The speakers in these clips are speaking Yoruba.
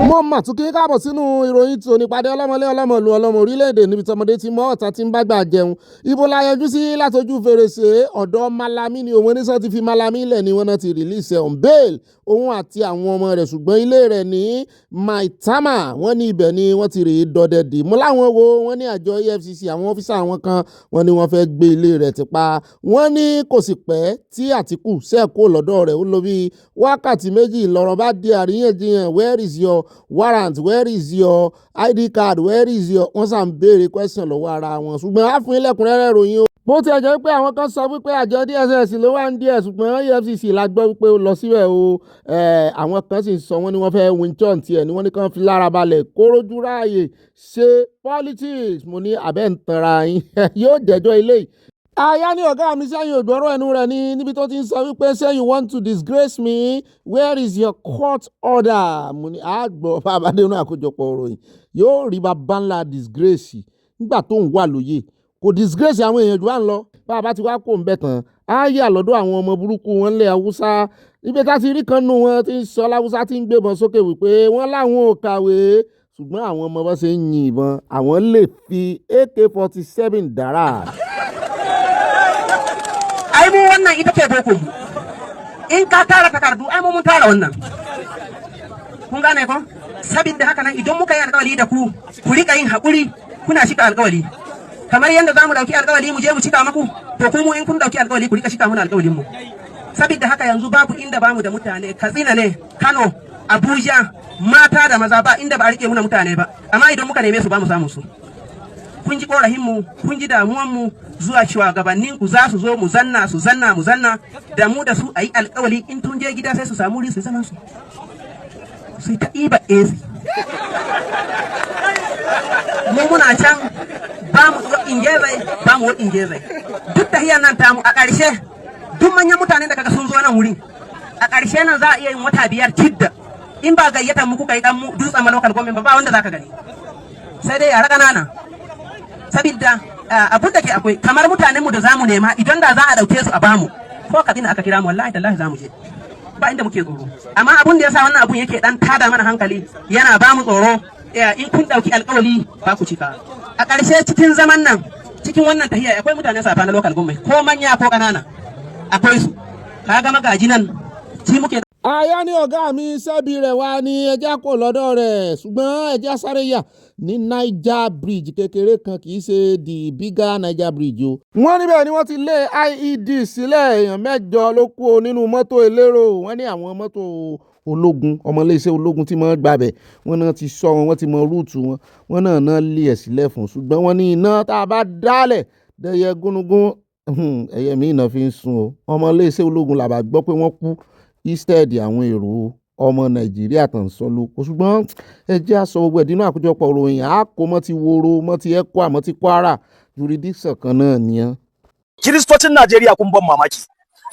mo mà tún kí káàbọ̀ sínú ìròyìn tí onípàdé ọlọ́mọlé ọlọ́mọlú ọlọ́mọ orílẹ̀-èdè níbi tọmọdé ti mọ́ ọ̀tá tí ń bá gbà jẹun ibo la yọjú sí látọjú fèrèsé ọ̀dọ̀ Malami ni òun oníṣẹ́ ti fi Malami lẹ̀ ni wọ́n náà ti release on bail òun àti àwọn ọmọ rẹ̀ ṣùgbọ́n ilé rẹ̀ ní Maitama wọ́n ní ibẹ̀ ni wọ́n ti rí dọdẹ dì mú láwọn wo wọ́n ní àjọ EFCC àwọn ọ́fíìsà àwọn kan wọ́n ní wọ́n fẹ́ gbé ilé rẹ̀ ti pa wọ́n ní kò sì pẹ́ tí Àtíkù sẹ́ẹ̀kó lọ́dọ̀ rẹ̀ ó lọ bí wákàtí méjì lọ́rọ̀ bá di àríyànjiyàn where is your warrant where is your ID card where is your wọ́n sàn béèrè question lọ́wọ́ ara wọn ṣùgbọ́n á fún ilẹ̀kùnrẹ́rẹ́ ròyìn o. bó ti ẹ̀jẹ̀ pé àwọn kan sọ wípé àjọ DSS ló wà ń díẹ̀ ṣùgbọ́n EFCC la gbọ́ wípé ó lọ síbẹ̀ o àwọn kan sì sọ wọ́n ní wọ́n fẹ́ winchon tiẹ̀ ni wọ́n ní kàn fi lára balẹ̀ kórójú ráàyè ṣe politics mo ní abẹ́ ń tanra yín yóò jẹ́jọ́ ilé yìí. Aya ní ọ̀gá mi sẹ́yìn ògbọ́rọ̀ ẹnu rẹ̀ ní níbi tó ti ń sọ wípé say you want to disgrace me where is your court order mo ní àgbọ̀ fàbádé inú àkójọpọ̀ ìròyìn yóò rí bàbá ńlá disgrace nígbà tó ń wà lóye kò disgrace àwọn èèyàn jù wá ń lọ bàbá ti wá kó ń bẹ̀ tán á yà lọ́dọ̀ àwọn ọmọ burúkú wọn lẹ̀ Haúsá níbi tá ti rí kan nù wọn ti ń sọ láwùsá ti ń gbébọn sókè wípé wọ́n láwọn ò kàwé ṣùgbọ́n àwọn ọmọ bá ṣe ń yin ìbọn àwọn lè fi AK-47 dára. Ai mu wannan ita ce boko mu in ka tara takardu ai mu mun tara wannan kun gane ko saboda haka nan idan muka yi alƙawari da ku ku rika yin hakuri kuna shika alƙawari kamar yanda zamu dauki alƙawari mu je mu cika maku to ku mu in kun dauki alƙawari ku rika shika muna alƙawarin mu saboda haka yanzu babu inda bamu da mutane Katsina ne Kano Abuja mata da maza ba inda ba a rike muna mutane ba amma idan muka neme su ba mu samu su kun ji korahinmu kun ji damuwanmu zuwa shugabannin ku za su zo mu zanna da mu da su a yi alkawali in tun je gida sai su samu wuri su zama su ta iba ezi mu muna can ba mu waɗin gezai duk tahiyar nan tamu a ƙarshe duk manyan mutanen da kaga sun zo nan wurin a ƙarshe nan za a iya yin wata 5 tidda in ba gayyata mu kuka yi dan mu dutsen malokal gwamnati ba wanda zaka gani sai dai yara ƙanana sabidda abun da ke akwai kamar mutanenmu da zamu nema idan da za a dauke su a bamu ko Katsina aka kira mu wallahi tallahi zamu je ba inda muke tsoro amma abun da yasa wannan abun yake dan tada mana hankali yana bamu tsoro in kun dauki alƙawari ba ku cika a ƙarshe cikin zaman nan cikin wannan tahiya akwai mutanen safa na local government ko manya ko ƙanana akwai su kaga magaji nan ci muke. Aya ní ọ̀gá mi sẹ́bi rẹ̀ wá ní ẹja kò lọ́dọ̀ rẹ̀ ṣùgbọ́n ẹja sáré yà ní Niger Bridge kékeré kan kì í ṣe the bigger Niger Bridge o. Wọ́n níbẹ̀ ni wọ́n ti lé IED sílẹ̀ èèyàn 8 ló kú nínú mọ́tò elérò wọ́n ní àwọn mọ́tò ológun ọmọléeṣẹ́ ológun tí wọ́n gbàbẹ̀ wọ́n náà ti sọ wọn wọ́n ti mọ rúùtù wọn náà lé ẹ̀ sílẹ̀ fún ṣùgbọ́n wọ́n ní iná tá a bá dálẹ̀ dẹ̀yẹ gúnugún ẹ̀yẹ mi ìnà fi ń sun o ọmọléeṣẹ́ ológun làbà gbọ́ pé wọ́n kú instead àwọn èrò ọmọ Nàìjíríà tàn sọ lóko ṣùgbọ́n ẹ jẹ́ àsọ gbogbo ẹ̀dínú àkójọpọ̀ ìròyìn àkó mọ́ ti Woro mọ́ ti Ekwa mọ́ ti Kwara jurisdiction kan náà nìyẹn. Kiristocin Najeriya kun ban mamaki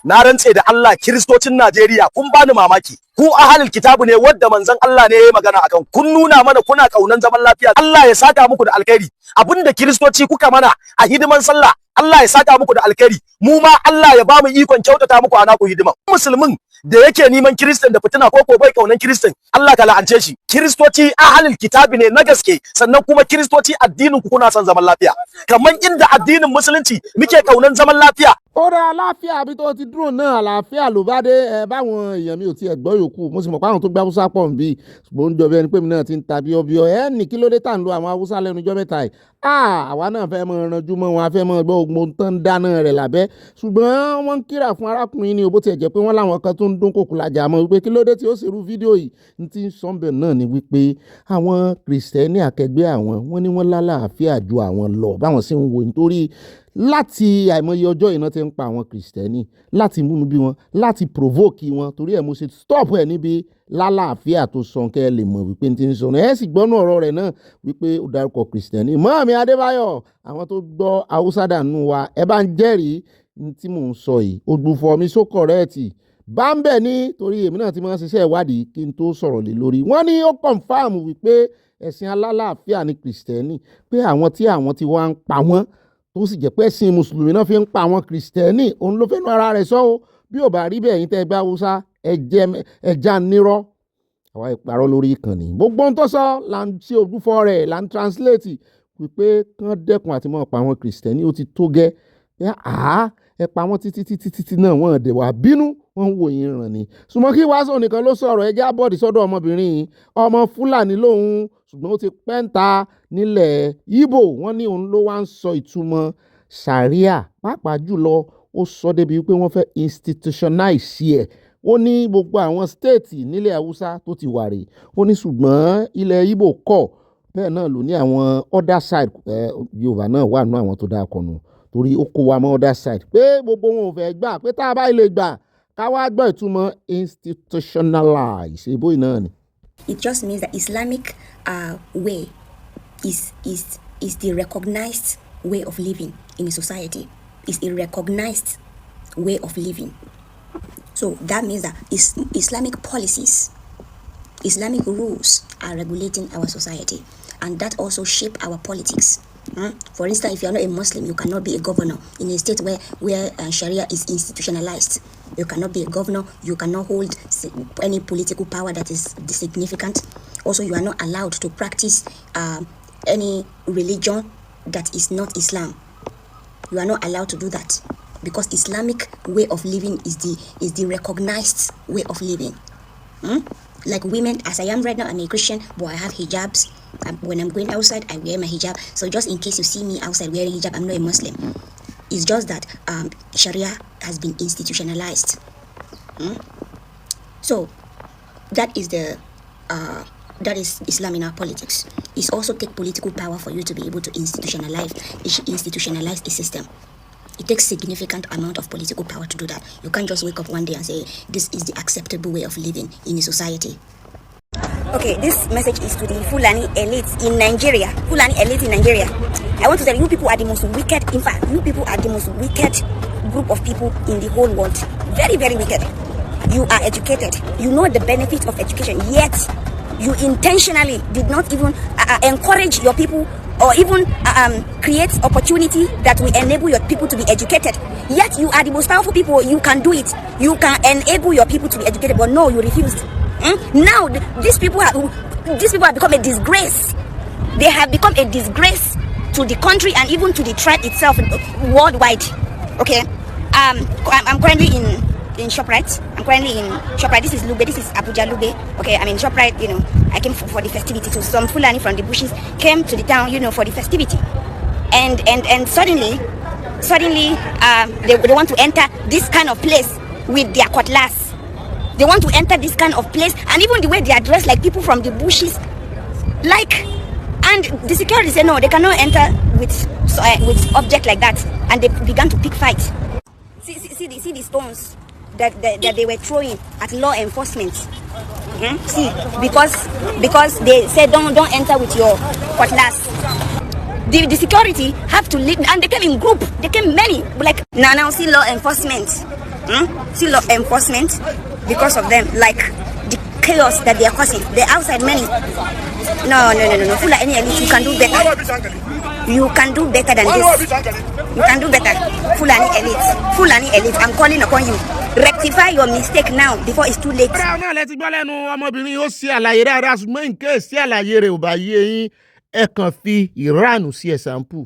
na rantse da Allah kiristocin Najeriya kun bani mamaki ku ahlul kitabu ne wadda manzon Allah ne ya magana akan kun nuna mana kuna kaunan zaman lafiya Allah ya saka muku da alkhairi abinda kiristoci kuka mana a hidiman sallah Allah ya saka muku da alkhairi mu ma Allah ya bamu ikon kyautata muku a naku hidiman musulmin da yake neman kiristan da fitina ko bai kaunan kiristan Allah ka la'ance shi kiristoci ahlul kitabi ne na gaske sannan kuma kiristoci addinin ku kuna son zaman lafiya kamar inda addinin musulunci muke kaunan zaman lafiya. Ọ̀rọ̀ àlàáfíà bí tó ti dúró náà àlàáfíà ló bá dé báwọn èèyàn mi ò tiẹ̀ gbọ́ yòókù mo sì mọ̀ pé àwọn tó gbé Haúsá pọ̀ ń bí ṣùgbọ́n ó ń jọ bí ẹni pé mi náà ti ń ta bíọ́bíọ́ ní kí ló dé tà ń lo àwọn Haúsá lẹ́nu ijọ́ mẹ́ta yìí àwa náà fẹ́ mọ ranjú mọ́ wọn a fẹ́ mọ gbọ́ ogun tán dáná rẹ̀ lábẹ́ ṣùgbọ́n wọ́n ń kíra fún arákùnrin ni bó tiẹ̀ jẹ́ pé wọ́n láwọn kan tó ń dún kòkò lajà mọ́ wípé kí ló dé tí ó ṣerú fídíò yìí ní ti ń sọ́nbẹ̀ náà ni wípé àwọn kìrìsìtẹ́nì akẹgbẹ́ àwọn wọ́n ní wọ́n lálàáfíà ju àwọn lọ báwọn sì ń wò nítorí láti àìmọye ọjọ́ iná ti ń pa àwọn kìrìsìtẹ́nì láti múnú bí wọn láti provoke wọn torí ẹ̀ mo ṣe stop ẹ̀ níbi lálàáfíà tó sọ kẹ́ ẹ lè mọ̀ wípé n ti ń sọ̀rọ̀ ẹ̀ sì gbọ́nú ọ̀rọ̀ rẹ̀ náà wípé ó dárúkọ kìrìsìtẹ́nì Mọ́ọ̀mí Adébáyọ̀ àwọn tó gbọ́ Haúsá dànù wa ẹ bá ń jẹ́rìí ní tí mò ń sọ yìí ògbùfọ̀ mi só kọ̀rẹ́ẹ̀tì bá ń bẹ̀ ní torí èmi náà ti máa ń ṣiṣẹ́ ìwádìí kí n tó sọ̀rọ̀ lé lórí wọ́n ní ó confam wípé ẹ̀sìn alálàáfíà ní kìrìsìtẹ́nì pé àwọn tí wá ń pa wọ́n tó sì jẹ́ pé ẹ̀sìn mùsùlùmí náà fi ń pa àwọn kìrìsìtẹ́nì òun ló fẹ́nu ara rẹ̀ sọ o bí ò bá rí bẹ́ẹ̀ yín tẹ́ gbá Haúsá ẹja nírọ́ àwa ìparọ́ lórí ìkànnì gbogbo ohun tó sọ là ń ṣe ògbúfọ́ rẹ̀ là ń translate wípé kán dẹ́kun àti mọ́ pa àwọn kìrìsìtẹ́nì ó ti tó gẹ́ ẹ pa wọ́n títí náà wọ́n dẹ̀ wá bínú wọ́n ń wò yín ràn ní. ṣùgbọ́n kí wàásù nìkan ló sọ̀rọ̀ ẹjẹ́ àbọ̀dì sọ́dọ̀ ọmọbìnrin yìí ọmọ Fúlàní lòun ṣùgbọ́n ó ti pẹ́ǹta nílẹ̀ Ìgbò wọ́n ní òun ló wá ń sọ ìtumọ̀ Sharia pàápàá jùlọ ó sọ débi wípé wọ́n fẹ́ institutionalize ẹ̀ ó ní gbogbo àwọn stéètì nílẹ̀ Haúsá tó ti wà rè ó ní ṣùgbọ́n ilẹ̀ Ìgbò kọ̀ bẹ́ẹ̀ náà ló ní àwọn other side Yorùbá náà wà nínú àwọn tó dáa kọ̀nù torí ó kó wa mọ́ other side pé gbogbo wọn ò fẹ́ gbà pé tá a bá ilé gbà ká wá gbọ́ ìtumọ̀ institutionalize ìbò iná ni. It just means that Islamic way is the recognized way of living in a society. It's a recognized way of living. So that means that Islamic policies, Islamic rules are regulating our society, and that also shape our politics. For instance, if you are not a Muslim, you cannot be a governor in a state where Sharia is institutionalized. You cannot be a governor. You cannot hold any political power that is significant. Also, you are not allowed to practice any religion that is not Islam. You are not allowed to do that because Islamic way of living is the recognized way of living. Like women, as I am right now, I'm a Christian, but I have hijabs. When I'm going outside, I wear my hijab. So just in case you see me outside wearing hijab, I'm not a Muslim. It's just that Sharia has been institutionalized. So that is Islam in our politics. It's also take political power for you to be able to institutionalize a system. It takes significant amount of political power to do that. You can't just wake up one day and say, this is the acceptable way of living in a society. Okay, this message is to the Fulani elites in Nigeria. Fulani elites in Nigeria. I want to tell you, people are the most wicked. In fact, you people are the most wicked group of people in the whole world. Very, very wicked. You are educated. You know the benefit of education. Yet, you intentionally did not even encourage your people or even create opportunity that will enable your people to be educated. Yet, you are the most powerful people. You can do it. You can enable your people to be educated. But no, you refused. Now, these people have become a disgrace. They have become a disgrace to the country and even to the tribe itself worldwide. Okay, I'm currently in ShopRite. I'm currently in ShopRite. This is Lube. This is Abuja Lube. Okay, I'm in ShopRite. I came for the festivity. So some Fulani from the bushes came to the town, for the festivity, and suddenly, they want to enter this kind of place with their cutlass. They want to enter this kind of place, and even the way they are dressed like people from the bushes, and the security said no, they cannot enter with object like that, and they began to pick fight. See the stones that they were throwing at law enforcement. See, because they said don't enter with your cutlass. The security have to lead, and they came in group. They came many. Like now see law enforcement. See law enforcement. Because of them, like the chaos that they are causing. They're outside many. No. Full any elite, you can do better. You can do better than this. You can do better. Fulani elite. I'm calling upon you. Rectify your mistake now before it's too late. náà lẹ ti gbọ́ lẹ́nu ọmọbìnrin yóò ṣe àlàyé dáadáa ṣùgbọ́n nǹkan ṣe àlàyé rẹ̀ ò bá yé yín ẹ kàn fi Iran sí ẹ̀sàmpù.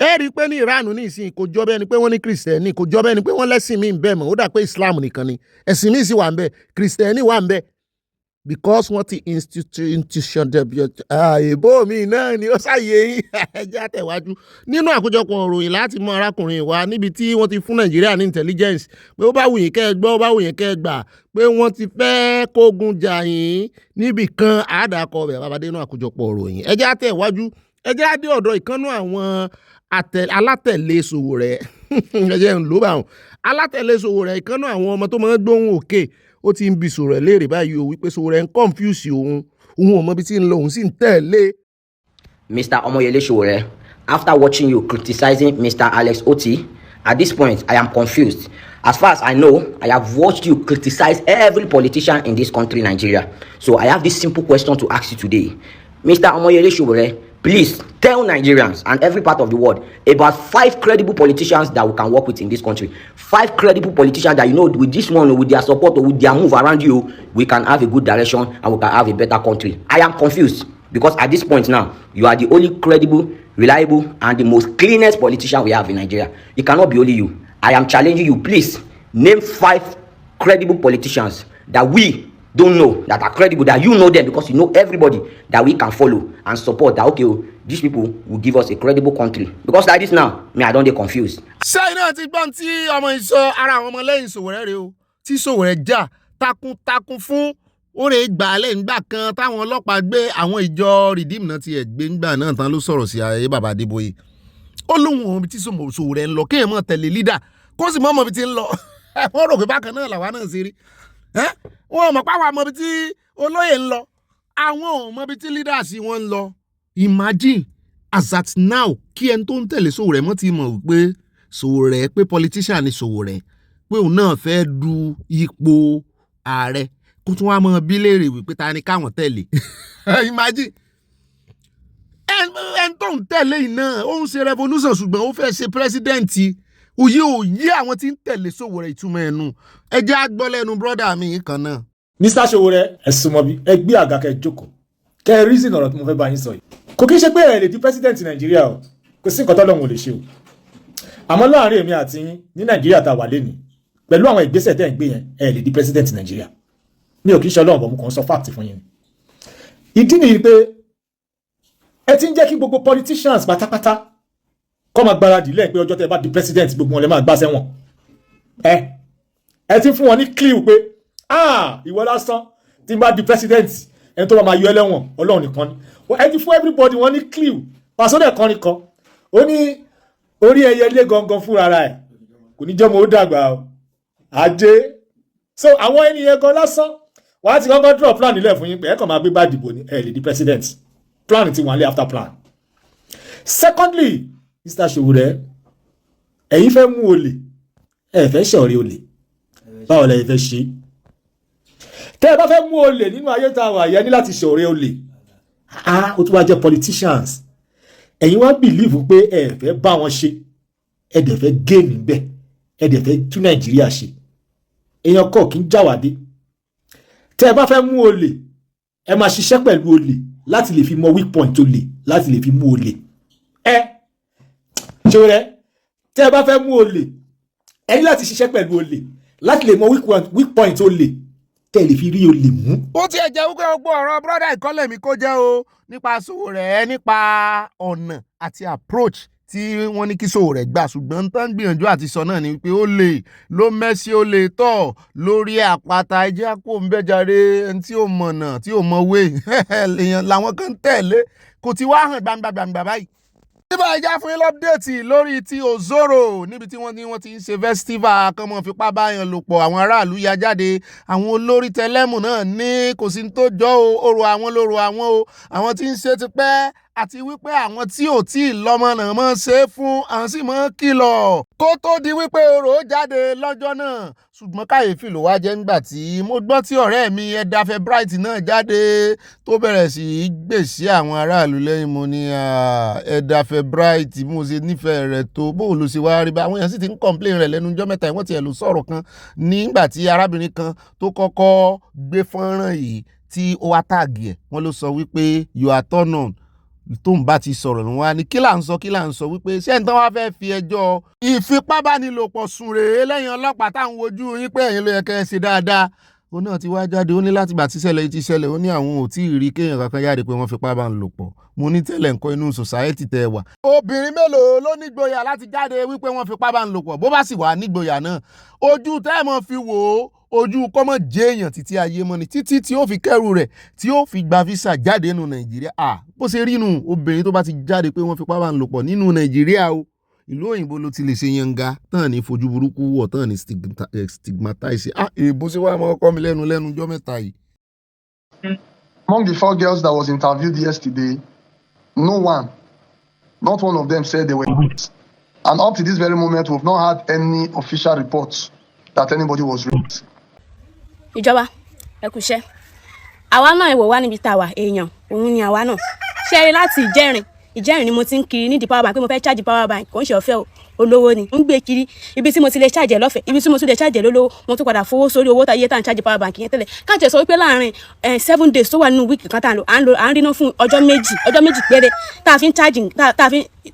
ẹ rí i pé ní Iran ní ìsìn kò jọ bẹ́ẹ̀ ni pé wọ́n ní Kristẹni kò jọ bẹ́ẹ̀ ni pé wọ́n lẹ́sìn míì ń bẹ mọ́ ó dà pé Islam nìkan ni ẹ̀sìn míì sì wà ń bẹ Kristẹni wà ń bẹ because wọ́n ti institution èbó mi náà ni ó ṣàyè yín ẹjẹ́ àtẹ̀wájú nínú àkójọpọ̀ òròyìn láti mọ arákùnrin wa níbi tí wọ́n ti fún Nàìjíríà ní intelligence pé ó bá wù yín kẹ́ ẹ gbọ́ ó bá wù yín kẹ́ ẹ gbà pé wọ́n ti fẹ́ kógun jà yín níbì kan àdàkọ bẹ̀ babadé nínú àkójọpọ̀ òròyìn ẹjẹ́ àtẹ̀wájú ẹjẹ́ àdé ọ̀dọ̀ ìkànnú àwọn alátẹ̀lé Sowore ẹjẹ́ ń lò bá wọn alátẹ̀lé Sowore ìkànnú àwọn ọmọ tó máa ń gbóhùn òkè ó ti ń bi Sowore léèrè báyìí o wípé Sowore ń confuse òun ò mọ bí tí ń lọ òun sì ń tẹ̀lé. Mr. Omoyele Sowore, after watching you criticizing Mr. Alex Oti, at this point I am confused. As far as I know, I have watched you criticize every politician in this country, Nigeria. So I have this simple question to ask you today. Mr. Omoyele Sowore, please tell Nigerians and every part of the world about 5 credible politicians that we can work with in this country. 5 credible politicians that, you know, with this one, or with their support, or with their move around you, we can have a good direction and we can have a better country. I am confused because at this point now, you are the only credible, reliable, and the most cleanest politician we have in Nigeria. It cannot be only you. I am challenging you. Please name 5 credible politicians that we don't know, that are credible, that you know them because you know everybody, that we can follow and support, that okay, these people will give us a credible country. Because like this now, me, I don't get confused. ṣé iná ti gbọ́n tí ọmọ ìsọ ara àwọn ọmọlẹ́yìn Sowore rèé o tí Sowore jà takuntakun fún ó rè gbàálẹ̀ ńgbà kan táwọn ọlọ́pàá gbé àwọn ìjọ Redeem náà ti ẹ̀ gbé ńgbà náà tán ló sọ̀rọ̀ sí ayé bàbá Adébóyè ó lóun òun tí Sowore ń lọ kéèyàn mọ̀ tẹ̀lé lídà kó sì mọ̀ bí ti ń lọ wọ́n rò pé bákan náà làwa náà ṣe rí wọn mọ̀ pé àwọn àmọ́ bí tí olóyè ń lọ àwọn ò mọ̀ bí tí leaders wọn ń lọ. Imagine as at now kí ẹni tó ń tẹ̀lé Sowore mọ́ ti mọ̀ pé Sowore pé politician ni Sowore pé òun náà fẹ́ du ipò ààrẹ kó tún wá mọ́ bí léèrè wípé ta ni káwọn tẹ̀lé. Imagine ẹni tó ń tẹ̀lé yìí náà ó ń ṣe revolution ṣùgbọ́n ó fẹ́ ṣe president. Òye òye àwọn tí ń tẹ̀lé Sowore ìtumọ̀ ẹnu ẹjẹ́ agbọ́lẹ́nu brọ́dà mi kan náà. Mr. Sowore ẹ súnmọ́ bí ẹ gbé àga kẹ́ jókòó kẹ́ reason ọ̀rọ̀ tí mo fẹ́ bá yín sọ yìí kò kí ń ṣe pé ẹ lè di president Nàìjíríà o kò sí nǹkan tọ́lọ́run ò lè ṣe o àmọ́ láàrin èmi àti yín ní Nàìjíríà tá a wà lénìí pẹ̀lú àwọn ìgbésẹ̀ tẹ́ ń gbé yẹn ẹ lè di president Nàìjíríà mi ò kí ń ṣe Ọlọ́run bọ̀ mo kàn ń sọ fact fún yín ìdí nìyí pé ẹ ti ń jẹ́ kí gbogbo politicians pátápátá kọ́ máa gbáradì lẹ́yìn pé ọjọ́ tẹ́ bá di president gbogbo wọn lè máa gbá sẹ́wọ̀n ẹ ti fún wọn ní clue pé ìwọ lásán tí n bá di president ẹni tó bá máa yọ ẹlẹ́wọ̀n Ọlọ́run nìkan ni ẹ ti fún everybody wọn ní clue pàṣọdẹ̀ kan nìkan ó ní orí ẹyẹ ilé gangan fúnra ẹ̀ kò ní jẹ́ mo ó dàgbà o ajé so àwọn ènìyàn gan lásán wàá ti kọ́kọ́ draw plan nílẹ̀ fún yín pé ẹ kàn máa gbé bá dìbò ní ẹ lè di president plan ti wà lé after plan. Secondly, Mr. Sowore ẹ̀yin fẹ́ mú olè ẹ fẹ́ ṣọ̀rẹ́ olè báwo lẹ fẹ́ ṣe tẹ́ ẹ bá fẹ́ mú olè nínú ayé tá a wà yẹn ní láti ṣọ̀rẹ́ olè ó tún wá jẹ́ politicians ẹ̀yin wá believe pé ẹ fẹ́ bá wọn ṣe ẹ dẹ̀ fẹ́ gé níbẹ̀ ẹ dẹ̀ fẹ́ tún Nàìjíríà ṣe èèyàn kọ̀ kí ń jáwàdé tẹ́ ẹ bá fẹ́ mú olè ẹ máa ṣiṣẹ́ pẹ̀lú olè láti lè fi mọ weak point olè láti lè fi mú olè Sowore tẹ́ ẹ bá fẹ́ mú olè ẹ ní láti ṣiṣẹ́ pẹ̀lú olè láti lè mọ weak point olè tẹ́ ẹ lè fi rí olè mú. ó tiẹ̀ jẹ́ wípé gbogbo ọ̀rọ̀ brọ́dà ìkọ́lẹ̀ mi kó jẹ́ o nípa Sowore nípa ọ̀nà àti approach tí wọ́n ní kí Sowore gbà ṣùgbọ́n tán gbìyànjú àti sọ náà ni wípé ó lè ló mẹ́sí ó lè tọ̀ lórí àpáta ẹjẹ́ àpò ń bẹ́jàre ẹni tí ó mọ̀nà tí ó mọ̀wé èèyàn làwọn kan tẹ̀lé kò ti wá hàn gbangba báyìí. nígbà ìjà fún yín lọ́pdẹ̀tì lórí ti Òzòrò níbi tí wọ́n ti ń ṣe festival kan mọ́ fipá báyàn lò pọ̀ àwọn aráàlú ya jáde àwọn olórí tẹlẹ́mù náà ní kò sí tó jọ o ọ̀rọ̀ àwọn lóru àwọn o àwọn tí ń ṣe ti pẹ́ àti wípé àwọn tí ò tí ì lọ́mọ náà mọ́ ṣe é fún àwọn sì mọ́ kìlọ̀ kó tó di wípé orò jáde lọ́jọ́ náà ṣùgbọ́n káyéfì ló wá jẹ́ nígbà tí mo gbọ́ tí ọ̀rẹ́ mi Ẹ̀dáfẹ́ Bright náà jáde tó bẹ̀rẹ̀ sí í gbèsè àwọn aráàlú lẹ́yìn mo ní Ẹ̀dáfẹ́ Bright mo ṣe nífẹ̀ẹ́ rẹ̀ tó bóun ló ṣe wá rí bá àwọn èèyàn sì ti ń complain rẹ̀ lẹ́nu ọjọ́ mẹ́ta ìwọ́n ti ẹ̀ ló sọ̀rọ̀ kan nígbà tí arábìnrin kan tó kọ́kọ́ gbé fọ́nrán yìí tí ó wá tààgì ẹ̀ wọ́n ló sọ wípé you are turn on tó ń bá ti sọ̀rọ̀ ní wá ní kí là ń sọ wípé ṣé ń tán wá fẹ́ fi ẹjọ́ ìfipábánilòpọ̀ sùn rèé lẹ́yìn ọlọ́pàá táwọn ojú yín pé ẹ̀yin ló yẹ kẹ́ ẹ ṣe dáadáa ó náà ti wá jáde ó ní láti gbà tíṣẹ̀lẹ̀ ti ṣẹlẹ̀ ó ní àwọn ò tí ì rí kéèyàn kankan jáde pé wọ́n fipá bá ń lò pọ̀ mo ní tẹ́lẹ̀ nǹkan inú society tẹ́ wà. obìnrin mélòó ló nígboyà láti jáde wípé wọ́n fipá bá ń lò pọ̀ bó bá sì wà nígboyà náà ojú tẹ́ mọ̀ fi wò ó ojú kọ́mọ̀ jẹ́ èèyàn títí ayé mọ́ ni títí tí ó fi kẹ́rù rẹ̀ tí ó fi gba visa jáde nínú Nàìjíríà bó ṣe rí nù obìnrin tó bá ti jáde pé wọ́n fipá bá ń lò pọ̀ nínú Nàìjíríà o ìlú òyìnbó ló ti lè ṣe yanga tán ní fojú burúkú wọ̀ tán ní stigmatize èèbó ṣe wá mọ́ ọkọ mi lẹ́nu ọjọ́ mẹ́ta yìí. Among the 4 girls that was interviewed yesterday, not one of them said they were raped. And up to this very moment, we've not had any official reports that anybody was raped. Ìjọba ẹ kú iṣẹ́ àwa náà ẹ̀wọ̀ wá níbi tàwa èèyàn òun ni àwa náà ṣe rí láti ìjẹ́rìn ni mo ti ń kiri nídìí power bank pé mo fẹ́ charge power bank kò ń ṣe ọ̀fẹ́ o olówó ni ń gbé kiri ibi tí mo ti lè charge lọ́fẹ̀ẹ́ ibi tí mo tún lè charge lólówó mo tún padà fowó sórí owó tá iye tá ń charge power bank yẹn tẹ́lẹ̀ káàtì sọ wípé láàrin 7 days tó wà nínú week kan tá à ń ríná fún ọjọ́ méjì péré tá a fi ń charge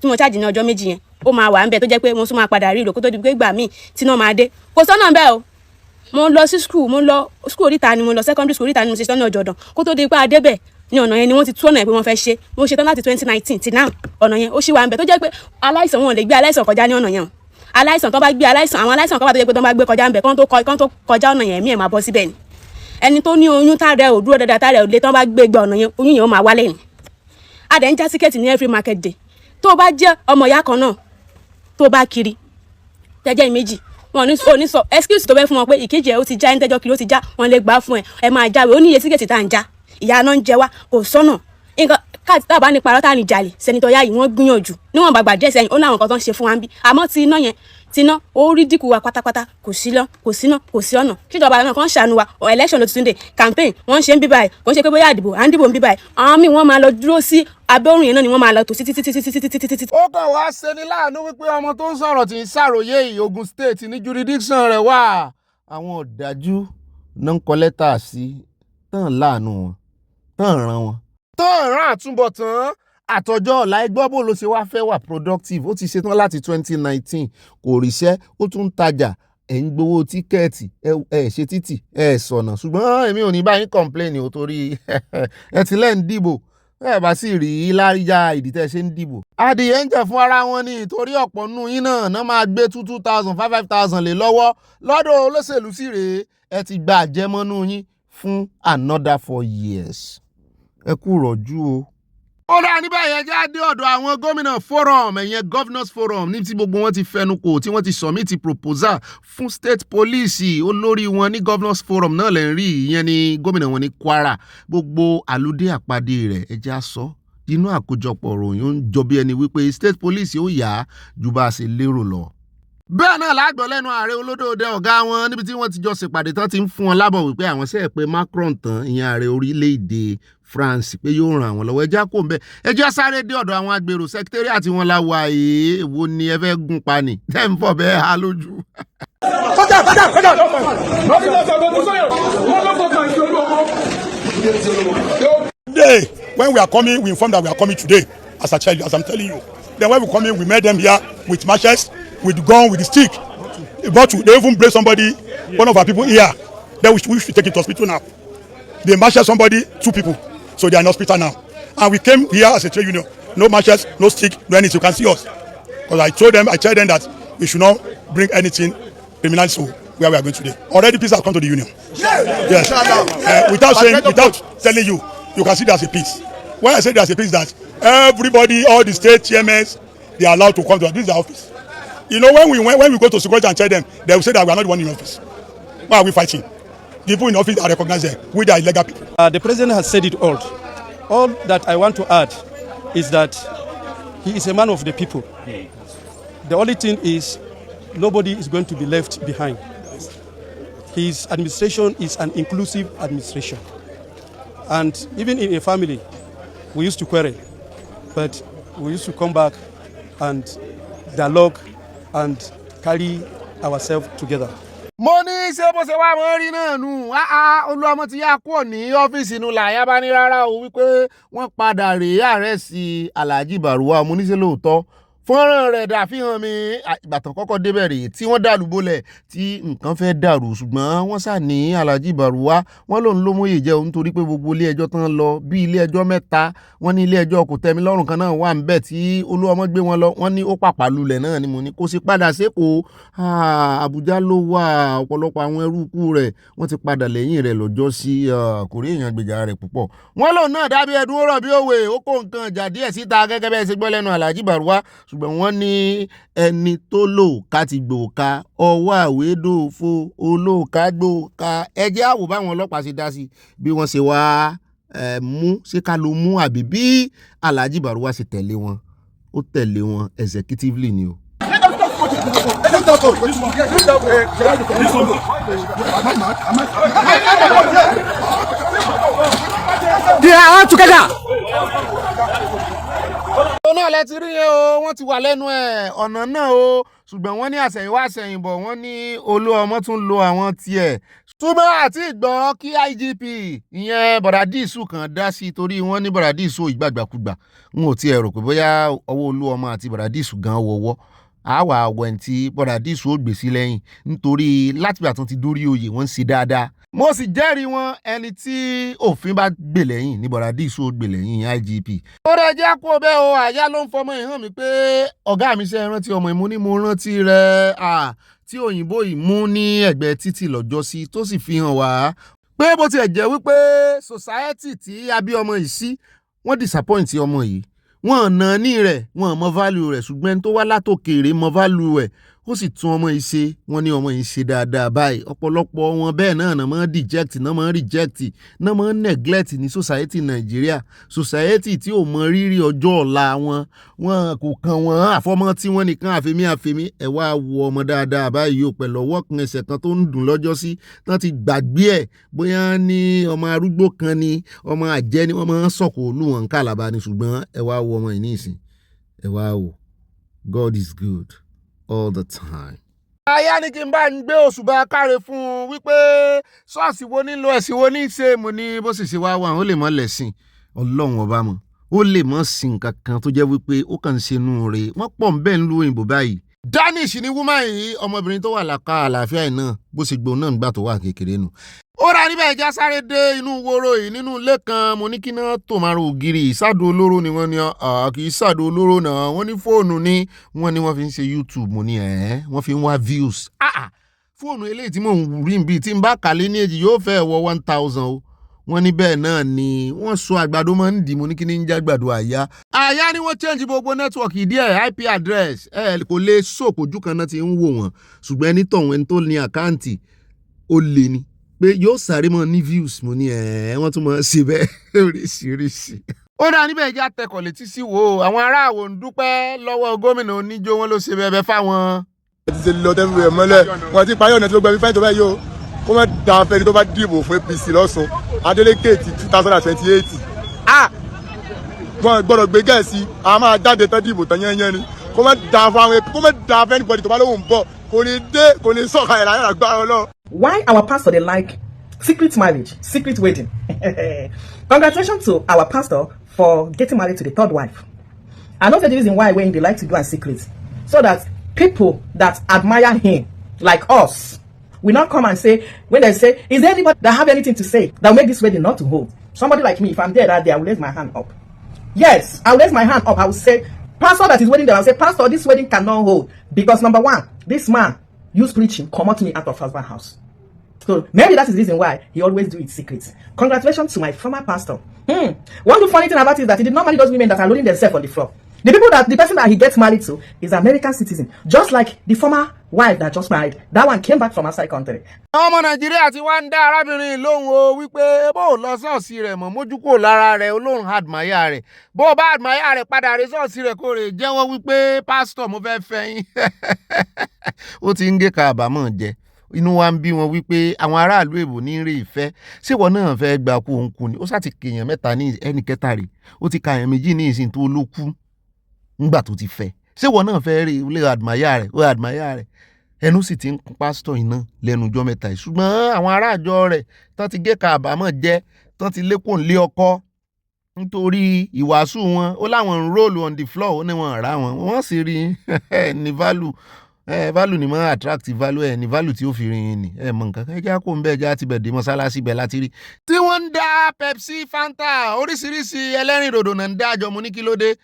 tí mo charge ní ọjọ́ méjì yẹn ó máa wà ń bẹ tó jẹ́ pé mo tún máa padà rí ìlò kó tó di pé gbà míì tí náà máa dé kò sọ́nà bẹ́ẹ̀ o mo lọ sí school oríta ni mo lọ secondary school oríta ni mo ṣe sọ́nà ọ̀jọ̀dàn kó tó di pé adébẹ̀ ní ọ̀nà yẹn ni wọ́n ti tú ọ̀nà yẹn pé wọ́n fẹ́ ṣe mo ṣe tán láti 2019 till now ọ̀nà yẹn ó ṣì wà ń bẹ tó jẹ́ pé aláìsàn wọn ò lè gbé aláìsàn kọjá ní ọ̀nà yẹn aláìsàn tó bá gbé àwọn aláìsàn kan bá tó jẹ́ pé tó bá gbé kọjá ń bẹ kán tó kọjá ọ̀nà yẹn ẹ̀mí ẹ̀ máa bọ́ síbẹ̀ ni ẹni tó ní oyún tá rẹ̀ ò dúró dáadáa tá rẹ̀ ò lè tán bá gbé gba ọ̀nà yẹn oyún yẹn ó máa wálẹ̀ ni adẹ̀ ń já síkẹ́ẹ̀tì ní every market day tó bá jẹ́ ọmọ ìyá kan náà tó bá kiri tẹ́jẹ́ méjì wọn ní sọ excuse tó bẹ́ fún wọn pé ìkejì ẹ̀ ó ti já ẹni tẹ́jọ́ kiri ó ti já wọn lè gbà fún ẹ máa jáwé ó ní iye síkẹ́ẹ̀tì tá à ń já ìyá náà ń jẹ wá kò sọ́nà nǹkan káàtì tábà ní parọ́ tá à ní jalè sẹ́nitọ́ yá yìí wọ́n gbìyànjú níwọ̀n bàgbà díẹ̀ sẹ́yìn ó láwọn nǹkan tó ń ṣe fún wa ń bí àmọ́ ti iná yẹn ó rí dínkù wa pátápátá kò sí ọ̀nà kíjọba náà kan ṣàánú wa election ló ti tún dé campaign wọ́n ṣe ń bí báyìí kò ń ṣe pé bóyá àdìbò à ń dìbò ń bí báyìí àwọn míì wọ́n máa lọ dúró sí abẹ́ òrùn yẹn náà ni wọ́n máa lọ tò sí títí. ó kàn wá ṣeni láàánú wípé ọmọ tó ń sọ̀rọ̀ tí ń ṣàròyé Ògùn state ní jurisdiction rẹ̀ wà àwọn ọ̀dájú náà ń kọ lẹ́tà sí tán láàánú wọn tán ràn wọn tán ràn àtúbọ̀tán àtọjọ́ ọ̀la ẹgbọ́ bó ló ṣe wá fẹ́ wà productive ó ti ṣetán láti 2019 kò ríṣẹ́ ó tún ń tajà ẹ̀ ń gbowó tíkẹ́ẹ̀tì ẹ̀ ṣe títì ẹ̀ sọ̀nà ṣùgbọ́n èmi ò ní báyìí complain ò torí ẹ ti lẹ́ ń dìbò ẹ bá sì rí láríyá ìdí tẹ́ ṣe ń dìbò. adìyẹ ń jẹ fún ara wọn ni torí ọ̀pọ̀ nù yín náà máa gbé 2,000 5,000 lé lọ́wọ́ lọ́dọ̀ olóṣèlú sì rèé ẹ ti gba àjẹmọ́nú yín fún another 4 years. ẹ kú rọ̀jú o. ó dá ní báyìí ẹjẹ́ á dé ọ̀dọ̀ àwọn gómìnà forum ẹ̀yẹn governors forum ní tí gbogbo wọn ti fẹnu kò tí wọ́n ti submit proposal fún state police olórí wọn ní governors forum náà lẹ́ ń rí ìyẹn ní gómìnà wọn ní Kwara gbogbo àlùdé àpàdé rẹ̀ ẹjẹ́ á sọ inú àkójọpọ̀ ròyìn ó ń jọ bí ẹni wípé state police ó yá ju bá a ṣe lérò lọ. bẹ́ẹ̀ náà lágbọ́ lẹ́nu ààrẹ olódòdó ọ̀gá wọn níbi tí wọ́n ti jọ ṣèpàdé tán ti ń fún wọn lábọ̀ wípé àwọn ṣe pé Macron tán ìyẹn ààrẹ orílẹ̀-èdè France pé yóò ràn àwọn lọ́wọ́ ẹjá kò ń bẹ́ ẹjá sáré dé ọ̀dọ̀ àwọn agbèrò sẹkítẹ́rì àti wọn láwa èèwò ni ẹ fẹ́ gún pa ni tẹ́ ń fọ̀ bẹ́ẹ̀ há lójú. Today, when we are coming, we inform that we are coming today, as I'm telling you. Then when we come in, we met them here with machetes, with gun, with the stick. But they even break somebody, one of our people here. Then we should take it to hospital now. They marshal somebody, 2 people. So they are in hospital now. And we came here as a trade union. No machetes, no stick, no anything. You can see us. Because I tell them that we should not bring anything criminal to where we are going today. Already peace has come to the union. Yes. Without telling you, you can see there's a peace. When I say there's a peace, that everybody, all the state chairmen, they are allowed to come to us. This is their office. You know, when we go to security and tell them, they will say that we are not the one in office. Why are we fighting? The people in office are recognized there. We are illegal people. The president has said it all. All that I want to add is that he is a man of the people. The only thing is nobody is going to be left behind. His administration is an inclusive administration. And even in a family, we used to quarrel, but we used to come back and dialogue and carry ourselves together. mo ní ṣé bó ṣe wá mọ́ rí náà nù olúọmọ ti yá kúrò ní ọ́fíìsì inú làyà bá ní rárá o wípé wọ́n padà rèé àrẹ́sì Alhaji Baruwa mo ní ṣe lóòótọ́ fọ́nrán rẹ̀ dàfihàn mi ìgbàtàn kọ́kọ́ débẹ̀ rèé tí wọ́n dàlú bólẹ̀ tí nǹkan fẹ́ dàrú ṣùgbọ́n wọ́n sà ní Alhaji Baruwa wọ́n lòun ló mòye jẹ́ òun torí pé gbogbo ilé ẹjọ́ tán lọ bí ilé ẹjọ́ 3 wọ́n ní ilé ẹjọ́ kòtẹ́milọ́rùn kan náà wà ńbẹ̀ tí olúọmọ gbé wọn lọ wọ́n ní ó pàpà lulẹ̀ náà ni mo ní kó sì padà sékòó Àbújá ló wà ọ̀pọ̀lọpọ̀ àwọn ẹrúkú rẹ̀ wọ́n ti padà lẹ́yìn rẹ̀ lọ́jọ́ sí kò rí èèyàn gbèjà rẹ̀ púpọ̀ wọ́n lòun náà dábí ẹdun ó rọ̀ bí òwe ó kó nǹkan ìjà díẹ̀ síta gẹ́gẹ́ bẹ́ẹ̀ ṣe gbọ́ lẹ́nu Alhaji Baruwa ṣùgbọ́n wọ́n ní ẹni tó lò ká ti gbòòka ọwọ́ àwédòfo olóòka gbòòka ẹjẹ́ àwò báwọn ọlọ́pàá ṣe dá sí bí wọ́n ṣe wá mú ṣé ká ló mú àbí bí Alhaji Baruwa ṣe tẹ̀lé wọn ó tẹ̀lé wọn executively ni o. They are all together. náà lẹ ti rí yẹn o, wọ́n ti wà lẹ́nu ẹ̀ ọ̀nà náà o, ṣùgbọ́n wọ́n ní àṣẹ̀yìnwá àṣẹ̀yìnbọ̀ wọ́n ní olú ọmọ tún lo àwọn tiẹ̀. Ṣùgbọ́n àti ìgbọ́n kí IGP ìyẹn Bọ̀dádìsù kan dá sí torí wọ́n ní Bọ̀dádìsù ìgbàgbàkúgbà n ò tiẹ̀ rò pé bóyá ọwọ́ olú ọmọ àti Bọ̀dádìsù gan wọ́wọ́ àwa àwẹ̀ tí Bọ̀dádìsù ó gbé sí lẹ́yìn nítorí látìgbà tó ti dórí oyè wọ́n ń ṣe dáadáa. Mo sì jẹ́rìí wọn ẹni tí òfin bá gbè lẹ́yìn ní Bọ̀dádìsù ó gbè lẹ́yìn IGP. ó rẹ jẹ́ kó bẹ́ẹ̀ o, àyà ló ń fọmọ ìhàn mi pé ọ̀gá mi ṣe rántí ọmọ ìmú ní mo rántí rẹ̀ tí òyìnbó yìí mú ní ẹ̀gbẹ́ títì lọ́jọ́ sí tó sì fi hàn wá pé bó tiẹ̀ jẹ́ wípé society tí a bí ọmọ yìí sí wọ́n disappoint ọmọ yìí wọ́n nà ní rẹ̀ wọ́n mọ value rẹ̀ ṣùgbọ́n ẹni tó wá látòkèèrè mọ value rẹ̀ ó sì tún ọmọ yìí ṣe wọ́n ní ọmọ yìí ṣe dáadáa báyìí ọ̀pọ̀lọpọ̀ wọn bẹ́ẹ̀ náà náà máa deject náà máa reject náà máa neglect ní society Nàìjíríà society tí ò mọ rírì ọjọ́ ọ̀la wọn kò kàn wọ́n àfọmọ́ tí wọ́n nìkan àfẹ́mí ẹ̀ wá wo ọmọ dáadáa báyìí ó pẹ̀lú ọwọ́ kan ẹsẹ̀ kan tó ń dùn lọ́jọ́ sí tán ti gbàgbé ẹ̀ bóyá ní ọmọ arúgbó kan ni ọmọ àjẹ́ ni wọ́n máa ń sọ̀kò olú wọn kàlàbà ni ṣùgbọ́n ẹ wá wo ọmọ yìí ní ìsìn ẹ wá wò God is good all the time. Aya ní kí n bá ń gbé òṣùbà káre fún un wípé ṣọ́ọ̀ṣì wo nílò ẹ̀sìn wo ní í ṣe mo ní bó sì ṣe wá wà ó lè mọ́ lẹ̀sìn Ọlọ́run ọba mọ̀ ó lè mọ́ sìn kankan tó jẹ́ wípé ó kàn ń ṣe inú rẹ̀ wọ́n pọ̀ ń bẹ́ẹ̀ ń lu òyìnbó báyìí. Danish ni woman yìí ọmọbìnrin tó wà láká àlàáfíà yìí náà bó ṣe gbóhùn náà nígbà tó wà kékeré nù. ó ra níbẹ̀ já sáré dé inú Woro yìí nínú ilé kan mo ní kí náà tó máa ro ògiri ìsàdó olóró ni wọ́n ní kì í sàdó olóró náà wọ́n ní fóònù ni wọ́n ní wọ́n fi ń ṣe YouTube mo ní wọ́n fi ń wá views. fóònù eléyìí tí mò ń rí bí tí n bá kàlé ní èjì yóò fẹ́ wọ 1000 o. wọ́n ní bẹ́ẹ̀ náà ni wọ́n sọ àgbàdo máa ń dì mo ní kí ní ń jẹ́ àgbàdo àyà. àyà ni wọ́n change gbogbo nẹ́tíwọ̀kì díẹ̀ IP address kò lè sòkòjú kan náà ti ń wò wọ́n ṣùgbọ́n ẹni tọ̀hún ẹni tó ní àkáǹtì ó lè ní pé yóò sáré mọ́ ní views mo ní wọ́n tún mọ́ ṣe bẹ́ẹ̀ oríṣiríṣi. ó dá níbẹ̀ já tẹkọ̀ létí sí wo àwọn aráàwọ̀ ń dúpẹ́ lọ́wọ́ gómìnà oníjó wọn ló ṣe bẹ́ẹ̀ fáwọn. ẹ ti ṣe lọ tẹ́lifù ẹ̀ mọ́lẹ̀ wọn ti parí ọ̀nà tí ó gbẹ fífẹ́ tó bẹ́ẹ̀ yóò kó má da fẹ́ni tó bá dìbò fún APC lọ́sùn Adeleke ti 2028 wọn gbọ́dọ̀ gbé gẹ̀ẹ́sì a máa jáde tán dìbò tán yẹn ni kó má da fẹ́ni bọ́dì tó bá lóhùn bọ̀ kò ní sọ̀ka ẹ̀ láyé àgbára Ọlọ́run. Why our pastor they like secret marriage, secret wedding? Congratulations to our pastor for getting married to the third wife. I know the reason why when they like to do a secret, so that people that admire him, like us, will not come and say, when they say, is there anybody that have anything to say that will make this wedding not to hold? Somebody like me, if I'm there that day, I will raise my hand up. Yes, I will raise my hand up. I will say, pastor that is wedding there, I will say, pastor, this wedding cannot hold. Because number one, this man used preaching, come out me out of husband's house. So maybe that is the reason why he always do it secret. Congratulations to my former pastor. One good funny thing about it is that he did not marry those women that are rolling themselves on the floor. The person that he gets married to is an American citizen, just like the former wife that just married. That one came back from outside country. ọmọ Nàìjíríà ti wá ń dá arábìnrin lóhùn o wípé bó o lọ ṣọ́ọ̀ṣì rẹ̀ mọ̀ mójú kò lára rẹ̀ olóhùn admire rẹ̀ bó o bá admire rẹ̀ padà rẹ̀ ṣọ́ọ̀ṣì rẹ̀ kò rè jẹ́wọ́ wípé pásítọ̀ mo fẹ́ fẹ́ yín. ó ti ń gé ka àbámọ̀ jẹ inú wa ń bí wọn wípé àwọn aráàlú èbò ní rí ìfẹ́ ṣéwọ náà fẹ́ gba kú òun kú ni ó sá ti kèèyàn mẹ́ta ní ẹnì kẹta rè ó ti kàyàn méjì ní ìsìn tó ló kú ńgbà tó ti fẹ́ ṣéwọ náà fẹ́ rí ilé admire rẹ̀ ẹnu sì ti ń kún pásítọ̀ iná lẹ́nu ọjọ́ mẹ́ta yìí ṣùgbọ́n àwọn aráàjọ rẹ̀ tán ti gé ka àbámọ̀ jẹ́ tán ti lékún lé ọkọ nítorí ìwàásù wọn ó láwọn ń roll on the floor ó ní wọn rà wọn sì rí ní value ni mo attract value ní value tí ó fi rin ni mọ nǹkan kan ẹjá kó ń bẹ ẹjá ti bẹ̀ dé mọ́sálásí bẹ̀ láti rí. tí wọ́n ń dá Pepsi Fanta oríṣiríṣi ẹlẹ́rìndòdò náà ń dá àjọ mu ní kí ló dé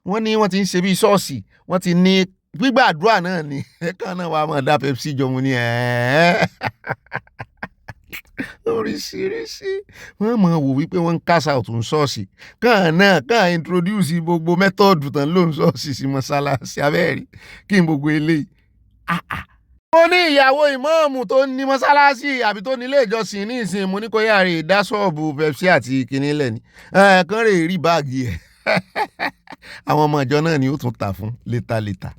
wọ́n ní wọ́n ti ń ṣe bí ṣọ́ọ̀ṣì wọ́n ti ní gbígbàdúrà náà ni ẹ̀kan náà wàá máa dá Pepsi jọ mu ní oríṣiríṣi wọ́n máa wò wípé wọ́n ń cash out ń ṣọ́ọ̀ṣì kàn introduce gbogbo mẹ́tọ́ọ̀dù tán ló ń ṣọ́ọ̀ṣì sí mọ́sálásí abẹ́rẹ́ kí n gbogbo eléyìí. mo ní ìyàwó ìmáàmù tó ní mọ́sálásí àbí tó nílé ìjọsìn ní ìsìn mo ní kó yára ìdá ṣọ́ọ̀bù Pepsi àti kinní lẹ̀ ni kán rè rí báàgì ẹ̀ àwọn ọmọ ìjọ náà ni ó tún tà fún létà.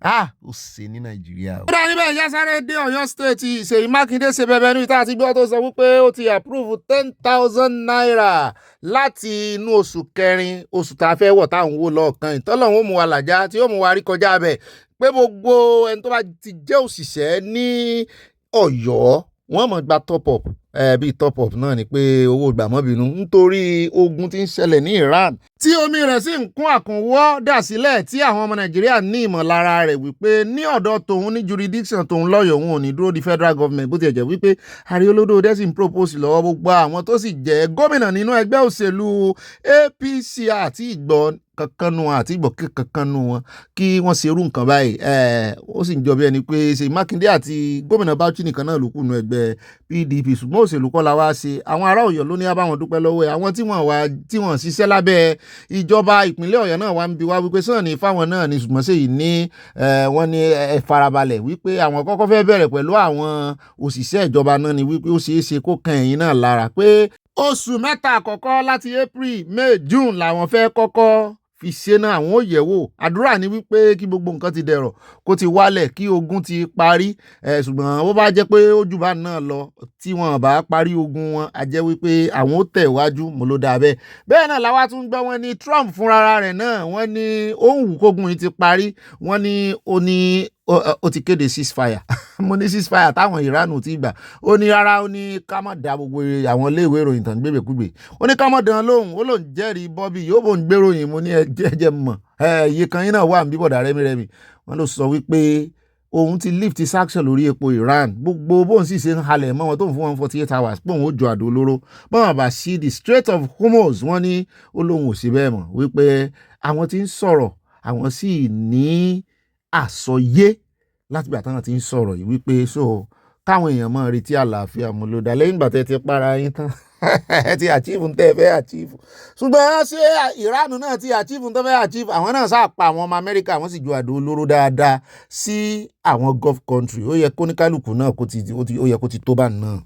ó ṣe ní Nàìjíríà. ó dá níbẹ̀ ìyá sáré dé Ọ̀yọ́ state Ṣèyí Mákindé ṣe bẹ̀bẹ̀ ní ìta àti gbọ́ tó sọ wípé ó ti approve 10,000 naira láti inú oṣù kẹrin oṣù tá a fẹ́ wọ̀ táwọn wò lọ́ọ̀kan ìtọ́lọ́hún ó mú wa làjá tí ó mú wa rí kọjá bẹ̀ pé gbogbo ẹni tó bá ti jẹ́ òṣìṣẹ́ ní Ọ̀yọ́ wọ́n mọ̀ gba top up bíi top up náà ni pé owó gbàmọ́bìnú nítorí ogun tí ń ṣẹlẹ̀ ní Iran tí omi rẹ̀ sì ń kún àkúnwọ́ dà sílẹ̀ tí àwọn ọmọ Nàìjíríà ní ìmọ̀lára rẹ̀ wípé ní ọ̀dọ̀ tòun ní jurisdiction tòun lọ́yọ̀ òun ò ní dúró di federal government bó ti jẹ́ wípé ààrẹ olódò dẹ́sì ń propose lọ́wọ́ gbogbo àwọn tó sì jẹ́ gómìnà nínú ẹgbẹ́ òṣèlú APC àti ìgbọ́ kankan nu àti ìgbọ̀ kankan nu wọn kí wọ́n ṣe irú nǹkan báyìí ó sì ń jọ bí ẹni pé Ṣèyí Mákindé àti gómìnà Bauchi nìkan náà ló kù nù ẹgbẹ́ PDP ṣùgbọ́n òṣèlú kọ́ la wá ṣe àwọn ará Ọ̀yọ́ ló ní á bá wọn dúpẹ́ lọ́wọ́ ẹ̀ àwọn tí wọ́n ṣiṣẹ́ lábẹ́ ìjọba ìpínlẹ̀ Ọ̀yọ́ náà wá ń bi wá wípé sàn ní fáwọn náà ní ṣùgbọ́n Ṣèyí ní wọ́n ní ẹ farabalẹ̀ wípé àwọn kọ́kọ́ fẹ́ bẹ̀rẹ̀ pẹ̀lú àwọn òṣìṣẹ́ ìjọba náà ni wípé ó ṣeé ṣe kó kan ẹ̀yìn náà lára pé oṣù mẹ́ta àkọ́kọ́ láti April May June làwọn fẹ́ kọ́kọ́ fi ṣe náà àwọn ò yẹ̀ wò àdúrà ni wípé kí gbogbo nǹkan ti dẹ̀rọ̀ kó ti wálẹ̀ kí ogun ti parí ṣùgbọ́n bó bá jẹ́ pé ó jù bá náà lọ tí wọ́n bá parí ogun wọn a jẹ́ wípé àwọn ó tẹ̀ wájú mo ló dáa bẹ́ẹ̀ bẹ́ẹ̀ náà làwa tún gbọ́ wọn ní Trump fúnra rẹ̀ náà wọ́n ní ó ń wù kógun yìí ti parí wọ́n ní ó ti kéde ceasefire mo ní ceasefire táwọn Iran ò ti gbà ó ní rárá ó ní ká má da gbogbo àwọn iléèwé ìròyìn tàn gbégbèkúgbè ó ní ká má dán lóhùn ó lòún jẹ́rìí Bobby yóò bò ń gbéròyìn mo ní ẹjẹ́ mọ̀ iye kan yín náà wà ń bíbọ̀dà rẹ́mírẹ́mì wọ́n ló sọ wípé òun ti lift sanction lórí epo Iran gbogbo bóun sì ṣe ń halẹ̀ mọ́ wọn tó ń fún wọn 48 hours pé òun ó jọ àdó olóró báwọn bá sí the Strait of Hormuz wọ́n ní ó lóun ò sí bẹ́ẹ̀ mọ̀ wípé àwọn tí ń sọ̀rọ̀ àwọn sì ní àsọyé láti gbà táwọn ti ń sọ̀rọ̀ yìí wípé so káwọn èèyàn máa retí àlàáfíà mo ló dá lẹ́yìn ìgbà tẹ́ ti para yín tán ẹ ti achieve tẹ́ ẹ fẹ́ achieve ṣùgbọ́n ṣé Iran náà ti achieve tó fẹ́ achieve àwọn náà sáà pa àwọn ọmọ Amẹ́ríkà wọ́n sì ju àdó olóró dáadáa sí àwọn Gulf country ó yẹ kóníkálùkù náà ó yẹ kó ti tó bá náà.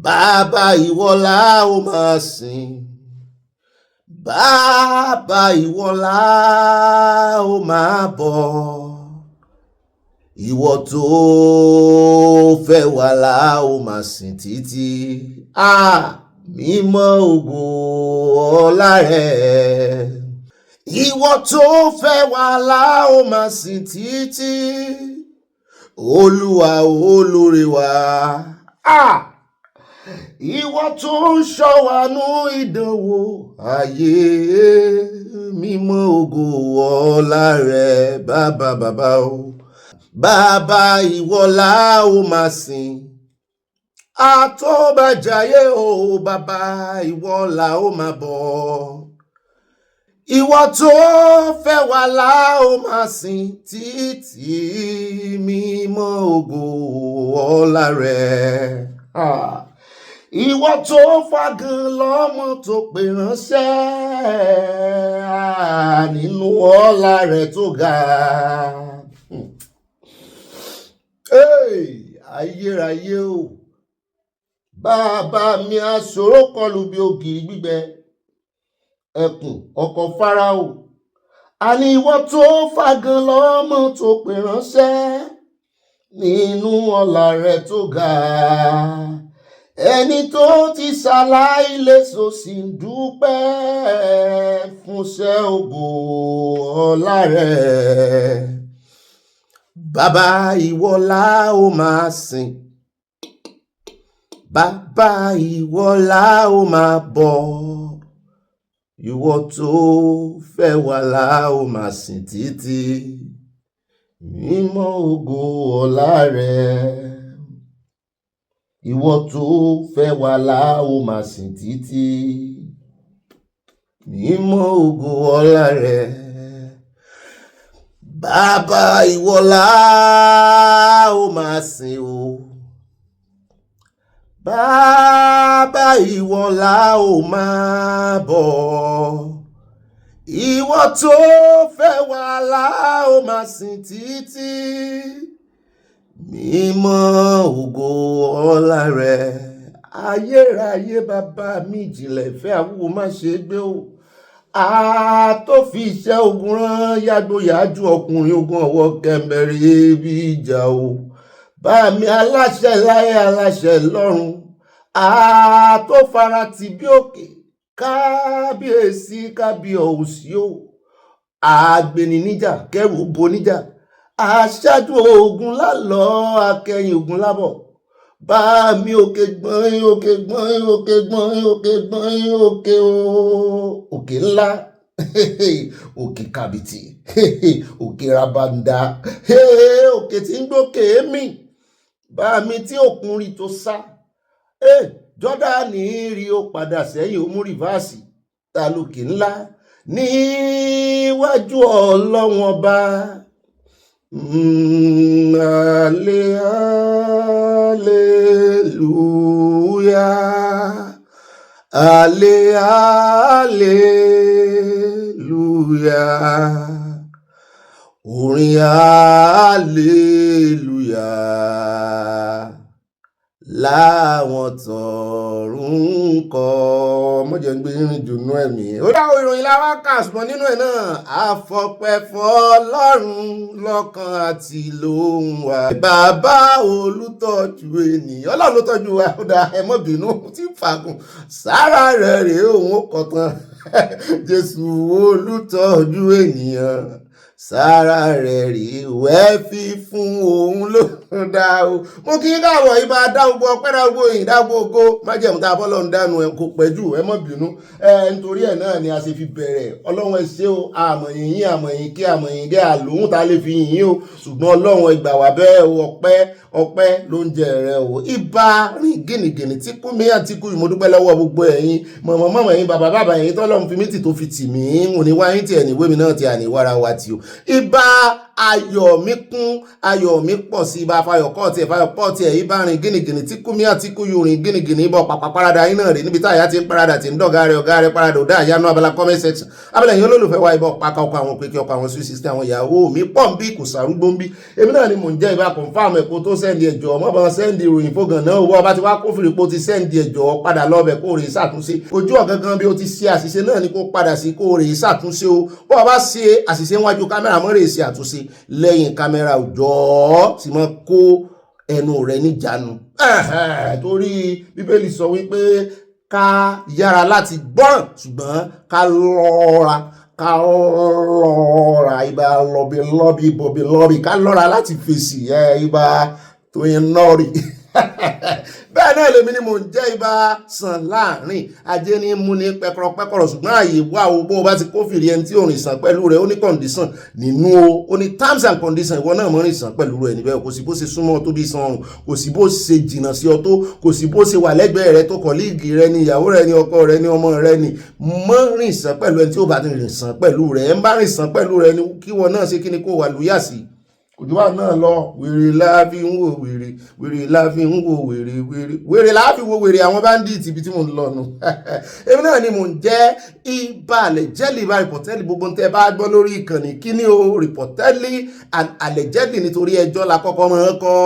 Bàbá ìwọ la ó máa sìn, bàbá ìwọ la ó máa bọ̀, ìwọ tó fẹ́ wá la ó máa sìn títí mímọ́ ògo ọlá rẹ̀. Ìwọ tó fẹ́ wá la ó máa sìn títí Olúwa olóore wa. Ìwọ tó ń ṣọ́ wa nú ìdánwò ayé mímọ́ ògo ọlá rẹ̀ bàbá o. Bàbá ìwọ la ó máa sìn, àtọ́bàjáyé o bàbá ìwọ la ó máa bọ̀. Ìwọ tó fẹ́ wa la ó máa sìn títí mímọ́ ògo ọlá rẹ̀. Ìwọ tó fagàn lọ́mọ tó pè ránṣẹ́ nínú ọlá rẹ̀ tó ga. Ayérayé o, bàbá mi aṣòro kọlù bí ògiri gbígbẹ, ẹkùn ọkọ̀ Fáráò. Àní ìwọ tó fagàn lọ́mọ tó pè ránṣẹ́ nínú ọlá rẹ̀ tó ga. Ẹni tó ti ṣaláì léso sì ń dúpẹ́ fúnṣẹ́ ògo ọlá rẹ̀. Bàbá ìwọ la ó máa sìn, bàbá ìwọ la ó máa bọ̀, ìwọ tó fẹ́ wá la ó máa sìn títí mímọ́ ògo ọlá rẹ̀. Ìwọ tó fẹ́ wá la ó máa sìn títí mímọ́ ògo ọlá rẹ̀. Bàbá ìwọ la ó máa sìn o, bàbá ìwọ la ó máa bọ̀, ìwọ tó fẹ́ wá la ó máa sìn títí mímọ́ ògo ọlá rẹ̀ ayérayé bàbá mi ìjìnlẹ̀ ìfẹ́ àwúwo má ṣe gbé o tó fi iṣẹ́ ogun rán yàgbóyàjú ọkùnrin ogun ọwọ́ kẹmẹrẹ bí ìjà o bá mi aláṣẹ láyé aláṣẹ lọ́run tó fara tì bí òkè kábíyèsí kábíyèsí o àgbẹ̀ni níjà kẹrù bo níjà aṣáájú ogun lálọ́ akẹ́yìn ogun lábọ̀ bá mi òkè gbọ́n òkè gbọ́n òkè gbọ́n òkè gbọ́n òkè òkè ńlá òkè kàbìtì òkè rabanda òkè tí ń gbókè mì bá mi tí òkun rí tó sá Jọ́dánì rí ó padà sẹ́yìn ó mú rìvásì ta lókè ńlá níwájú Ọlọ́run ọba. Hallelujah, hallelujah, orin hallelujah láwọn tọ̀run kọ mọ́jẹ̀ ń gbé rìn dùnú ẹ̀mí. Ó dáwọ́ ìròyìn láwá kà ṣùgbọ́n nínú ẹ̀ náà àfọpẹ́ fọ́lọ́run lọ́kàn àti lóhùn wa. Bàbá olùtọ́jú ènìyàn Ọlọ́run ló tọ́jú wa ó dá ẹ má bínú tí fagùn sára rẹ̀ rèé òun ó kọ̀ tán Jésù olùtọ́jú ènìyàn sára rẹ̀ rí wẹ́ fi fún òun ló dá o. Mo kí káàbọ̀ ibà dá gbogbo ọpẹ́ dá gbogbo yìí dá gbogbo májẹ̀mú tá a bọ́ lọ́run dànù ẹ̀ kò pẹ́jù ẹ má bínú nítorí ẹ̀ náà ni a ṣe fi bẹ̀rẹ̀ Ọlọ́run ẹ ṣé o àmọ̀yìn yín àmọ̀yìn kí àmọ̀yìn gẹ́ àlòhùn tá a lè fi yìn yín o ṣùgbọ́n Ọlọ́run ẹ gbà wá bẹ́ẹ̀ o ọpẹ́ ló ń jẹ rẹ o. Ibà rìn gìnìgìnì tí kú mi àti kú mo dúpẹ́ lọ́wọ́ gbogbo ẹ̀yin mọ̀mọ́ ẹ̀yin bàbá ẹ̀yin tọ́lọ́run fi mí tì tó fi tì mí òní wáyé tí ẹ̀ níwé mi náà ti àníwára wa ti o. Ibà ayọ̀ mi kún ayọ̀ mi pọ̀ sí ibà fayọ̀kọ́ tiẹ̀ fayọ̀kọ́ tiẹ̀ ibà rìn gìnìgìnì tí kú mi àti kú yóò rìn gìnìgìnì ibà pàpà parada yín náà rè níbi tá àyà ti ń parada ti ń dọ̀gá rẹ̀ parada ò dá àyà abala comment section abẹ́lẹ̀ yín olólùfẹ́ wa ibà pàkà ọkọ̀ àwọn pèkì ọkọ̀ àwọn sweet sister àwọn ìyàwó mi pọ̀ ń bí kò sàrúgbó ń bí èmi náà ni mò ń jẹ́ ibà confam ẹ̀kọ́ tó sẹ́ndì ẹ̀jọ̀ mọ́bọ̀n sẹ́ndì ìròyìn fógàn náà owó ọba ti wá kófìrí pé ó ti sẹ́ndì ẹ̀jọ̀ padà lọ́bẹ̀ kó rè ṣàtúnṣe ojú ọ̀gangan bí ó ti ṣe àṣìṣe náà ni kó padà sí kó rè ṣàtúnṣe o bó ọba ṣe àṣìṣe wájú kámẹ́rà mọ́ rè ṣe àtúnṣe lẹ́yìn kámẹ́rà òjò sì mọ́ kó ẹnu rẹ̀ níjànú torí bíbélì sọ wípé ká yára láti gbọ́ràn ṣùgbọ́n ká lọ́ra ibà lọ́bí ká lọ́ra láti fèsì ibà tó yẹn nọ́ọ̀rì bẹ́ẹ̀ náà lèmi ni mò ń jẹ́ ibà sàn láàrin ajé ní mú ní pẹ́kọ̀rọ̀ ṣùgbọ́n àyè wà o bó o bá ti kófìrí ẹni tí ò rìn sàn pẹ̀lú rẹ̀ ó ní condition nínú ó ní terms and conditions ìwọ náà mọ́ rìn sàn pẹ̀lú rẹ̀ níbẹ̀ kò sí bó ṣe súnmọ́ tó bí san ọrùn kò sí bó ṣe jìnnà sí ọ tó kò sí bó ṣe wà lẹ́gbẹ̀ẹ́ rẹ tó kọ̀líìgì rẹ ni ìyàwó rẹ ni ọkọ rẹ ni ọmọ rẹ ni mọ́ rìn sàn pẹ̀lú ẹni tí ó bá ti rìn sàn pẹ̀lú rẹ̀ ẹ̀ ń bá rìn sàn pẹ̀lú rẹ̀ ni kí wọn náà ṣe kí ni kó wà lóyà sí òjúwà náà lọ wèrè láàfi ń wò wèrè láàfi ń wò wèrè láàfi wo wèrè àwọn báńdíìtì ibi tí mò ń lọ nù èmi náà ni mò ń jẹ́ Ibà Allegedly ibà rìpọ̀tẹ́lì gbogbo tẹ́ bá gbọ́ lórí ìkànnì kíní o rìpọ̀tẹ́lì Allegedly nítorí ẹjọ́ la kọ́kọ́ mọ́ kọ́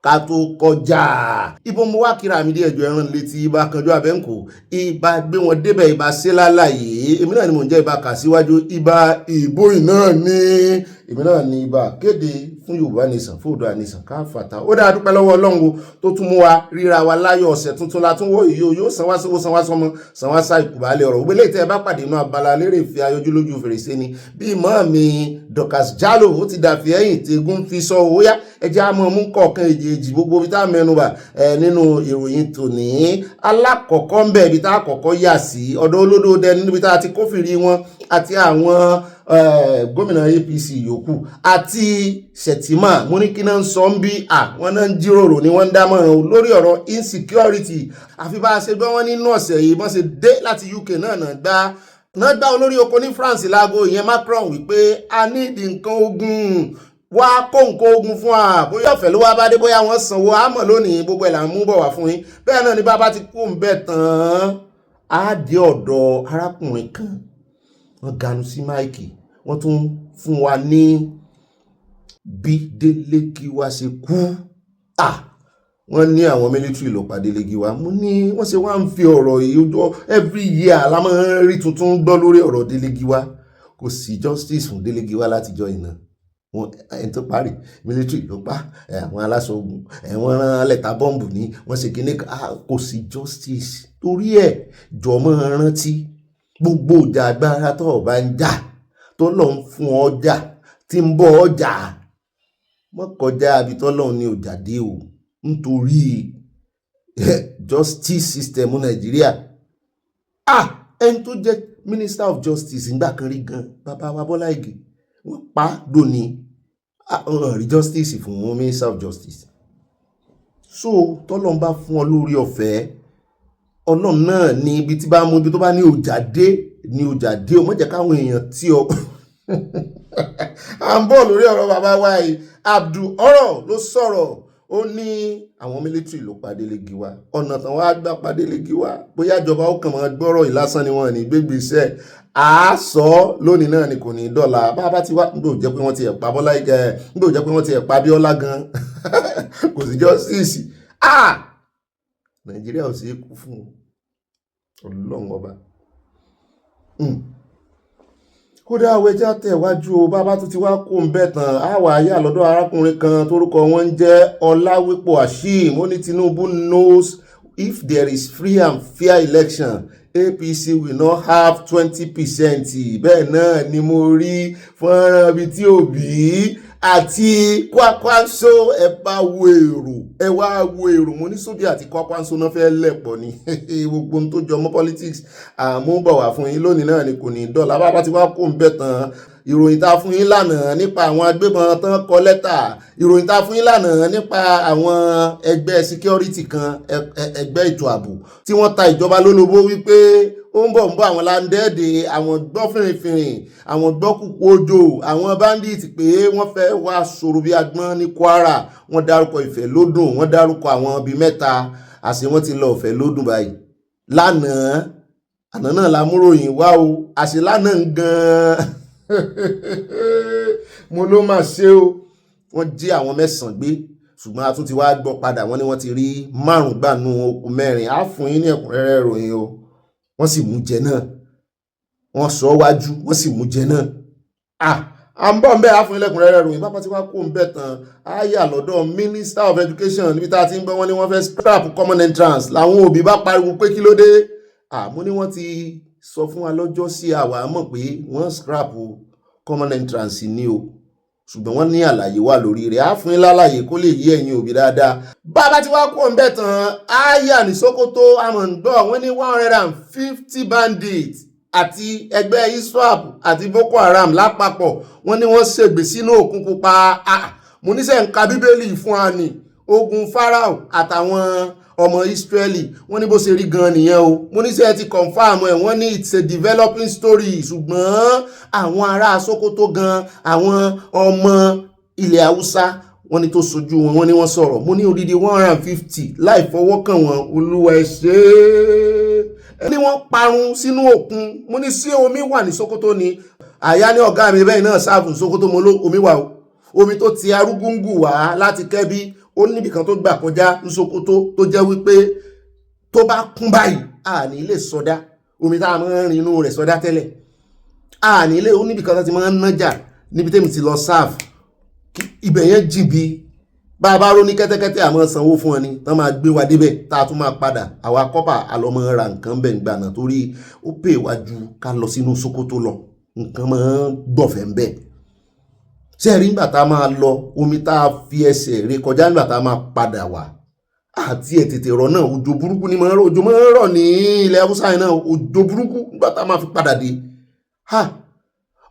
ká tó kọjá ibo mo wá kíra mi dé ẹjọ́ ẹran létí ibà kanjú abẹ́ǹkò ibà gbé wọn débẹ̀ ibà ṣe lálàyé èmi náà ni mò ń jẹ́ ibà kà síwájú ibà ìbò náà ní èmi náà ni ibà kéde fún Yorùbá nation fún Oòduà nation káfàtà ó dáa dúpẹ́ lọ́wọ́ Ọlọ́run tó tún mú wa ríra wa láyọ̀ ọ̀sẹ̀ tuntun la tún wọ́ yóò san wá sówó san wá sọmọ san wá sá ìkùbálẹ̀ ọ̀rọ̀ ògbélé tẹ́ ẹ bá pàdé inú Abala Lerefe ayójúlójú fèrèsé ni bí mọ́ mi Dorcas Jalo ó ti dàfí ẹ̀yìn tẹ́gùn fi sọ ó yá ẹjẹ́ àmọ́ mú kọ̀ọ̀kan èjì gbogbo bí tá a mẹ́nuba nínú ìròyìn tòní alákọ̀ọ́kọ́ ń bẹ̀ ibi tá a kọ́kọ́ yà sí ọ̀dọ̀ olódòdẹ níbi tá a ti kófìrí wọn àti àwọn gómìnà APC yòókù àti Sẹ̀tìmà mo ní kí náà ń sọ ń bí wọ́n náà ń jíròrò ni wọ́n ń dámọ̀ràn lórí ọ̀rọ̀ insecurity àfi bá a ṣe gbọ́ wọ́n nínú ọ̀sẹ̀ yìí wọ́n ṣe dé láti UK náà gbá olórí oko ní France láago ìyẹn Macron wípé a ní ìdí nǹkan ogun wá kó nǹkan ogun fún wa bóyá ọ̀fẹ́ ló wá bá dé bóyá wọ́n sanwó àmọ́ lónìí gbogbo ẹ̀ là ń mú bọ̀ wá fún yín bẹ́ẹ̀ náà ni bàbá ti kú ń bẹ̀ tán á dé ọ̀dọ̀ arákùnrin kan wọ́n ganu sí máìkì wọ́n tún fún wa ní bí Délé kí wá ṣe kú wọ́n ní àwọn military ló pàdé legi wa mo ní wọ́n ṣe wá ń fi ọ̀rọ̀ yìí ojú every year la máa ń rí tuntun gbọ́ lórí ọ̀rọ̀ Delegi wa kò sí justice fún Delegi wa látijọ́ iná wọn ẹni tó parí military ló pa àwọn aláṣọ ogun wọ́n rán lẹ́tà bọ́ǹbù ní wọ́n ṣe kíní kò sí justice torí ẹ̀ jọmọ́ rántí gbogbo ìjà agbára tó bá ń jà tó lọ ń fún ọjà tí ń bọ́ ọjà mọ́kọjá abitọ́lọ́ ní ọjà dé o nítorí justice system Nàìjíríà ẹni tó jẹ́ minister of justice ńgbà kan rí gan bàbá wa Bọ́lá Ìgè wọ́n pa dòní rí justice fún minister of justice so tọ́lọ́n bá fún ọ lórí ọ̀fẹ́ ọlọ́run náà ní ibi tí bá mú ibi tó bá ní ọjà dé o mọ́ jẹ́ káwọn èèyàn tí ọ à ń bọ̀ lórí ọ̀rọ̀ bàbá wa yìí Abdul ọ̀rọ̀ ló sọ̀rọ̀ ó ní àwọn military ló pàdé Legi wa ọ̀nà tán wá gbà pàdé Legi wa bóyá ìjọba ó kàn máa gbọ́rọ̀ ìlásán ni wọ́n ní gbégbèsè àásọ lónìí náà ni kò ní dọ́là bá ti wá nígbà ò jẹ́ pé wọ́n ti ẹ̀ pa Bọ́lá Ìgè nígbà ò jẹ́ pé wọ́n ti ẹ̀ pa Bíọ́lá gan kò sí justice Nàìjíríà ò sí kú fún Ọlọ́run ọba kódà àwẹjá tẹ̀wájú o bàbá tó ti wá kó ń bẹ̀ tán àwà ayé àlọ́dọ̀ arákùnrin kan tórúkọ wọn ń jẹ́ Ọláwípò Hashim ó ní Tinubu knows if there is free and fair election APC will not have 20%. Bẹ́ẹ̀ náà ni mo rí fọ́nrán bíi tí Òbí àti Kwakwanso ẹ wá wo èrò mo ní Sóbì àti Kwakwanso náà fẹ́ lẹ̀pọ̀ ni gbogbo tó jọ mọ́ politics àmúbọ̀ wá fún yín lónìí náà ni kò ní dọ́là bá ti wá kó ń bẹ̀ tán ìròyìn tá fún yín lánàá nípa àwọn agbébọn tán kọ lẹ́tà ìròyìn tá fún yín lánàá nípa àwọn ẹgbẹ́ security kan ẹgbẹ́ ètò ààbò tí wọ́n ta ìjọba lólobó wípé ó ń bọ̀ àwọn láńdẹ́ẹ̀dẹ̀ àwọn gbọ́ fìrìfìrìn àwọn gbọ́ kúkú òjò àwọn bandit pé wọ́n fẹ́ wá sọ̀rọ̀ bí agbọ́n ní Kwara wọ́n dárúkọ Ìfẹ́lódùn wọ́n dárúkọ àwọn bíi mẹ́ta àṣẹ wọ́n ti lọ Ìfẹ́lódùn báyìí lánàá àná náà la múròyìn wá o àṣẹ lánàá gan-an mo ló máa ṣe o wọ́n jí àwọn 9 gbé ṣùgbọ́n a tún ti wá gbọ́ padà wọ́n ní wọ́n ti rí 5 gbànú okùn 4 á fún yín ní ẹ̀kúnrẹ́rẹ́ ìròyìn o wọ́n sì mú jẹ náà wọ́n sọ wájú wọ́n sì mú jẹ náà à ń bọ̀ ń bẹ́ á fún yín lẹ́kúnrẹ́rẹ́ ìròyìn bá ti wá kó ń bẹ̀ tán á yà lọ́dọ̀ Minister of Education níbi tá a ti ń gbọ́ wọ́n ní wọ́n fẹ́ scrap common entrance làwọn òbí bá pariwo pé kí ló dé mo ní wọ́n ti sọ fún wa lọ́jọ́ sí àwa mọ̀ pé wọ́n scrap common entrance ni o ṣùgbọ́n wọ́n ní àlàyé wà lórí rẹ̀ á fún yín lálàyé kó lè yé ẹ̀yin òbí dáadáa bàbá tí wá kó ń bẹ̀ tán áyà ní Sókótó amọ̀ǹdọ́ wọ́n ní 150 bandits àti ẹgbẹ́ ISWAP àti Boko Haram lápapọ̀ wọ́n ní wọ́n ṣègbè sínú òkun pupa mo níṣẹ́ ń ka Bíbélì fún wa ní ogun Pharaoh àtàwọn ọmọ Israeli wọ́n ní bó ṣe rí gan nìyẹn o mo ní ṣe ti confam ẹ̀ wọ́n ní it's a developing story ṣùgbọ́n àwọn ará Sókótó gan àwọn ọmọ ilẹ̀ Haúsá wọ́n ní tó sojú wọn wọ́n ní wọ́n sọ̀rọ̀ mo ní odidi 150 láì fọwọ́ kàn wọ́n Olúwa ẹ ṣé ní wọ́n parun sínú òkun mo ní sí omi wà ní Sókótó ni àyá ní ọ̀gá mi bẹ́ẹ̀ náà sáàfù Sókótó mo ló omi wà o omi tó ti Arúgúngù wá láti Kẹ́bí ó níbi kan tó gbà kọjá ní Sókótó tó jẹ́ wípé tó bá kún báyìí a ní lè sọdá omi tá a máa ń rin inú rẹ̀ sọdá tẹ́lẹ̀ a ní lè ó níbi kan tó ti máa ń nájà níbi tẹ́mi ti lọ sáàfù ibẹ̀ yẹn jìbì bá a bá ró ní kẹ́tẹ́kẹ́tẹ́ àmọ́ sanwó fún ọ ni tán máa gbé wa débẹ̀ tá a tún máa padà àwa kọ́pà àlọ́mọ ra nǹkan bẹ̀ ń gbànà torí ó pè wá ju ká lọ sínú Sókótó lọ nǹkan máa ń gbọ̀fẹ́ ń bẹ̀ ṣe rí nígbà tá a máa lọ omi tá a fi ẹsẹ̀ ré kọjá nígbà tá a máa padà wá àti tètè rọ̀ náà òjò burúkú ni òjò máa ń rọ̀ ní ilẹ̀ Haúsá yìí náà òjò burúkú nígbà tá a máa fi padà dé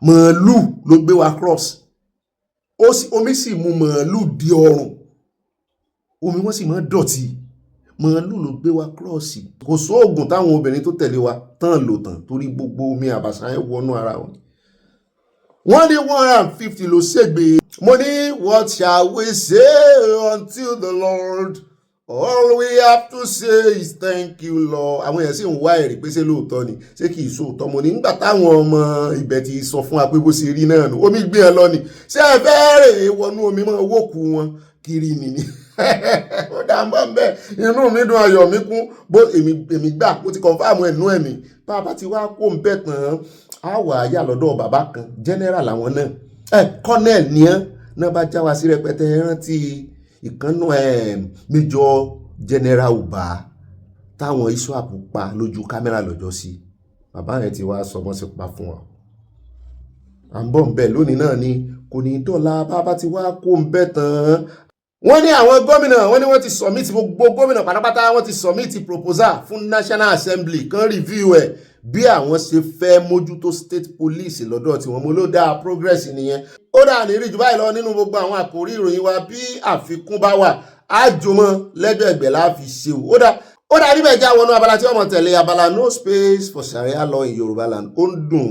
màálù ló gbé wa cross omi sì mú màálù di ọrùn omi wọ́n sì máa dọ̀tí màálù ló gbé wa cross kò sóògùn táwọn obìnrin tó tẹ̀lé wa tán lò tán torí gbogbo omi àbàṣà yẹn wọnú ara wọn wọ́n ní 150 ló ṣègbè mo ní what shall we say until the Lord all we have to say is thank you Lord àwọn èèyàn sì ń wá ẹ̀rí pé ṣé lóòótọ́ ni ṣé kì í sóòótọ́ mo ní nígbà táwọn ọmọ ibẹ̀ ti sọ fún wa pé bó ṣe rí náà nù omi gbé ẹ lọ ni ṣé ẹ fẹ́ rè é wọnú omi mọ́ owó kù wọn kiri nìní ó dá ń bọ́ ń bẹ́ẹ̀ inú mi dùn ayọ̀ mi kún bó èmi gbà mo ti confirm ẹ̀nú ẹ̀mí bàbá ti wá kó ń bẹ̀ tán á wà á yà lọ́dọ̀ bàbá kan general làwọn náà colonel ní ẹ́ náà bá já wa sí rẹpẹtẹ rántí ìkànnù mejo general Uba táwọn ISWAP pa lójú kámẹ́rà lọ́jọ́ sí bàbá yẹn ti wá sọmọ́ sí pa fún wa à ń bọ̀ ń bẹ̀ lónìí náà ni kò ní dọ́là bàbá ti wá kó ń bẹ̀ tán wọ́n ní àwọn gómìnà wọ́n ní wọ́n ti submit gbogbo gómìnà pátápátá wọ́n ti submit proposal fún National Assembly kan review ẹ̀ bí àwọn ṣe fẹ́ mójútó state police lọ́dọ̀ tí wọ́n mú ló dá progress nìyẹn ó dà ní rí jù báyìí lọ nínú gbogbo àwọn àkòrí ìròyìn wa bí àfikún bá wà àjòmọ́ lẹ́gbẹ̀ẹ́gbẹ̀ la fi ṣe ó dà níbẹ̀ já wọnú abala tí wọ́n mọ̀ tẹ̀lé abala no space for Sharia law in Yorùbá land ó ń dùn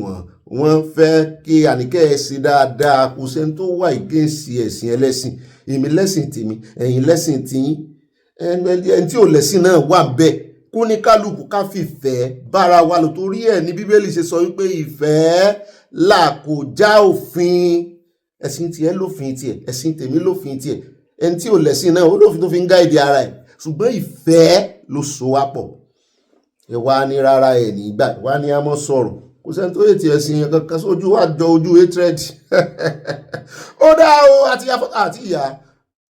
wọ́n fẹ́ kí àníkẹ́ ẹ̀ sí dáadáa kò sẹ́ni tó wà ìgéǹsì ẹ̀sìn ẹlẹ́sìn èmi lẹ́sìn tèmi ẹ̀yin lẹ́sìn tiyín ẹni tí ò lẹ́sìn náà wà bẹ́ẹ̀ kó ní kálukú ká fìfẹ́ bára wa lò torí ẹ̀ ní Bíbélì ṣe sọ wípé ìfẹ́ là kò já òfin ẹ̀sìn tiẹ̀ lófin tiẹ̀ ẹ̀sìn tèmi lófin tiẹ̀ ẹni tí ò lẹ́sìn náà ó lófin tó fi ń gáìdì ara ẹ̀ ṣùgbọ́n ìfẹ́ ló so wá pọ̀ ẹ wá ní rárá ẹ̀ nígbà wá ní a mọ́ sọ̀rọ̀ kò sẹ́ni tó yẹ ti ẹ̀sìn yẹn kankan sójú wà jọ ojú hatred ó dá o àti ìyá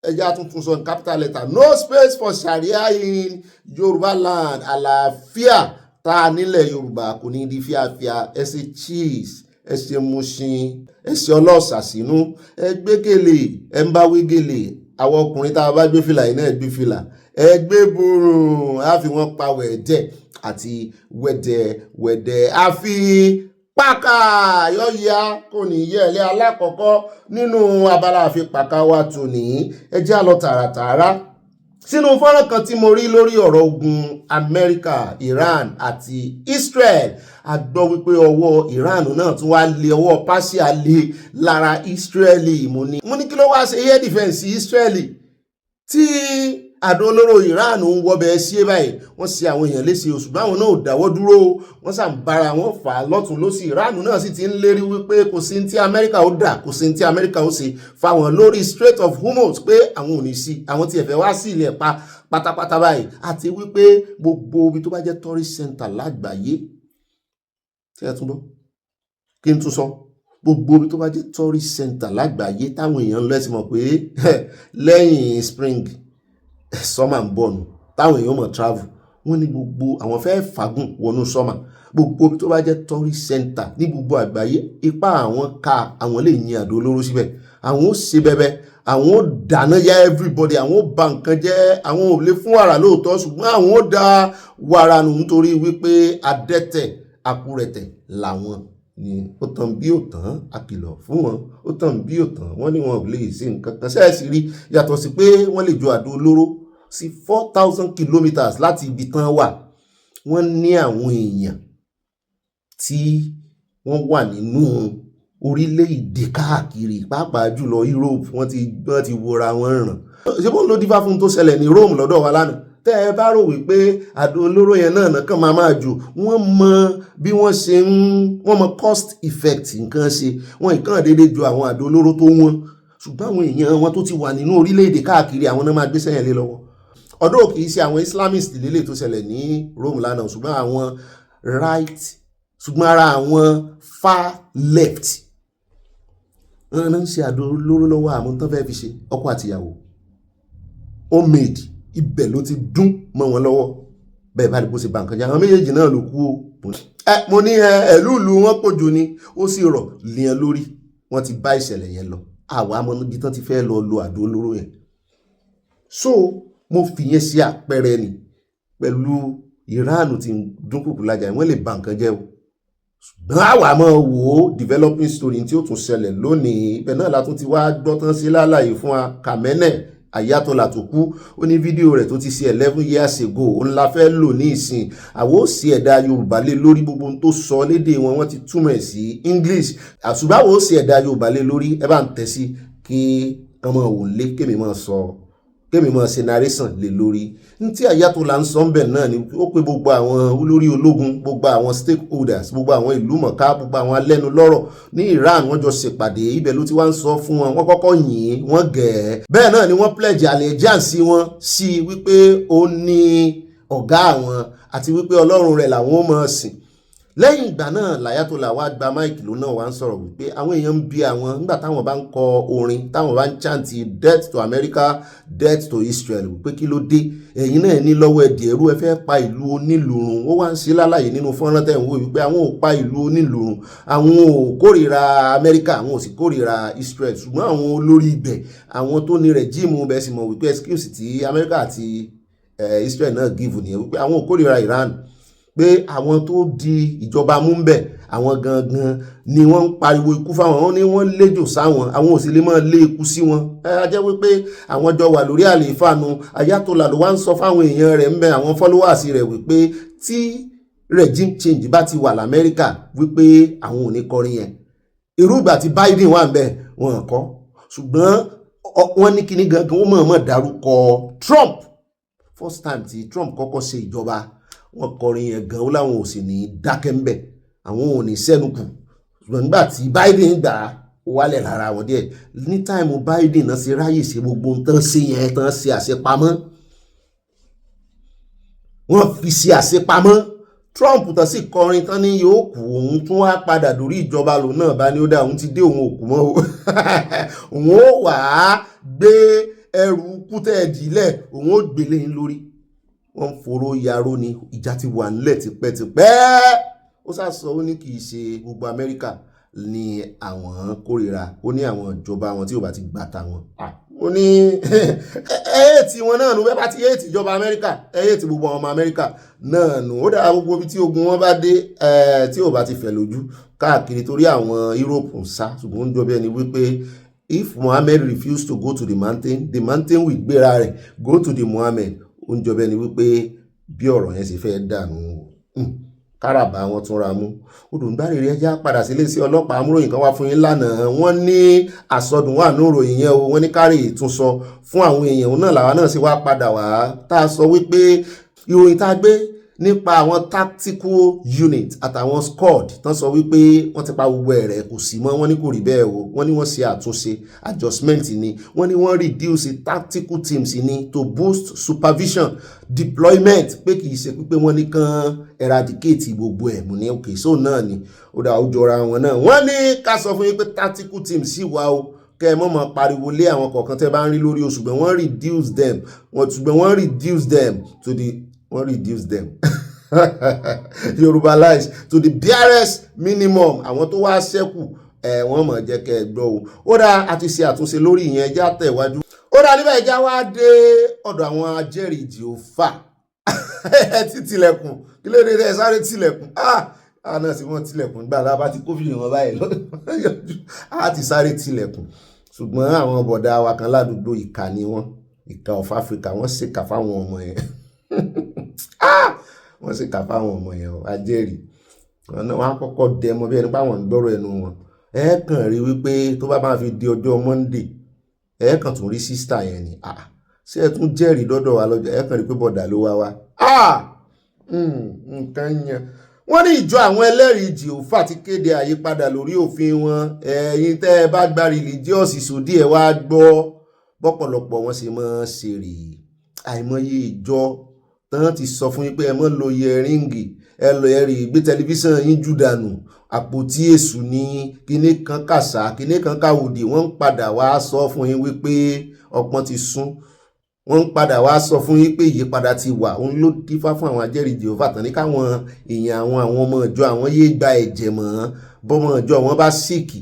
ẹja tuntun sọ ní capital letter no space for Sharia in Yorùbá land àlàáfíà tá a nílẹ̀ Yorùbá kò ní di fíafíà ẹ ṣe cheese ẹ ṣe mushin ẹ ṣe ọlọ́ọ̀sà sínú ẹ gbé gèlè ẹ ń bá wí gèlè àwọn ọkùnrin tá a bá gbé fìlà yìí náà gbé fìlà ẹ gbé burun á fi wọ́n pa wẹ̀ẹ́dẹ̀ àti wẹ̀dẹ̀ a fi pàkà yọ́ya kò ní yẹ̀lẹ́ alákọ̀ọ́kọ́ nínú abala àfi pàkà wa tòní ẹ jẹ́ á lọ tààràtààrà sínú fọ́nrán kan tí mo rí lórí ọ̀rọ̀ ogun Amẹ́ríkà Iran àti Israel a gbọ́ wípé ọwọ́ Iran náà tún wá lé ọwọ́ Persia lé lára Israeli mo ní kí ló wá ṣe air defense Israeli tí àdó olóró Iran ń wọbẹ̀ sí báyìí wọ́n ṣe àwọn èèyàn léṣe ṣùgbọ́n àwọn náà ò dáwọ́ dúró wọ́n sàǹbára wọn fà á lọ́tún lọ́sì Iran náà sì ti ń lérí wípé kò sí tí Amẹ́ríkà ó dà kò sí tí Amẹ́ríkà ó ṣe fáwọn lórí Strait of Hormuz pé àwọn ò ní sí àwọn tí ẹ̀fẹ̀ wá sí ilẹ̀ pa pátápátá báyìí àti wípé gbogbo ibi tó bá jẹ́ tourist center lágbàáyé tí ẹ tún bọ́ kí n tún sọ gbogbo ibi tó bá jẹ́ tourist center lágbàáyé táwọn èèyàn lọ ẹ̀sìn mọ̀ pé lẹ́yìn spring summer ń bọ̀ nù táwọn èèyàn mọ̀ travel wọ́n ní gbogbo àwọn fẹ́ fagùn wọnú summer gbogbo ibi tó bá jẹ́ tourist center ní gbogbo àgbáyé ipá àwọn ká àwọn lè yin àdó olóró síbẹ̀ àwọn ó ṣe bẹbẹ àwọn ó dáná yá everybody àwọn ó ba nǹkan jẹ́ àwọn ò lè fún wàrà lóòótọ́ ṣùgbọ́n àwọn ó da wàrà nù nítorí wípé adẹ́tẹ̀ akúrẹ̀tẹ̀ làwọn ni ó tàn bí ó tàn àkìlọ̀ fún wọn ó tàn bí ó tàn wọ́n ní wọn ò lè ṣe nǹkan kan ṣẹ́ẹ̀sì rí yàtọ̀ sí pé wọ́n lè ju àdó olóró sí 4,000 kilometers láti ibi tán wà wọ́n ní àwọn èèyàn tí wọ́n wà nínú orílẹ̀-èdè káàkiri pàápàá jùlọ Europe wọ́n ti wora wọn ràn ṣé bó ló dífá fún tó ṣẹlẹ̀ ní Rome lọ́dọ̀ wa lánàá tẹ́ ẹ bá rò wípé àdó olóró yẹn náà kàn máa jù wọ́n mọ bí wọ́n ṣe wọ́n mọ cost effect nǹkan ṣe wọ́n ìkànnà déédé ju àwọn àdó olóró tó wọ́n ṣùgbọ́n àwọn èèyàn wọn tó ti wà nínú orílẹ̀-èdè káàkiri àwọn náà máa gbé sẹ́yìn lé lọ́wọ́ ọdún kì í ṣe àwọn Islamist lélẹ̀ tó ṣẹlẹ̀ ní Rome lánàá ṣùgbọ́n àwọn right ṣùgbọ́n ara àwọn far left wọ́n náà ń ṣe àdó olóró lọ́wọ́ àmọ́ tán fẹ́ fi ṣe ọkọ àtìyàwó homemade ibẹ̀ ló ti dún mọ́ wọn lọ́wọ́ bẹ́ẹ̀ bá dìbò sí bá nǹkan jẹ́ àwọn méjèèjì náà ló kú o mo ní ẹ̀lúùlù wọn pòjò ni ó sì rọ̀ lìyàn lórí wọ́n ti bá ìṣẹ̀lẹ̀ yẹn lọ àwa amọ̀ níbi tán ti fẹ́ lọ lo àdó olóró yẹn so mo fi yẹn sí àpẹẹrẹ ni pẹ̀lú Iran ti dúnkùkù lájà wọ́n lè ba nǹkan jẹ́ o ṣùgbọ́n àwa máa wò ó developing story tí ó tún ṣẹlẹ̀ lónìí ibẹ̀ náà la tún ti wá gbọ́ tán sí lálàyé fún wa Kàmẹ́nẹ̀ Ayatola tó kú ó ní fídíò rẹ̀ tó ti ṣe 11 years ago òun la fẹ́ lò ní ìsìn àwọn òsì ẹ̀dá Yorùbá lé lórí gbogbo tó sọ lédè wọn wọ́n ti túmọ̀ ẹ̀ sí English àṣùgbọ́n àwọn òsì ẹ̀dá Yorùbá lé lórí ẹ bá ń tẹ̀ sí kí ọmọ òun lé kémi máa sọ kémi mọ̀ ṣe narration lè lórí ní tí Ayatollah ń sọ ń bẹ̀ náà ni ó pé gbogbo àwọn olórí ológun, gbogbo àwọn stakeholders, gbogbo àwọn ìlú mọ̀ká, gbogbo àwọn alẹ́nulọ́rọ̀ ní Iran wọ́n jọ ṣèpàdé, ibẹ̀ ló ti wá ń sọ fún wọn, wọ́n kọ́kọ́ yìn wọ́n gẹ̀ẹ́, bẹ́ẹ̀ náà ni wọ́n pledge allegiance wọn sí wípé ó ní ọ̀gá àwọn àti wípé Ọlọ́run rẹ̀ làwọn ó máa sìn. Lẹ́yìn ìgbà náà l'Ayatollah wá gba máìkì ló náà wá ń sọ̀rọ̀ wípé àwọn èèyàn ń bi àwọn nígbà táwọn bá ń kọ orin, táwọn bá ń chanti death to America, death to Israel, wípé kí ló dé ẹ̀yin náà ní lọ́wọ́ ẹ̀dì ẹ̀rú ẹ fẹ́ pa ìlú onílùrun. Ó wá ń ṣe lálàyé nínú fọ́nrán tẹ̀ ń wò wípé àwọn ò pa ìlú onílùrun, àwọn ò kórìíra Amẹ́ríkà, àwọn ò sì kórìíra Israel, ṣùgbọ́n àwọn olórí ibẹ̀, àwọn tó ní rẹ̀jíìmù bẹ́ẹ̀ sì mọ̀ wípé excuse tí Amẹ́ríkà àti Israel náà give nìyẹn, wípé àwọn ò kórìíra Iran, pé àwọn tó di ìjọba mú ń bẹ̀ àwọn gangan ni wọ́n ń pariwo ikú fáwọn, wọ́n ní wọ́n léjò sáwọn, àwọn ò sì lè máa lé ikú sí wọn. A jẹ́ wípé àwọn jọ wà lórí àlééfà nu. Ayatollah ló wá ń sọ fáwọn èèyàn rẹ̀ ń bẹ, àwọn followers rẹ̀, wípé tí regime change bá ti wà l'Amẹ́ríkà wípé àwọn ò ní kọrin yẹn. Irú ìgbà tí Biden wà ń bẹ wọn kọ́, ṣùgbọ́n wọ́n ní kíní gangan wọ́n mọ̀ọ́mọ̀ dárúkọ Trump. First time tí Trump kọ́kọ́ ṣe ìjọba wọ́n kọrin yẹn gan, ó láwọn ò sì ní dákẹ́ ń bẹ̀, àwọn ò ní sẹ́nu kù. Ṣùgbọ́n nígbà tí Biden gbà ó wálẹ̀ lára wọn díẹ̀. Ní táìmù Biden náà ṣe ráyè ṣe gbogbo ohun tán ṣe yẹn, tán ṣe àṣepamọ́, wọ́n fi ṣe àṣepamọ́. Trump tán sì kọrin tán ní yóò kú, òun tún wá padà dórí ìjọba lòun náà bá ní ó dá òun ti dé, òun ò kú mọ́ o òun ó wà á gbé ẹrù kútẹ́ẹ̀dì lẹ̀, òun ó gbélé yín lórí. Wọ́n foró yaró ni, ìjà ti wà nílẹ̀ tipẹ́tipẹ́. Ó sàsọ ó ní kì í ṣe gbogbo Amẹ́ríkà ni àwọn kórìíra, ó ní àwọn ìjọba wọn tí ò bá ti gbà tàwọn. Ó ní ẹ̀yẹ́ tí wọn náà nù, bẹ́ẹ̀ bá ti yé ti ìjọba Amẹ́ríkà, ẹ̀yẹ́ tí gbogbo ọmọ Amẹ́ríkà náà nù. Ó dára gbogbo ibi tí ogun wọn bá dé tí ò bá ti fẹ̀ lójú káàkiri, torí àwọn Europe ń sá, ṣùgbọ́n ń jọ bí ẹni wípé if Muhammad refused to go to the mountain will gbéra rẹ̀ go to the Muhammad. Ó ń jọ bẹ́ẹ̀ ni wípé bí ọ̀rọ̀ yẹn ṣe fẹ́ dànù káràbà wọn tún ra mú. Odòǹgbàrèrè ẹja padà sílé sí ọlọ́pàá. Amúròyìn kan wá fún yín lánàá, wọ́n ní àsọdùn wà ní ìròyìn yẹn o, wọ́n ní kárí ìtúnsọ fún àwọn èèyàn náà, làwa náà sì wá padà wá tá a sọ wípé ìròyìn tá a gbé nípa àwọn tactical unit àtàwọn squad tán sọ wípé wọ́n ti pa gbogbo ẹ̀rẹ̀ kò sí mọ́, wọ́n ní kò rí bẹ́ẹ̀ o, wọ́n ní wọ́n ṣe àtúnṣe adjustment ni, wọ́n ní wọ́n reduce tactical teams ni to boost supervision deployment, pé kì í ṣe pé wọ́n ní kàn eradicate gbogbo ẹ̀ mú ní òkè so náà ni ó dá ó jọra wọn náà. Wọ́n ní ká sọ fún yín pé tactical teams sì wà o, kẹ́ ẹ mọ̀ pariwo lé àwọn kọ̀ọ̀kan tẹ́ bá ń rí lórí o, ṣùgbọ́n wọ́n reduce them Yorubalize to the barest minimum. Àwọn tó wá ṣẹ́kù wọ́n mọ̀ jẹ́ kẹ́ ẹ gbọ́ o. Ó dá a ti ṣe àtúnṣe lórí ìyẹn, ẹjá tẹ̀wájú. Ó dá níbẹ̀ ẹjá wá dé ọ̀dọ̀ àwọn ajẹ́rìí Jèhófà ti tilẹ̀kùn, kí ló dé tẹ́ sáré tilẹ̀kùn? Náà sì wọ́n tilẹ̀kùn gbà lábá ti kófìrí wọn báyìí lọ́dún á ti sáré tilẹ̀kùn. Ṣùgbọ́n àwọn bọ̀dá wa kan ládùúgbò ìkà ni wọ́n, ìkà of Africa, wọ́n ṣèkà fáwọn ọmọ yẹn wọ́n ṣèkà fáwọn ọmọ yẹn ajẹ́rìí. Wọ́n á kọ́kọ́ dẹmọ bí ẹni páwọn ń gbọ́rọ̀ ẹnu wọn. Ẹ kàn rí wípé tó bá máa fi di ọjọ́ Monday ẹ kàn tún rí sísítà yẹn ni, ṣé ẹ tún jẹ́rìí lọ́dọ̀ wa lọ́jọ́, ẹ kàn rí pé bọ̀dà ló wá. Nǹkan yẹn. Wọ́n ní ìjọ àwọn ẹlẹ́rìí Jèhófà ti kéde àyípadà lórí òfin wọn. Ẹ̀yin tẹ́ ẹ bá gba religious ìsòdí ẹ wá gbọ́ bọ́pọ̀lọpọ̀ wọn ṣe máa ṣe rèé. Àìmọye ìjọ tán ti sọ fún yín pé ẹ mọ́ lo yẹríǹgì, ẹ lọ ẹ̀rì gbé tẹlifíṣàn yín jù dànù, àpótí èṣù ní kíní kan kàṣà kíní kan káwòdì. Wọ́n ń padà wá sọ fún yín wípé ọpọ́n ti sún, wọ́n ń padà wá sọ fún yín pé ìyípadà ti wà. Òun ló dífá fún àwọn ajẹ́rìí Jèhófà tán ní káwọn èèyàn àwọn ọmọ ìjọ àwọn yéé gba ẹ̀jẹ̀ mọ́, bọ́mọ ìjọ wọn bá síìkì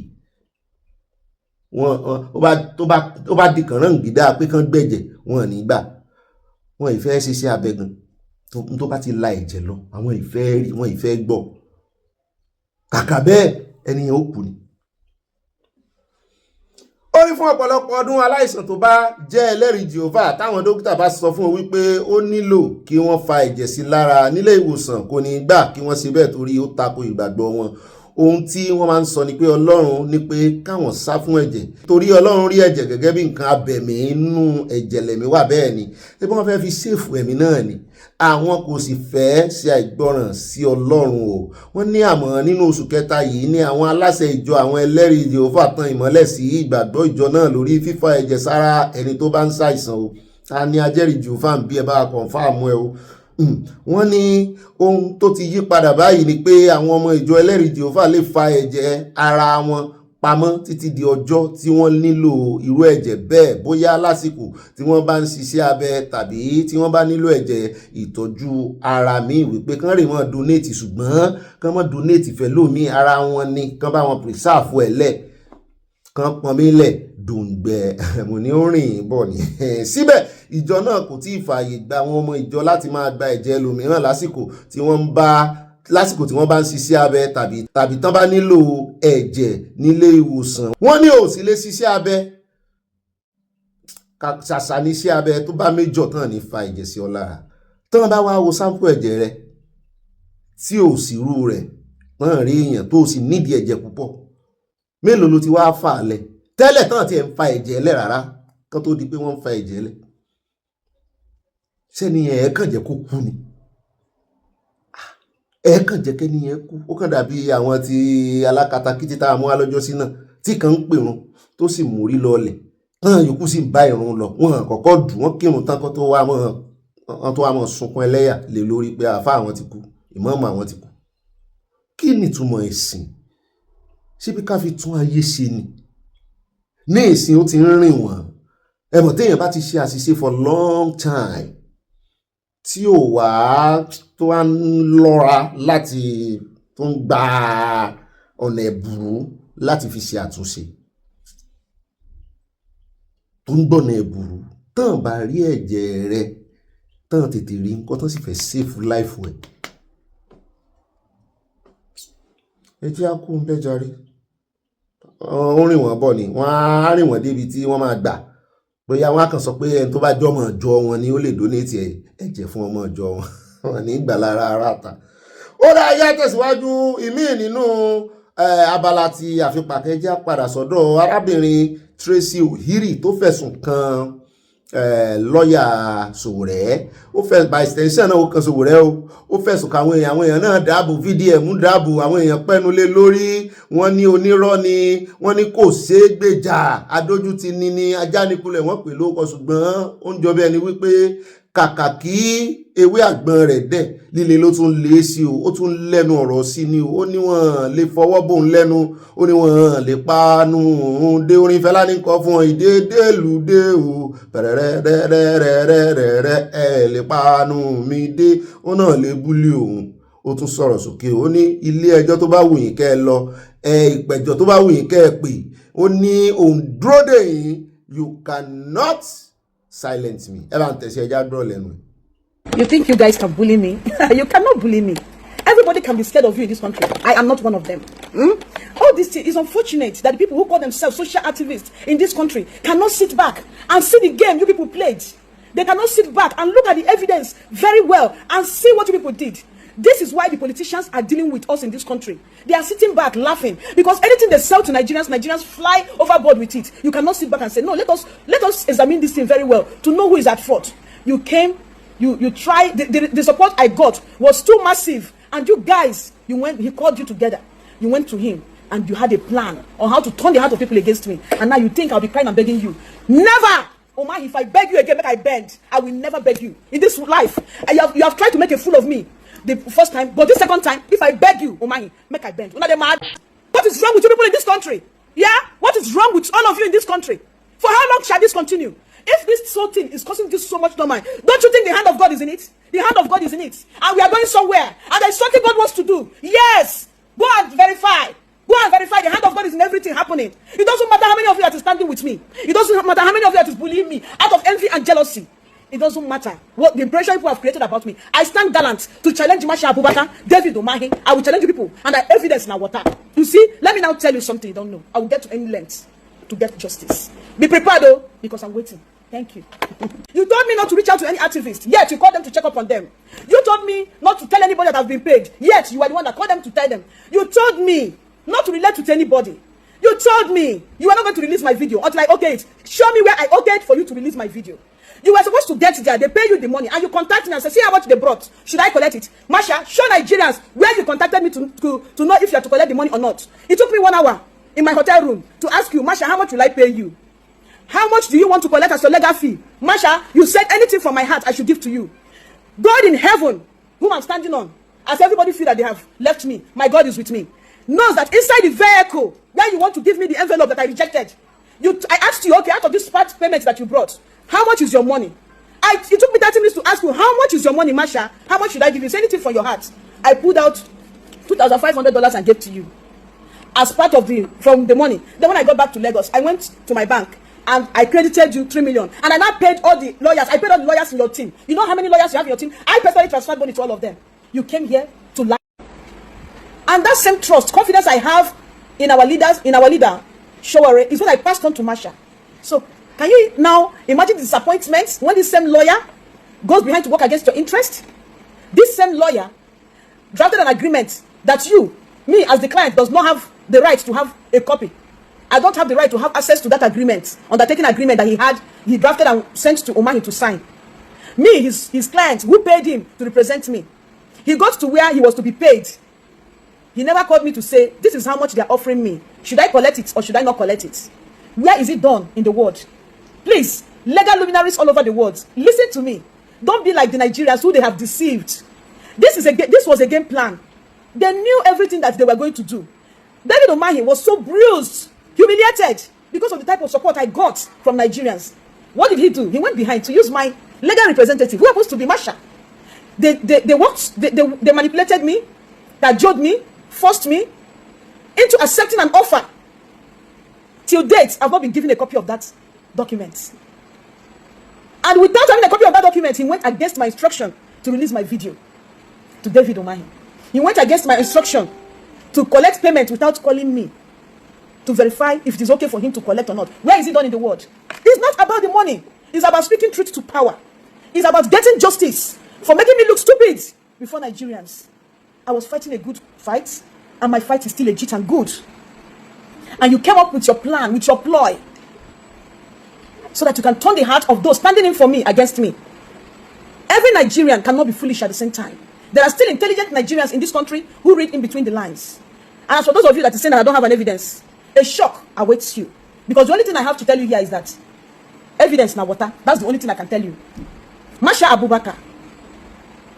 tó bá di kànrán gídá pé kán gbẹ̀jẹ̀ wọn ní gbà. Wọn ìfẹ́ ṣiṣẹ́ abẹ́gan tó bá ti la ẹ̀jẹ̀ lọ, àwọn ìfẹ́ rí, wọn ìfẹ́ gbọ́. Kàkà bẹ́ẹ̀ ẹniyàn ó kú ni. Ó ní fún ọ̀pọ̀lọpọ̀ ọdún aláìsàn tó bá jẹ́ ẹlẹ́rìí Jèhófà táwọn dókítà bá sọ fún un wípé ó nílò kí wọ́n fa ẹ̀jẹ̀ sí lára nílé ìwòsàn, kò ní gbà kí wọ́n ṣe bẹ́ẹ̀ torí ó tako ìgbàgbọ́ wọn. ohun tí wọ́n máa ń sọ ni pé Ọlọ́run ní pé káwọn sá fún ẹ̀jẹ̀ torí Ọlọ́run rí ẹ̀jẹ̀ gẹ́gẹ́ bí nǹkan abẹ̀mí inú ẹ̀jẹ̀ lẹ̀mí wà bẹ́ẹ̀ ni ṣé bí wọ́n fẹ́ fi ṣèfù ẹ̀mí náà ni àwọn kò sì fẹ́ ṣe àìgbọràn sí Ọlọ́run o. Wọ́n ní àmọ́ nínú oṣù kẹta yìí ní àwọn aláṣẹ ìjọ àwọn ẹlẹ́rìí Jèhófà tan ìmọ́lẹ̀ sí ìgbàgbọ́ ìjọ náà lórí fífa ẹ̀jẹ̀ sára ẹni tó bá ń ṣàìsàn o. Ta ni ajẹ́rìí Jèhófà ń bí ẹ bá kọ̀ǹfàmù ẹ o. Wọ́n ní ohun tó ti yí padà báyìí ni pé àwọn ọmọ ìjọ ẹlẹ́rìí Jèhófà lè fa ẹ̀jẹ̀ ara wọn pamọ́ títí di ọjọ́ tí wọ́n nílò irú ẹ̀jẹ̀ bẹ́ẹ̀ bóyá lásìkò tí wọ́n bá ń ṣiṣẹ́ abẹ tàbí tí wọ́n bá nílò ẹ̀jẹ̀ ìtọ́jú ara míì wípé kán rè wọ́n donate ṣùgbọ́n kán mọ́ donate fẹ́ lómi ara wọn ni kán bá wọn preserve ẹ̀ lẹ̀ kán pọnmi lẹ̀ dòǹgbẹ mo ní ó rìn bọ̀ ni. Síbẹ̀ ìjọ náà kò tí ì fààyè gba àwọn ọmọ ìjọ láti máa gba ẹ̀jẹ̀ ẹlòmíràn lásìkò tí wọ́n bá ń ṣiṣẹ́ abẹ tàbí tán bá nílò ẹ̀jẹ̀ nílé ìwòsàn. Wọ́n ní ò sí lè ṣiṣẹ́ abẹ ṣàṣà ní iṣẹ́ abẹ tó bá méjọ tán ní fa ẹ̀jẹ̀ sí ọ lára tán bá wá wo sáǹpù ẹ̀jẹ̀ rẹ tí ò sí irú rẹ̀ tán rí èèyàn tó sì nídìí ẹ̀jẹ̀ púpọ̀ mélòó ló ti wá fà á lẹ̀ tẹ́lẹ̀ tán ti ẹ̀ ń fa ẹ̀jẹ̀ lẹ̀ rárá kán tó di pé wọ́n ń fa ẹ̀jẹ̀ lẹ̀ sẹ́ni ẹ̀ kàn jẹ́ kó kú ni ẹ̀ kàn jẹ́ kẹ́ni ẹ̀ kú ó kàn dàbí àwọn ti alákatakítí tá a mú alọ́jọ́ sí náà tí kan ń pèrun tó sì mórí lọlẹ̀ tán yòókù sì ń bá ìrun lọ wọn kọ́kọ́ dùn wọ́n kírun tán kó tó wá mọ́ sunkún ẹlẹ́yà lé lórí pé àáfà àwọn ti kú ìmáàmù àwọn ti kú. Kí ni ìtumọ̀ ẹ̀sìn? Ṣé bí ká fi tún ayé ṣe ni? Ní ìsìn ó ti ń rìn wọ́n ẹ̀mọ̀ téèyàn bá ti ṣe àṣìṣe for long time tí ò wá tó wá ń lọ́ra láti tó ń gba ọ̀nà ẹ̀bùrú láti fi ṣe àtúnṣe tó ń gbọ̀nà ẹ̀bùrú tán bá rí ẹ̀jẹ̀ rẹ tán tètè rí nǹkan tán sì fẹ́ save life ẹ̀. Ẹ jẹ́ á kú ń bẹ́ jàre ó rìn wọ́n bọ̀ ni wọ́n á rìn wọ́n débi tí wọ́n máa gbà bóyá wọ́n á kàn sọ pé ẹni tó bá jọ ọmọ ìjọ wọn ni ó lè donate ẹ̀jẹ̀ fún ọmọ ìjọ wọn ní ìgbà lára ara ta. Ó dá ayé tẹ̀síwájú ìmíì nínú abala ti àfipàkẹ́jẹ́ padà sọ́dọ̀ arábìnrin Tracy Ohiri tó fẹ̀sùn kan lọ́ọ̀yà Sowore ó fẹ́ by extension náà ó kan Sowore ó fẹ̀sùn kan àwọn èèyàn náà dáàbò VDM dáàbò àwọn èèyàn pẹ́nulé lórí wọ́n ní onírọ́ ni wọ́n ní kò ṣeé gbèjà adójútì ní ajánikulẹ̀ wọ́n pè lóko ṣùgbọ́n ó ń jọ bí ẹni wípé kàkà kí ewé àgbọn rẹ̀ dẹ̀ líle ló tún lé sí o ó tún lẹ́nu ọ̀rọ̀ sí ni o ó ní wọ́n lè fọwọ́ bò ń lẹ́nu ó ní wọ́n lè panu dé orin Fẹlá ní kọ́ fún wọn ìdédé lùdé o pẹ̀rẹ̀rẹ̀rẹ̀rẹ̀rẹ̀ ẹ̀ lè panu mi dé ó náà lè búlé òun ó tún sọ̀rọ̀ sókè ó ní ilé ẹjọ́ tó bá wù yín kẹ́ ẹ lọ ìpẹ̀jọ́ tó bá wù yín kẹ́ ẹ pè ó ní òun dúró dè yín you cannot silence me. You think you guys can bully me? You cannot bully me. Everybody can be scared of you in this country. I am not one of them. All this is unfortunate that the people who call themselves social activists in this country cannot sit back and see the game you people played. They cannot sit back and look at the evidence very well and see what you people did. This is why the politicians are dealing with us in this country. They are sitting back laughing because anything they sell to Nigerians fly overboard with it. You cannot sit back and say, no, let us examine this thing very well to know who is at fault. You came, you tried, the support I got was too massive. And you guys, he called you together. You went to him and you had a plan on how to turn the heart of people against me. And now you think I'll be crying and begging you. Never! Omar, if I beg you again, make I bend. I will never beg you. In this life, you have tried to make a fool of me the first time, but this second time, if I beg you, Omar, make I bend. Una dey mad? What is wrong with you people in this country? Yeah? What is wrong with all of you in this country? For how long shall this continue? If this whole thing is causing this so much drama, don't you think the hand of God is in it? The hand of God is in it. And we are going somewhere. And there is something God wants to do. Yes! Go and verify. Go and verify the hand of God is in everything happening. It doesn't matter how many of you are standing with me. It doesn't matter how many of you are bullying me out of envy and jealousy. It doesn't matter what the impression people have created about me. I stand gallant to challenge Masha Abubakar, David Omahi. I will challenge you people. And I have evidence in our water. You see, let me now tell you something you don't know. I will get to any length to get justice. Be prepared though, because I'm waiting. Thank you. You told me not to reach out to any activist, yet you called them to check up on them. You told me not to tell anybody that I've been paid, yet you are the one that called them to tell them. You told me not to relate with anybody. You told me you were not going to release my video until I okay it. Show me where I okayed for you to release my video. You were supposed to get there. They pay you the money and you contact me and say, see how much they brought. Should I collect it? Masha, show Nigerians where you contacted me to know if you have to collect the money or not. It took me 1 hour in my hotel room to ask you, Masha, how much will I pay you? How much do you want to collect as your legal fee? Masha, you said anything from my heart I should give to you. God in heaven, whom I'm standing on, as everybody feel that they have left me, my God is with me, knows that inside the vehicle where you want to give me the envelope that I rejected, I asked you, okay, out of this part payment that you brought, how much is your money? It took me 30 minutes to ask you, how much is your money, Masha? How much should I give you? Say anything from your heart. I pulled out $2,500 and gave to you as part of from the money. Then when I got back to Lagos, I went to my bank and I credited you 3 million. And I now paid all the lawyers. I paid all the lawyers in your team. You know how many lawyers you have in your team? I personally transferred money to all of them. You came here to lie. And that same trust, confidence I have in our leaders, in our leader, Showore, is what I passed on to Masha. So can you now imagine the disappointment when this same lawyer goes behind to work against your interest? This same lawyer drafted an agreement that me as the client, does not have the right to have a copy. I don't have the right to have access to that agreement, undertaking agreement that he drafted and sent to Omahi to sign. Me, his client, who paid him to represent me, he got to where he was to be paid. He never called me to say, this is how much they are offering me. Should I collect it or should I not collect it? Where is it done in the world? Please, legal luminaries all over the world, listen to me. Don't be like the Nigerians who they have deceived. This was a game plan. They knew everything that they were going to do. David Omahi was so bruised, humiliated, because of the type of support I got from Nigerians. What did he do? He went behind to use my legal representative, who happens to be Masha. They manipulated me, cajoled me, forced me into accepting an offer. Till date, I've not been given a copy of that document. And without having a copy of that document, he went against my instruction to release my video to David Omahi. He went against my instruction to collect payment without calling me to verify if it is okay for him to collect or not. Where is it done in the world? It's not about the money. It's about speaking truth to power. It's about getting justice for making me look stupid before Nigerians. I was fighting a good fight, and my fight is still legit and good. And you came up with your plan, with your ploy, so that you can turn the heart of those standing in for me against me. Every Nigerian cannot be foolish at the same time. There are still intelligent Nigerians in this country who read in between the lines. And as for those of you that are saying that I don't have an evidence, a shock awaits you. Because the only thing I have to tell you here is that evidence na water. That's the only thing I can tell you. Masha Abubakar,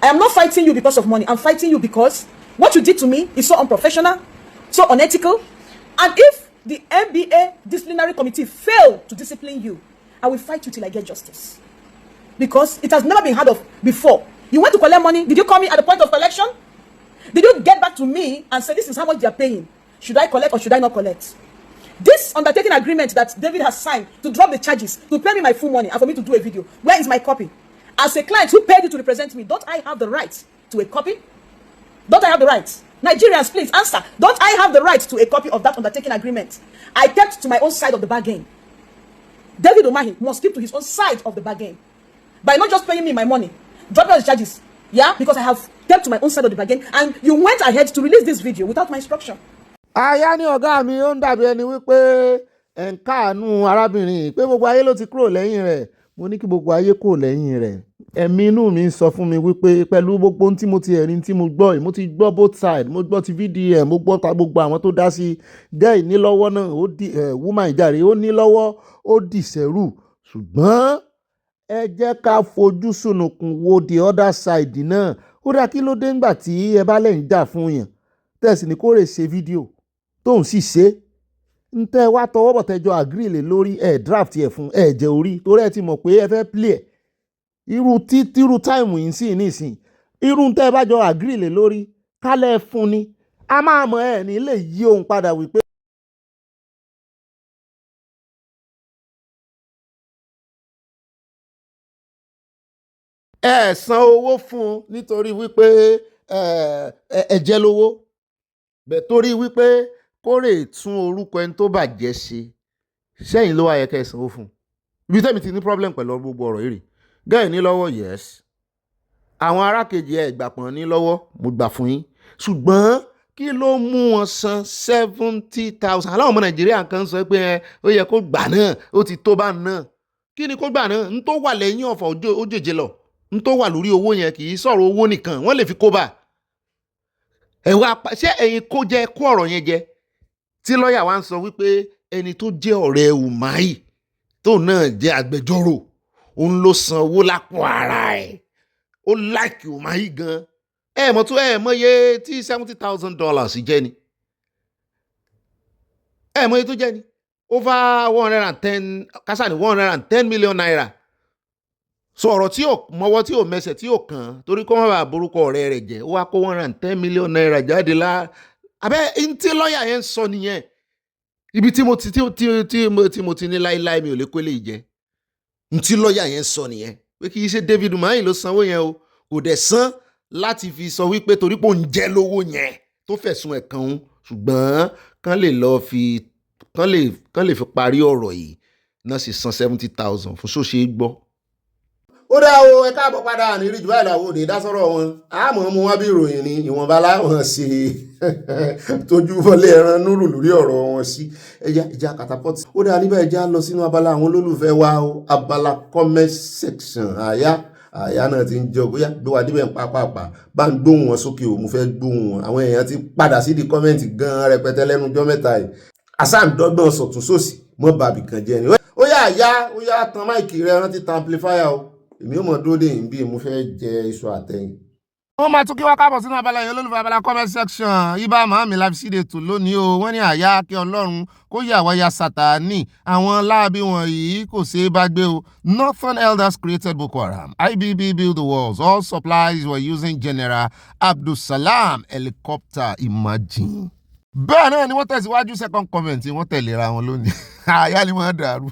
I am not fighting you because of money. I'm fighting you because what you did to me is so unprofessional, so unethical. And if the NBA disciplinary committee fail to discipline you, I will fight you till I get justice. Because it has never been heard of before. You went to collect money. Did you call me at the point of collection? Did you get back to me and say, this is how much they are paying? Should I collect or should I not collect? This undertaking agreement that David has signed to drop the charges, to pay me my full money and for me to do a video, where is my copy? As a client who paid you to represent me, don't I have the right to a copy? Don't I have the right? Nigerians, please answer. Don't I have the right to a copy of that undertaking agreement? I kept to my own side of the bargain. David Omahi must keep to his own side of the bargain by not just paying me my money, dropping all the charges, yeah, because I have kept to my own side of the bargain, and you went ahead to release this video without my instruction. Aya ní ọ̀gá mi, ó ń dàbí ẹni wípé ẹ̀ ń káàánú arábìnrin pé gbogbo ayé ló ti kúrò lẹ́yìn rẹ̀. Mo ní kí gbogbo ayé kúrò lẹ́yìn rẹ̀. Ẹ̀mí inú mi ń sọ fún mi wípé pẹ̀lú gbogbo ohun tí mo ti ẹ̀rí tí mo gbọ́ yìí, mo ti gbọ́ both side, mo gbọ́ ti VDM, mo gbọ́ ta gbogbo àwọn tó dá sí gẹ́ẹ̀ ní lọ́wọ́ náà, ó di woman ìjàre, ó ní lọ́wọ́, ó dì sẹ́rù. Ṣùgbọ́n ẹ jẹ́ ká fojú sunùkùn wo the other side náà. Ó dá kí ló dé ńgbà tí ẹ bá lẹ́yìn jà fún yàn tẹ̀sí ní kó rè ṣe fídíò tóun sì ṣe ń tẹ́ wá tọwọ́ bọ̀ tẹjọ́ agree lé lórí ẹ̀ draft ẹ̀ fún ẹ̀ jẹ́ orí torí ẹ ti mọ̀ pé ẹ fẹ́ play ẹ̀ irú táìmù yìí sì nísìn irú tẹ́ bá jọ agree lé lórí kálẹ̀ fún ni a máa mọ̀ ẹ̀ ní lè yí ohun padà wípé ẹ san owó fún un nítorí wípé ẹ jẹ́ lówó bẹ́ẹ̀ torí wípé kó rè tún orúkọ ẹni tó bàjẹ́ ṣe sẹ́yìn ló wá yẹ kẹ́ ẹ sanwó fún un. Ibi tẹ́mi ti ní problem pẹ̀lú gbogbo ọ̀rọ̀ yìí rè gẹ́ẹ̀ ní lọ́wọ́ yes àwọn arákejì ẹ̀ gbà pọ̀n ní lọ́wọ́ mo gbà fún yín ṣùgbọ́n kí ló mú wọn san 70,000 aláwọ̀ ọmọ nàìjíríà kan sọ pé ó yẹ kó gbà náà ó ti tó bá náà kí ni kó gbà náà n tó wà lẹ́yìn ọ̀fọ̀ òjèjì lọ n tó wà lórí owó yẹn kì í sọ̀rọ̀ owó nìkan wọ́n lè fi kó bá ṣé ẹ̀yin kó jẹ kó ọ̀rọ̀ yẹn jẹ tí lọ́ọ̀yà wa ń sọ wípé ẹni tó jẹ́ ọ̀rẹ́ Umahi tó náà jẹ́ agbẹjọ́rò òun ló san owó lápò ara ẹ̀ ó láìkì Umahi gan mọ̀ iye tí $70,000 jẹ́ ni mọ̀ iye tó jẹ́ ni over 110 kásá ní 110 million naira so ọ̀rọ̀ tí ò mọ́wọ́ tí ò mẹsẹ̀ tí ò kàn torí kó má bàa borúkọ ọ̀rẹ́ rẹ̀ jẹ́ ó wá kó 110 million naira jáde abẹ́ ntí lọ́ọ̀yà yẹn sọ nìyẹn ibi tí mo ti ní láíláí mi ò lè kó lè jẹ́ ntí lọ́ọ̀yà yẹn sọ nìyẹn pé kì í ṣe David Umahi ló sanwó yẹn o kò dẹ̀ san láti fi sọ wípé torí pé òun jẹ́ lówó yẹn tó fẹ̀sùn ẹ̀ kàn òun ṣùgbọ́n kán lè fi parí ọ̀rọ̀ yìí náà sì san 70,000 fún ṣóṣe gbọ́. ó dá o ẹ káàbọ̀ padà ní rí jù báyìí làwọn òde ìdásọ́rọ̀ wọn àmọ́ mú wọn bí ìròyìn ni ìwọ̀nba láwọn ṣe tójú wọlé ẹran núrù lórí ọ̀rọ̀ wọn sí ẹja catapult. ó dá níbẹ̀ ẹja lọ sínú abala àwọn olólùfẹ́ wa o abala comment section àyà náà ti ń jọ bóyá gbé wa débẹ̀ pàápàá bá ń gbóhùn wọn sókè o mo fẹ́ gbóhùn wọn àwọn èèyàn ti padà sí di kọ́mẹ́ǹtì gan rẹpẹtẹ lẹ́nu ọjọ́ mẹ́ta yìí àsáǹdọ́gbọ̀n sọ̀tún sósì mọ́ bàbí kan jẹ́ ni ó yá tan máìkì rẹ rántí tan amplifier o èmi ò mọ̀ dúró dé yìí bí mo fẹ́ jẹ iṣu àtẹ̀yìn. wọ́n máa tún kí wá káàbọ̀ sínú abala yẹn olólùfẹ́ abala comment section ibà màmí láfíṣídẹ̀ tó lónìí o wọ́n ní àyà kí ọlọ́run kó yà wá ya Sátánì àwọn láabi wọ̀nyí kò ṣeé bá gbé o. Northern elders created Boko Haram. IBB built the walls. All supplies were using General Abdulsalam helicopter. Imagine. Bẹ́ẹ̀ náà ni wọ́n tẹ̀síwájú second comment wọ́n tẹ̀léra wọn lónìí. Àyà ni wọ́n dàrú.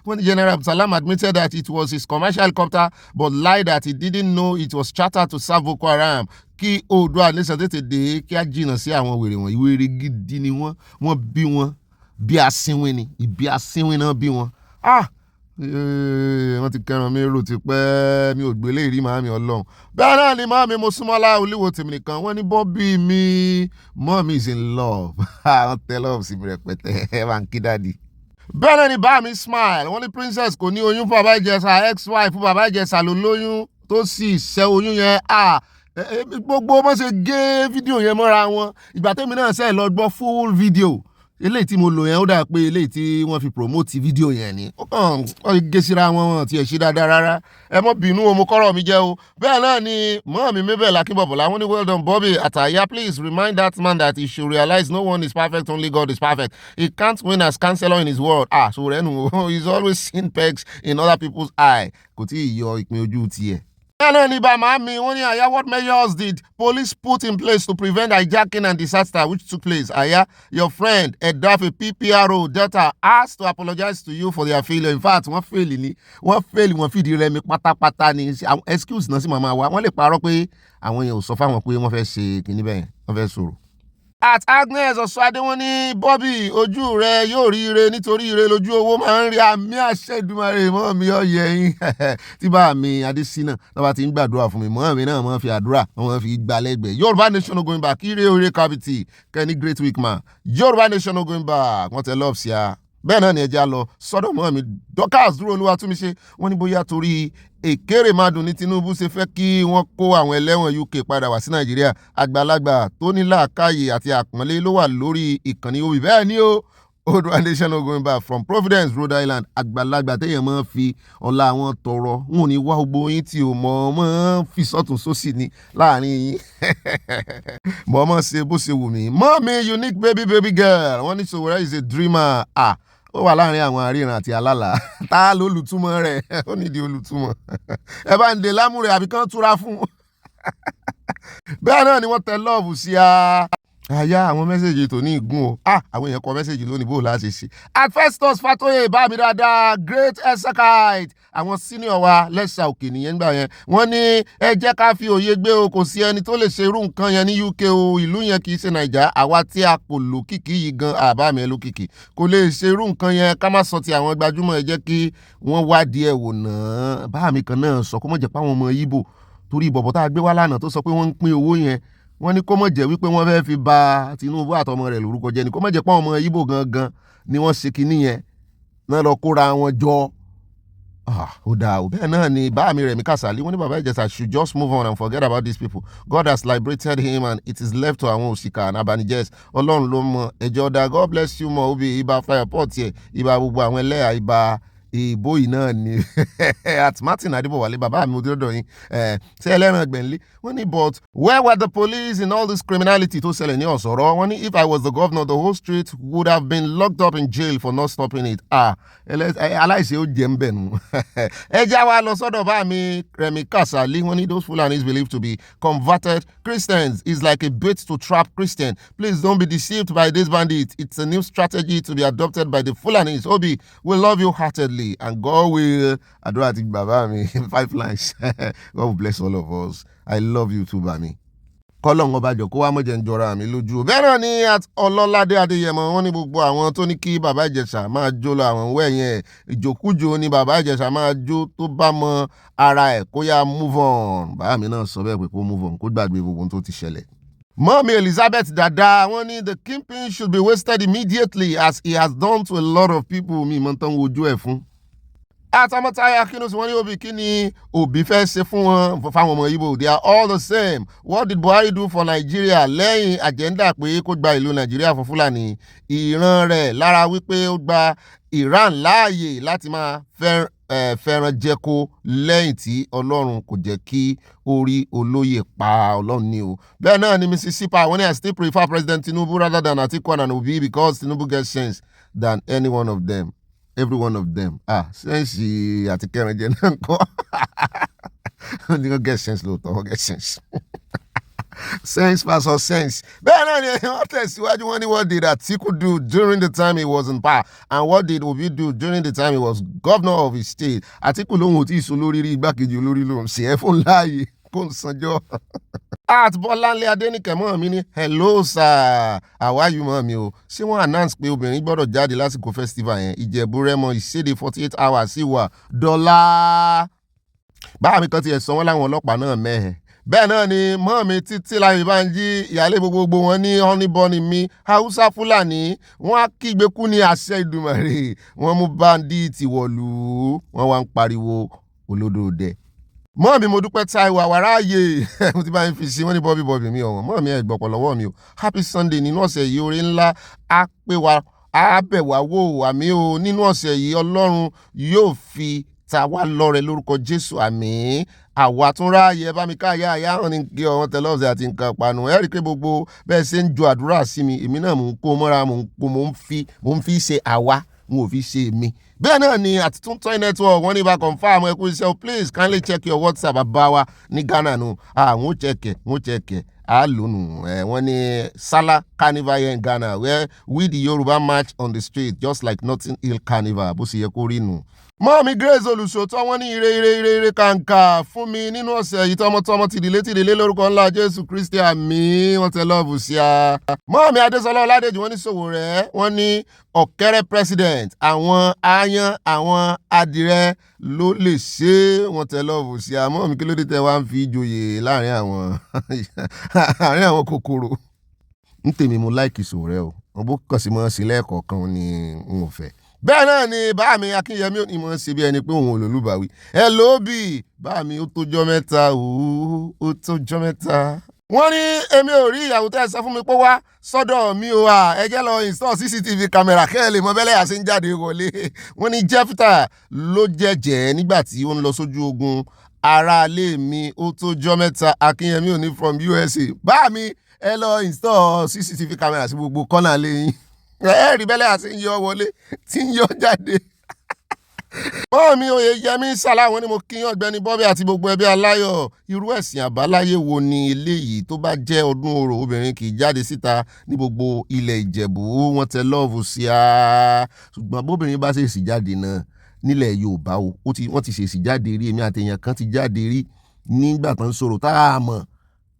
When General Abdulsalam admitted that it was his commercial helicopter but lied that he didn't know it was chartered to serve Boko Haram. Kí Oòduà nation tètè dé kí á jìnnà sí àwọn wèrè wọn. Ìwèrè gidi ni wọ́n bí wọn bí asínwín ni ìbí asínwín náà bí wọn. Wọ́n ti kẹran mi rò ti pẹ́ mi ò gbélé ìrí màámi ọlọ́run. Bẹ́ẹ̀ náà ni màámi Mosúnmọ́lá Olúwo tèmi nìkan wọ́n ní Bobby mi mommy is in love. Wọ́n tẹ love sí mi rẹpẹtẹ ẹ bá ń kí dáàdi. Bẹ́ẹ̀ náà ni bá mi smile wọ́n ní princess kò ní oyún fún bàbá Ìjẹ̀ṣà ex-wife fún bàbá Ìjẹ̀ṣà ló lóyún tó sì ṣẹ́ oyún yẹn gbogbo bó ṣe gé fídíò yẹn mọ́ra wọn ìgbà tẹ́mi náà ṣe lọ gbọ́ full video eléyìí tí mo lò yẹn ó dà pé eléyìí tí wọ́n fi promote fídíò yẹn ni ó kàn gé síra wọn tí ẹ̀ ṣe dáadáa rárá ẹ mọ́ bínú o mo kọ́rọ̀ mi jẹ́ o. Bẹ́ẹ̀ náà ni mọ́ọ̀mí Mabel Akínbọ̀bọ̀lá wọ́n ní well done Bobby Ataya please remind that man that he should realize no one is perfect only God is perfect. He can't win as counselor in his world. So rẹ́nu he's always seen pegs in other people's eye kò tí ì yọ ìpín ojú tiẹ̀. Bẹ́ẹ̀ náà ni bàmá mi wọ́n ní àyà what measures did police put in place to prevent hijacking and disaster which took place? Àyà your friend Edafe PPRO Delta has to apologize to you for their failure. In fact wọ́n fìdí rẹmi pátápátá ni excuse náà sì máa wá wọ́n lè parọ́ pé àwọn èèyàn ò sọ fáwọn pé wọ́n fẹ́ ṣe kìíní bẹ́ẹ̀ wọ́n fẹ́ sọ̀rọ̀. At Agnes Ọ̀ṣọ́adé wọ́n ní Bobby ojú rẹ yóò rí ire nítorí ire lójú owó máa ń rí àmì àṣẹ Èdùmàrè mọ́ mi ọ̀yẹ́ yín tí bá mi Adésínà lọ́ba ti ń gbàdúrà fún mi mọ́ mi náà mọ́ fi àdúrà wọ́n fi gbà lẹ́gbẹ̀ẹ́. Yorùbá nation no going back ire ore cavity Kenny great week man Yorùbá nation no going back wọ́n tẹ love sí a. Bẹ́ẹ̀ náà ni ẹja lọ sọ́dọ̀ mọ́ mi Dorcas dúró olúwa tún mi ṣe wọ́n ní bóyá torí èkéré mádùn ní Tinubu ṣe fẹ́ kí wọ́n kó àwọn ẹlẹ́wọ̀n UK padà wá sí Nàìjíríà àgbàlagbà tó ní làákàyè àti àpọ́nlé ló wà lórí ìkànnì òbí bẹ́ẹ̀ ni ó Oòduà nation no going back from Providence Rhode Island àgbàlagbà téèyàn máa fi ọlá wọn tọrọ wọn ò ní wá gbogbo yín tí ò mọ̀ fi sọ́tún sósì ní láàrin yín mọ̀ ṣe bó ṣe wù mí mọ́ mi unique baby girl wọ́n ní Sowore is a dreamer ó wà láàrin àwọn àríran àti alálà tá ló olùtúmọ̀ rẹ̀ ó nídìí olùtúmọ̀ ẹ bá ń de lámúre àbí kán túra fún bẹ́ẹ̀ náà ni wọ́n tẹ lọ́ọ̀bù sí àyà àwọn mẹ́sẹ̀jì tó ní ìgún o àwọn èèyàn kọ mẹ́sẹ̀jì lónìí bó láti ṣe Festus Fatoye bá mi dáadáa great esakite àwọn senior wa lẹ́sà òkè nìyẹn gbà yẹn wọ́n ní ẹ jẹ́ ká fi òye gbé o kò sí ẹni tó lè ṣe irú nǹkan yẹn ní UK o ìlú yẹn kì í ṣe Nàìjà àwa tí a kò lókìkí yìí gan àbámi lókìkí kò lè ṣe irú nǹkan yẹn ká má sọ ti àwọn gbajúmọ̀ ẹ jẹ́ kí wọ́n wádìí ẹ̀ wò náà bá mi kan náà sọ kó mọ̀ jẹ́ pé àwọn ọmọ Ìgbò torí ìbọ̀bọ̀ tá a gbé wá lánàá tó sọ pé wọ́n ń pín owó yẹn wọ́n ní kó mọ̀ jẹ́ wípé wọ́n fẹ́ fi ba Tinubu àtọmọ rẹ̀ lórúkọ jẹ́ ni kó mọ̀ jẹ́ pé ọmọ Ìgbò gangan ni wọ́n ṣe kinní yẹn náà lọ kóra wọn jọ. Ó dáa o bẹ́ẹ̀ náà ni bá mi Rẹ̀mí Kàsálí wọ́n ní bàbá Ìjẹ̀ṣà should just move on and forget about these people. God has liberated him and it is left to àwọn òṣìkà and abanijẹ́ Ọlọ́run ló mọ ẹjọ́ dá. God bless you mọ obi ibà fire pot yẹ ibà gbogbo àwọn ẹlẹ́yà ibà ìbò yìí náà ni at Martin Adébọ̀wálé bàbá mi ò dọ́dọ̀ yín ṣé ẹlẹ́ran gbẹ̀nlé wọ́n ní but where were the police in all this criminality tó ṣẹlẹ̀ ní Ọ̀ṣọ́rọ̀ wọ́n ní if I was the governor the whole street would have been locked up in jail for not stopping it. Aláìṣe ó jẹ́ ń bẹ̀ nù. Ẹ já wa lọ sọ́dọ̀ bá mi Rẹ̀mí Kàsálí wọ́n ní those Fulanis believed to be converted Christians is like a bait to trap Christian. Please don't be deceived by these bandits. It's a new strategy to be adopted by the Fulanis. Obi, we love you heartedly. And God will àdúrà ti bàbá mi 5 lines. God will bless all of us. I love you too, Bami. Kọ́lọ́n ọba jọ kó wá mọ̀jẹ̀ ń jọra mi lójú. Bẹ́ẹ̀ náà ni Ọlọ́ládé Adéyẹmọ wọ́n ní gbogbo àwọn tó ní kí bàbá Ìjẹ̀ṣà máa jó lọ àwọn wẹ̀yẹn ìjòkújò ni bàbá Ìjẹ̀ṣà máa jó tó bá mọ ara ẹ̀ kó yá move on. Bàbá mi náà sọ bẹ́ẹ̀ pé kó move on kó gbàgbé gbogbo tó ti ṣẹlẹ̀. Mọ́mí Elizabeth Dada wọ́n ní the kingpin should be wasted immediately as he has done to a lot of people. Mi mọ̀ tán wojú ẹ̀ fún. Àtàmọ́táyà Kínúsì wọ́n ní Obi kí ni Obi fẹ́ ṣe fún wọn fáwọn ọmọ Ìgbò. They are all the same. What did Buhari do for Nigeria lẹ́yìn agenda pé kó gba ìlú Nàìjíríà fún Fúlàní? Ìran rẹ̀ lára wípé ó gba Iran láàyè láti máa fẹ́ràn jẹko lẹ́yìn tí Ọlọ́run kò jẹ́ kí orí olóyè pa Ọlọ́run ní o. Bẹ́ẹ̀ náà ni Mississippi wọ́n ní I still prefer President Tinubu rather than Atiku and Obi because Tinubu gets sense than any one of them. Every one of them. Sense àti Kẹrànjẹ náà kọ́. Wọ́n ní get sense lóòótọ́, wọ́n get sense. Sense versus sense. Bẹ́ẹ̀ náà ni wọ́n tẹ̀síwájú wọ́n ní what did Atiku do during the time he was in power and what did Obi do during the time he was governor of his state. Atiku lóhun ò tí ì so lórí rí igbákejì olórí lòun ṣe é fún láàyè kó ń sanjọ́. Bọ́láńlé Adéníkẹ́ mọ́ mi ní hello sir how are you mọ́ mi o. Ṣé wọ́n announce pé obìnrin gbọ́dọ̀ jáde lásìkò festival yẹn Ìjẹ̀bú Rẹ́mọ ìṣèdè 48 hours sí wà dọ́là. Báà mi kan ti ẹ̀ sọ wọ́n láwọn ọlọ́pàá náà mẹ́hẹ̀. Bẹ́ẹ̀ náà ni mọ́ mi títí láyé bá ń jí ìyálé gbogbo wọn ní honeyborn mi Haúsá Fúlàní wọ́n á kígbe kú ní àṣẹ Ìdùmarè wọ́n mú báńdíìtì wọ̀lú wọ́n wá ń pariwo olódòdẹ. Mọ́ mi mo dúpẹ́ Táíwò àwáráyè mo ti bá ń fi sí wọ́n ní bọ́bí mi ọ̀wọ́n mọ́ mi ẹ̀ gbọ́pọ̀ lọ́wọ́ mi o. Happy Sunday nínú ọ̀sẹ̀ yìí oore ńlá á pè wá á bẹ̀ wá wò àmì o nínú ọ̀sẹ̀ yìí Ọlọ́run yóò fi ta wá lọ́rẹ lórúkọ Jésù àmì. Àwa tún ráàyè bá mi káyà àyà hàn ní kí ọ̀wọ́n tẹlọ́ọ̀sẹ̀ àti nǹkan panu ẹ̀ rí i pé gbogbo bẹ́ẹ̀ ṣe ń ju àdúrà sí mi èmi náà mò ń kó mọ́ra mò ń fi ṣe àwa n ò fi ṣe mi. Bẹ́ẹ̀ náà ni àti tún toy network wọ́n ní bá confirm ẹ kú iṣẹ́ o please kindly check your WhatsApp bàbá wa ní Ghana nù. Wọ́n check lónù wọ́n ní Salah Carnival here in Ghana where we the Yoruba march on the street just like Notting Hill Carnival bó ṣe yẹ kó rí nù. Mọ́mí Grace olùṣòótọ́ wọ́n ní ire kàǹkà fún mi nínú ọ̀sẹ̀ yìí tọmọtọmọ tìdílé lórúkọ ńlá Jésù Kristi àmì wọ́n tẹ lọ́ọ̀bù sí a. Mọ́mí Adésọlá Ọládèjì wọ́n ní Sowore wọ́n ní ọ̀kẹ́rẹ́ president àwọn aáyán àwọn adìrẹ ló lè ṣe wọ́n tẹ lọ́ọ̀bù sí a. Mọ́mí kí ló dé tẹ wá ń fi ìjòyè láàrin àwọn kòkòrò. Ń tèmi mo láìkì Sowore o wọ́n bó kàn sí mọ́ sí lẹ́ẹ̀kọ̀ọ̀kan ni n ò fẹ́. Bẹ́ẹ̀ náà ni bá mi Akínyẹmí ò ní mọ̀ ṣe bí ẹni pé òun olólùbáwí. Ẹ ló bì bá mi ó tójọ́ mẹ́ta ó tójọ́ mẹ́ta. Wọ́n ní èmi ò rí ìyàwó tẹ́ ẹ sọ fún mi pé wá sọ́dọ̀ mi o ẹ jẹ́ lọ install CCTV camera kẹ́ ẹ lè mọ bẹ́lẹ̀ àṣẹ ń jáde wọlé. Wọ́n ní Jẹ́fítà ló jẹ́jẹ́ nígbà tí ó ń lọ sójú ogun aráalé mi ó tójọ́ mẹ́ta Akínyẹmí ò ní from USA. Bá mi ẹ lọ install CCTV camera sí gbogbo kọ́nà lẹ́yìn. Rí bẹ́lẹ̀ àti ń yọ wọlé tí ń yọ jáde. Mọ́mí Oyèyẹmí Sàlá wọ́n ní mo kí Ọ̀gbẹ́ni Bọ́bí àti gbogbo ẹbí aláyọ̀. Irú ẹ̀sìn àbáláyé wo ni eléyìí tó bá jẹ́ ọdún orò obìnrin kì í jáde síta ní gbogbo ilẹ̀ Ìjẹ̀bú wọ́n tẹ lọ́ọ̀fù sí a. Ṣùgbọ́n bóbìnrin bá ṣèṣì jáde náà nílẹ̀ Yorùbá wọ́n ti ṣèṣì jáde rí èmi àtẹ̀yàn kan ti jáde rí nígbà tán sọ̀rọ̀ tá a mọ̀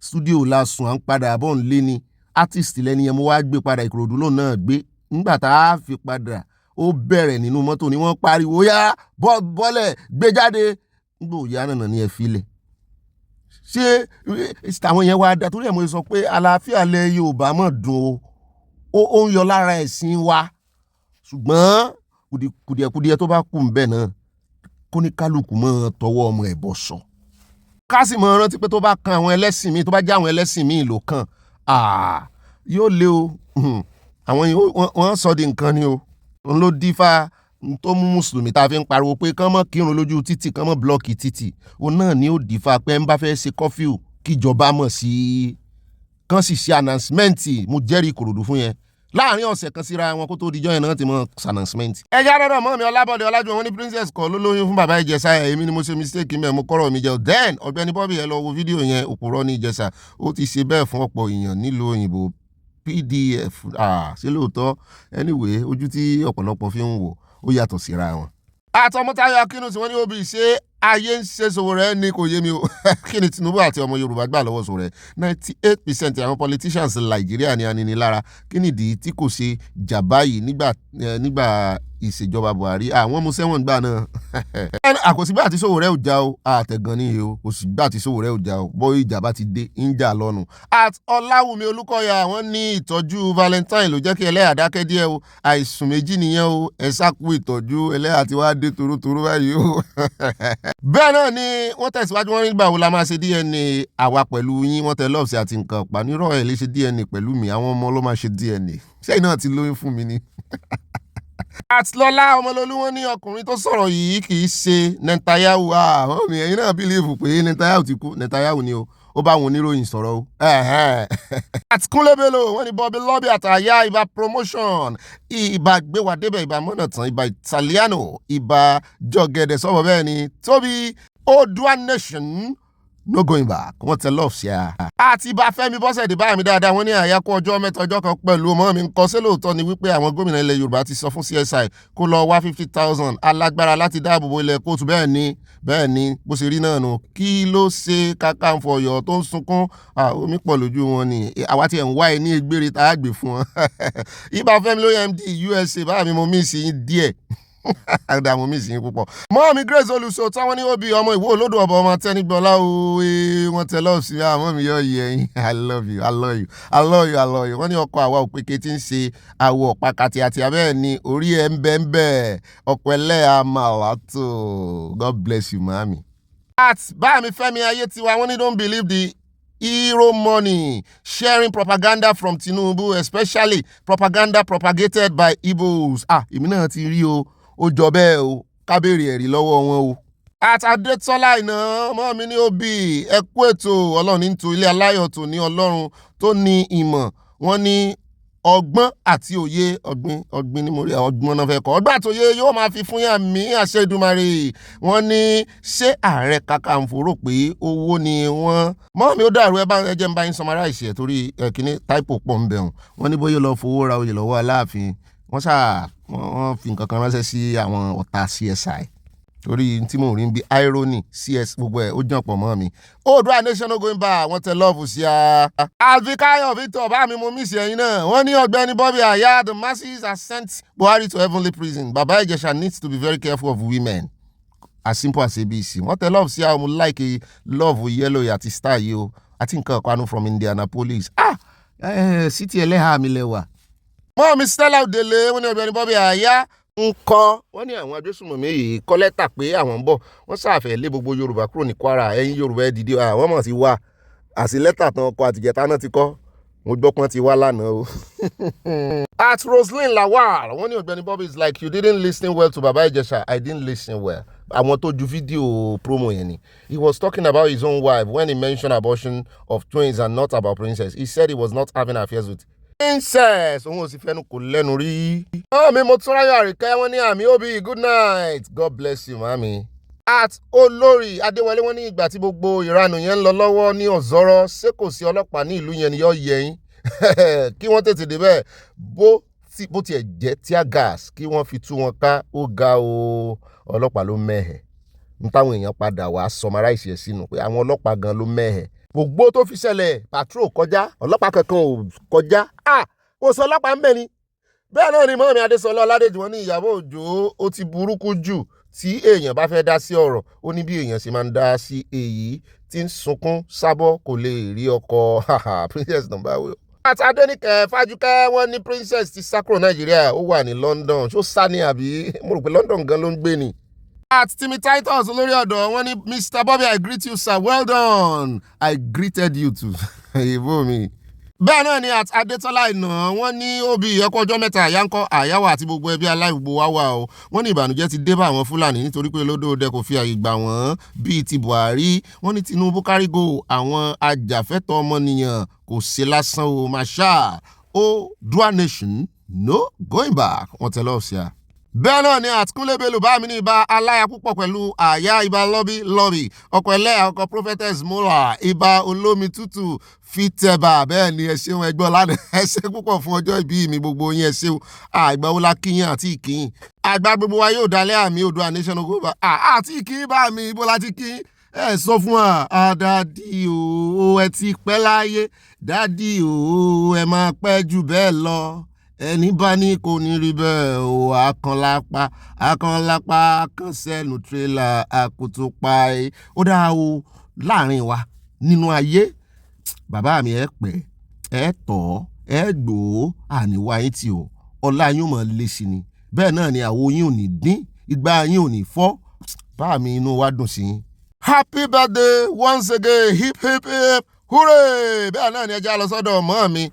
stúdíò lásùn à ń padà bọ̀ ń lé ni artist lẹ́ni yẹn mo wá gbé padà Ìkòròdú lóun náà gbé nígbà tá a fi padà ó bẹ̀rẹ̀ nínú mọ́tò ni wọ́n pariwo yá bọ́lẹ̀ gbé jáde nígbà òyà náà ní ẹ filẹ̀ ṣé àwọn yẹn wá dá torí ẹ̀ mo sọ pé àlàáfíà lẹ Yorùbá mọ̀ dùn ó ń yọ lára ẹ̀sìn wa ṣùgbọ́n kùdìẹ̀kùdìẹ̀ tó bá kù ń bẹ̀ náà kó ní kálukú mọ́ tọwọ́ ọmọ ẹ̀ bọ̀ sọ. ká sì mọ̀ rántí pé tó bá kan àwọn ẹlẹ́sìn míì tó bá jẹ́ àwọn ẹlẹ́sìn míì ló kàn yóò lé o àwọn yìí wọ́n sọ di nǹkan ni o òun ló dífá tó mú mùsùlùmí tá a fi ń pariwo pé kán mọ́ kírun lójú títì kán mọ́ blọ́ọ̀kì títì òun náà ni ó dífá pé ń bá fẹ́ ṣe kọ́fíù kíjọba mọ̀ sí kán sì ṣe ànàsímẹ́ǹtì mo jẹ́rìí Ìkòròdú fún yẹn láàrin ọ̀sẹ̀ kan síra wọn kó tó dijọ́ yẹn náà ti mọ̀ ànàsímẹ́ǹtì. ẹja rọrọ mọ́ mi Ọlábọ̀dé Ọlájúwọ̀n wọn ní princess kọ́ ló lóyún fún bàbá Ìjẹ̀ṣà èmi ni mo ṣe mistake mẹ́ mo kọ́rọ̀ mi jẹ́ then Ọ̀gbẹ́ni Bobby ẹ lọ wo fídíò yẹn òpùrọ́ ní Ìjẹ̀ṣà ó ti ṣe bẹ́ẹ̀ fún ọ̀pọ̀ èèyàn nílùú òyìnbó PDF ṣé lóòótọ́ anyway ojú tí ọ̀pọ̀lọpọ̀ fi ń wò ó yàtọ̀ síra wọn. àtọmọtayọ akínú tí wọ́n ní Obi ṣe ayé ń ṣe Sowore ní kò yé mi o kí ni Tinubu àti ọmọ Yorùbá gbà lọ́wọ́ Sowore 98% àwọn politicians Nàìjíríà ní aninilára kí nìdí tí kò ṣe jà báyìí nígbà ìṣèjọba Buhari àwọn mú sẹ́wọ̀n gbà náà àkòsígbà àti Sowore ò já o àtẹ̀gàn ní o kò sígbà àti Sowore ò já o bó ìjà bá ti dé ń jà lọ́nu. Ọláwùmí Olúkọ̀yà wọ́n ní ìtọ́jú Valentine ló jẹ́ kí ẹlẹ́yà dákẹ́ díẹ̀ o àìsùn méjì nìyẹn o ẹ sáku ìtọ́jú ẹlẹ́yà tí wàá dé torótoró báyìí o. bẹ́ẹ̀ náà ni wọ́n tẹ̀síwájú wọn nígbà wo la máa ṣe DNA àwa pẹ̀lú yín wọ́n tẹ lọ́ọ̀sì àti nǹkan pànírọ̀ ẹ̀ lè ṣe DNA pẹ̀lú mi àwọn ọmọ ló máa ṣe DNA sẹ́yìn náà ti lóyún fún mi ni. Àtìlọ́lá Ọmọlólú wọn ní ọkùnrin tó sọ̀rọ̀ yìí kì í ṣe Netanyahu àwọn mi ẹ̀yin náà bílíìfù pé Netanyahu ti kú Netanyahu ni o ó bá wọn oníròyìn sọ̀rọ̀ o. Àtikúnlé Bello wọn ní Bobby lobby àtàyà ìbá promotion ìbá gbéwà débẹ̀ ìbá mọ́nà tán ìbá Italiano ìbá jọ̀gẹ̀dẹ̀ sọ́wọ́ bẹ́ẹ̀ ni Tóbi Oòduà Nation no going back wọ́n tẹ love ṣe à. àti bá Fẹ́mi Bọ́sẹ̀dé báyà mi dáadáa wọ́n ní àyákọ́ ọjọ́ mẹ́ta ọjọ́ kan pẹ̀lú ọmọ mi ń kọ́ sí lóòótọ́ ni wípé àwọn gómìnà ilẹ̀ Yorùbá ti sọ fún CSI kó lọ wá 50,000 alágbára láti dáàbò bo ilẹ̀ kóòtù bẹ́ẹ̀ ni bó ṣe rí náà nù kí ló ṣe Kakanfò Ọ̀yọ́ tó ń sunkún omi pọ̀ lójú wọn ni àwa ti ẹ̀ ń wá ẹ ní egbére tá a gbé fún wọn. ibà Fẹ́mi lóye MD USA báyà mi mo mí sí yín díẹ̀ àdàmú mi sì ń púpọ̀. mọ́ mi Grace Olùsọ táwọn ní Obi ọmọ Ìwó Olódò ọba ọmọ Tẹ́nigbọ́lá òwe wọn tẹ lọ́ọ̀ sí àmọ́ mi yọ yẹ yín I love you wọ́n ní ọkọ̀ àwa òpèké tí ń ṣe àwọ̀ pàkàtì àti abẹ́ẹ̀ ni orí ẹ̀ ń bẹ́ẹ̀ ọ̀pọ̀ ẹlẹ́yà màlátò God bless you mami. báàmí Fẹ́mi Ayétiwa wọ́n ní don't believe the hero money sharing propaganda from Tinubu especially propaganda propagated by Igbos. èmi náà ti rí o ó jọ bẹ́ẹ̀ o kábèrè ẹ̀rí lọ́wọ́ wọn o. Adétọ́lá iná ọmọ mi ní Obi ẹ kú ètò Ọlọ́run ní tó ilé aláyọ̀ tó ní Ọlọ́run tó ní ìmọ̀ wọn ní ọgbọ́n àti òye ọgbìn ni mo rí ọgbọ́n náà fẹ́ kọ́ ọgbọ́n àti òye yóò máa fi fún yàn mí àṣẹ Èdùmàrè wọn ní ṣé ààrẹ Kakanfò rò pé owó ni wọ́n mọ́ mi ó dàrú ẹ jẹ́ ń bá yín summarize ẹ̀ torí kíní táìpò pọ̀ ń bẹ̀rùn wọ́n ní bóyá lọ fowó ra oyè lọ́wọ́ Aláàfin wọ́n fi nǹkan kan ránṣẹ́ sí àwọn ọ̀tá CSI torí tí mo rí bí irony CS gbogbo ẹ̀ ó jàn pọ̀ mọ́ mi. Oòduà Nation no going back wọ́n tẹ lọ́ọ̀fù sí a. Alvikayo Victor bá mi mo miss ẹ̀yin náà wọ́n ní Ọ̀gbẹ́ni Bobby Aya the masses have sent Buhari to heavenly prison. Baba Ijesha needs to be very careful of women as simple as ABC. wọ́n tẹ lọ́ọ̀fù sí a mo like love yellow àti star yìí o àti nǹkan ọ̀pánu from Indianapolis. city ẹlẹ́hàá mi lẹ́wà. mọ́ mi Stella Odele wọ́n ní Ọ̀gbẹ́ni Bobby Aya ńkọ́ wọ́n ní àwọn agbésùnmọ̀mí yìí kọ lẹ́tà pé àwọn ń bọ̀ wọ́n ṣàfẹ́ lé gbogbo Yorùbá kúrò ní Kwara ẹ̀yin Yorùbá ẹ̀ dìde àwọn mọ̀ sí wá àti lẹ́tà tán ọkọ̀ àtìjẹta náà ti kọ́ mo gbọ́ pọ́n ti wá lánàá o. At Roslyn Lawal wọ́n ní Ọ̀gbẹ́ni Bobby is like you didn't listen well to Baba Ijesha. I didn't listen well. àwọn tó ju fídíò promo yẹn ni. He was talking about his own wife when he mentioned abortion of twins and not about princess. He said he was not having affairs with princess òun ò sì fẹ́nu kò lẹ́nu rí. mi mo tún ráyọ̀ àríkẹ́ wọ́n ní àmì Obi good night God bless you mami. At Olori Adéwọlé wọ́n ní ìgbà tí gbogbo ìranù yẹn ń lọ lọ́wọ́ ní Ọ̀zọ́rọ́ ṣé kò sí ọlọ́pàá ní ìlú yẹn ni yóò yẹ yín kí wọ́n tètè débẹ̀ bó tiẹ̀ jẹ́ tear gas kí wọ́n fi tú wọn ká ó ga o ọlọ́pàá ló mẹ́hẹ̀ ń táwọn èèyàn padà wá summarize ẹ̀ sínú pé àwọn ọlọ́pàá gan ló mẹ́hẹ̀ gbogbo tó fi ṣẹlẹ̀ patrol kọjá ọlọ́pàá kankan ò kọjá kò sọ ọlọ́pàá ń bẹ̀ ni bẹ́ẹ̀ náà ni mọ́mí Adésọlá Ọládèjì wọ́n ní Ìyábọ̀ Òjó ó ti burúkú jù tí èèyàn bá fẹ́ dá sí ọ̀rọ̀ ó ní bí èèyàn ṣe máa ń dá sí èyí tí ń sunkún sábọ̀ kò lè rí ọkọ princess number wo. àti Adéníkẹ́ Fájúkẹ́ wọ́n ní princess ti sá kúrò Nàìjíríà ó wà ní London ṣó sá ní àbí mo rò pé London gan ló ń gbé ni. At Timmy Titus olórí ọ̀dọ̀ wọ́n ní Mr. Bobby I greet you sir well done I greeted you too. ìbò mi. bẹ́ẹ̀ náà ni at Adétọ́lá Ìnà wọ́n ní òbí ẹ̀kọ́ ọjọ́ mẹ́ta àyáńkọ́ àyáwó àti gbogbo ẹbí aláìgbò wá wà o wọ́n ní ìbànújẹ́ ti dé bá àwọn Fúlàní nítorí pé olódòdó kò fi àyè gbà wọ́n bíi ti Buhari wọ́n ní Tinubu kárígò àwọn ajàfẹ́tọ̀ọ́ ọmọnìyàn kò ṣe lásán o masha o Dua nation no going back wọ́n tẹ̀lé ọ̀sẹ̀. bẹ́ẹ̀ náà ni àtikúnlé bello bá mi ní ibà aláya púpọ̀ pẹ̀lú àyà ibà lọ́bì ọkọ̀ ẹlẹ́yà ọkọ̀ prophetess mola ibà olómi tútù fiteba bẹ́ẹ̀ ni ẹ ṣeun ẹgbọ́n lánàá ẹ ṣe púpọ̀ fún ọjọ́ ìbí mi gbogbo yín ẹ ṣeun àgbà wo la kíyìn àti ìkíyìn àgbà gbogbo wa yóò dalẹ̀ àmì Oòduà nation ogoba àti ìkíyìn bá mi ibo láti kíyìn ẹ sọ fún wa dádì o ẹ ti pẹ́ láyé dádì o ẹ máa pẹ́ jù bẹ́ẹ̀ lọ ẹni bá ní kò ní rí bẹ́ẹ̀ o akànlápá akànsẹ́nu tírélà àkótó pa ó dáa o láàrin wa nínú ayé bàbá mi ẹ pẹ́ ẹ tọ́ ẹ gbòó àníwá yín tí o ọlá yín ò mọ̀ lé sí ni bẹ́ẹ̀ náà ni àwo yín ò ní dín ìgbà yín ò ní fọ́ bá mi inú wa dùn sí yín. Happy birthday once again hip hip hip hooray bẹ́ẹ̀ náà ni ẹja lọ sọ́dọ̀ ọmọ mi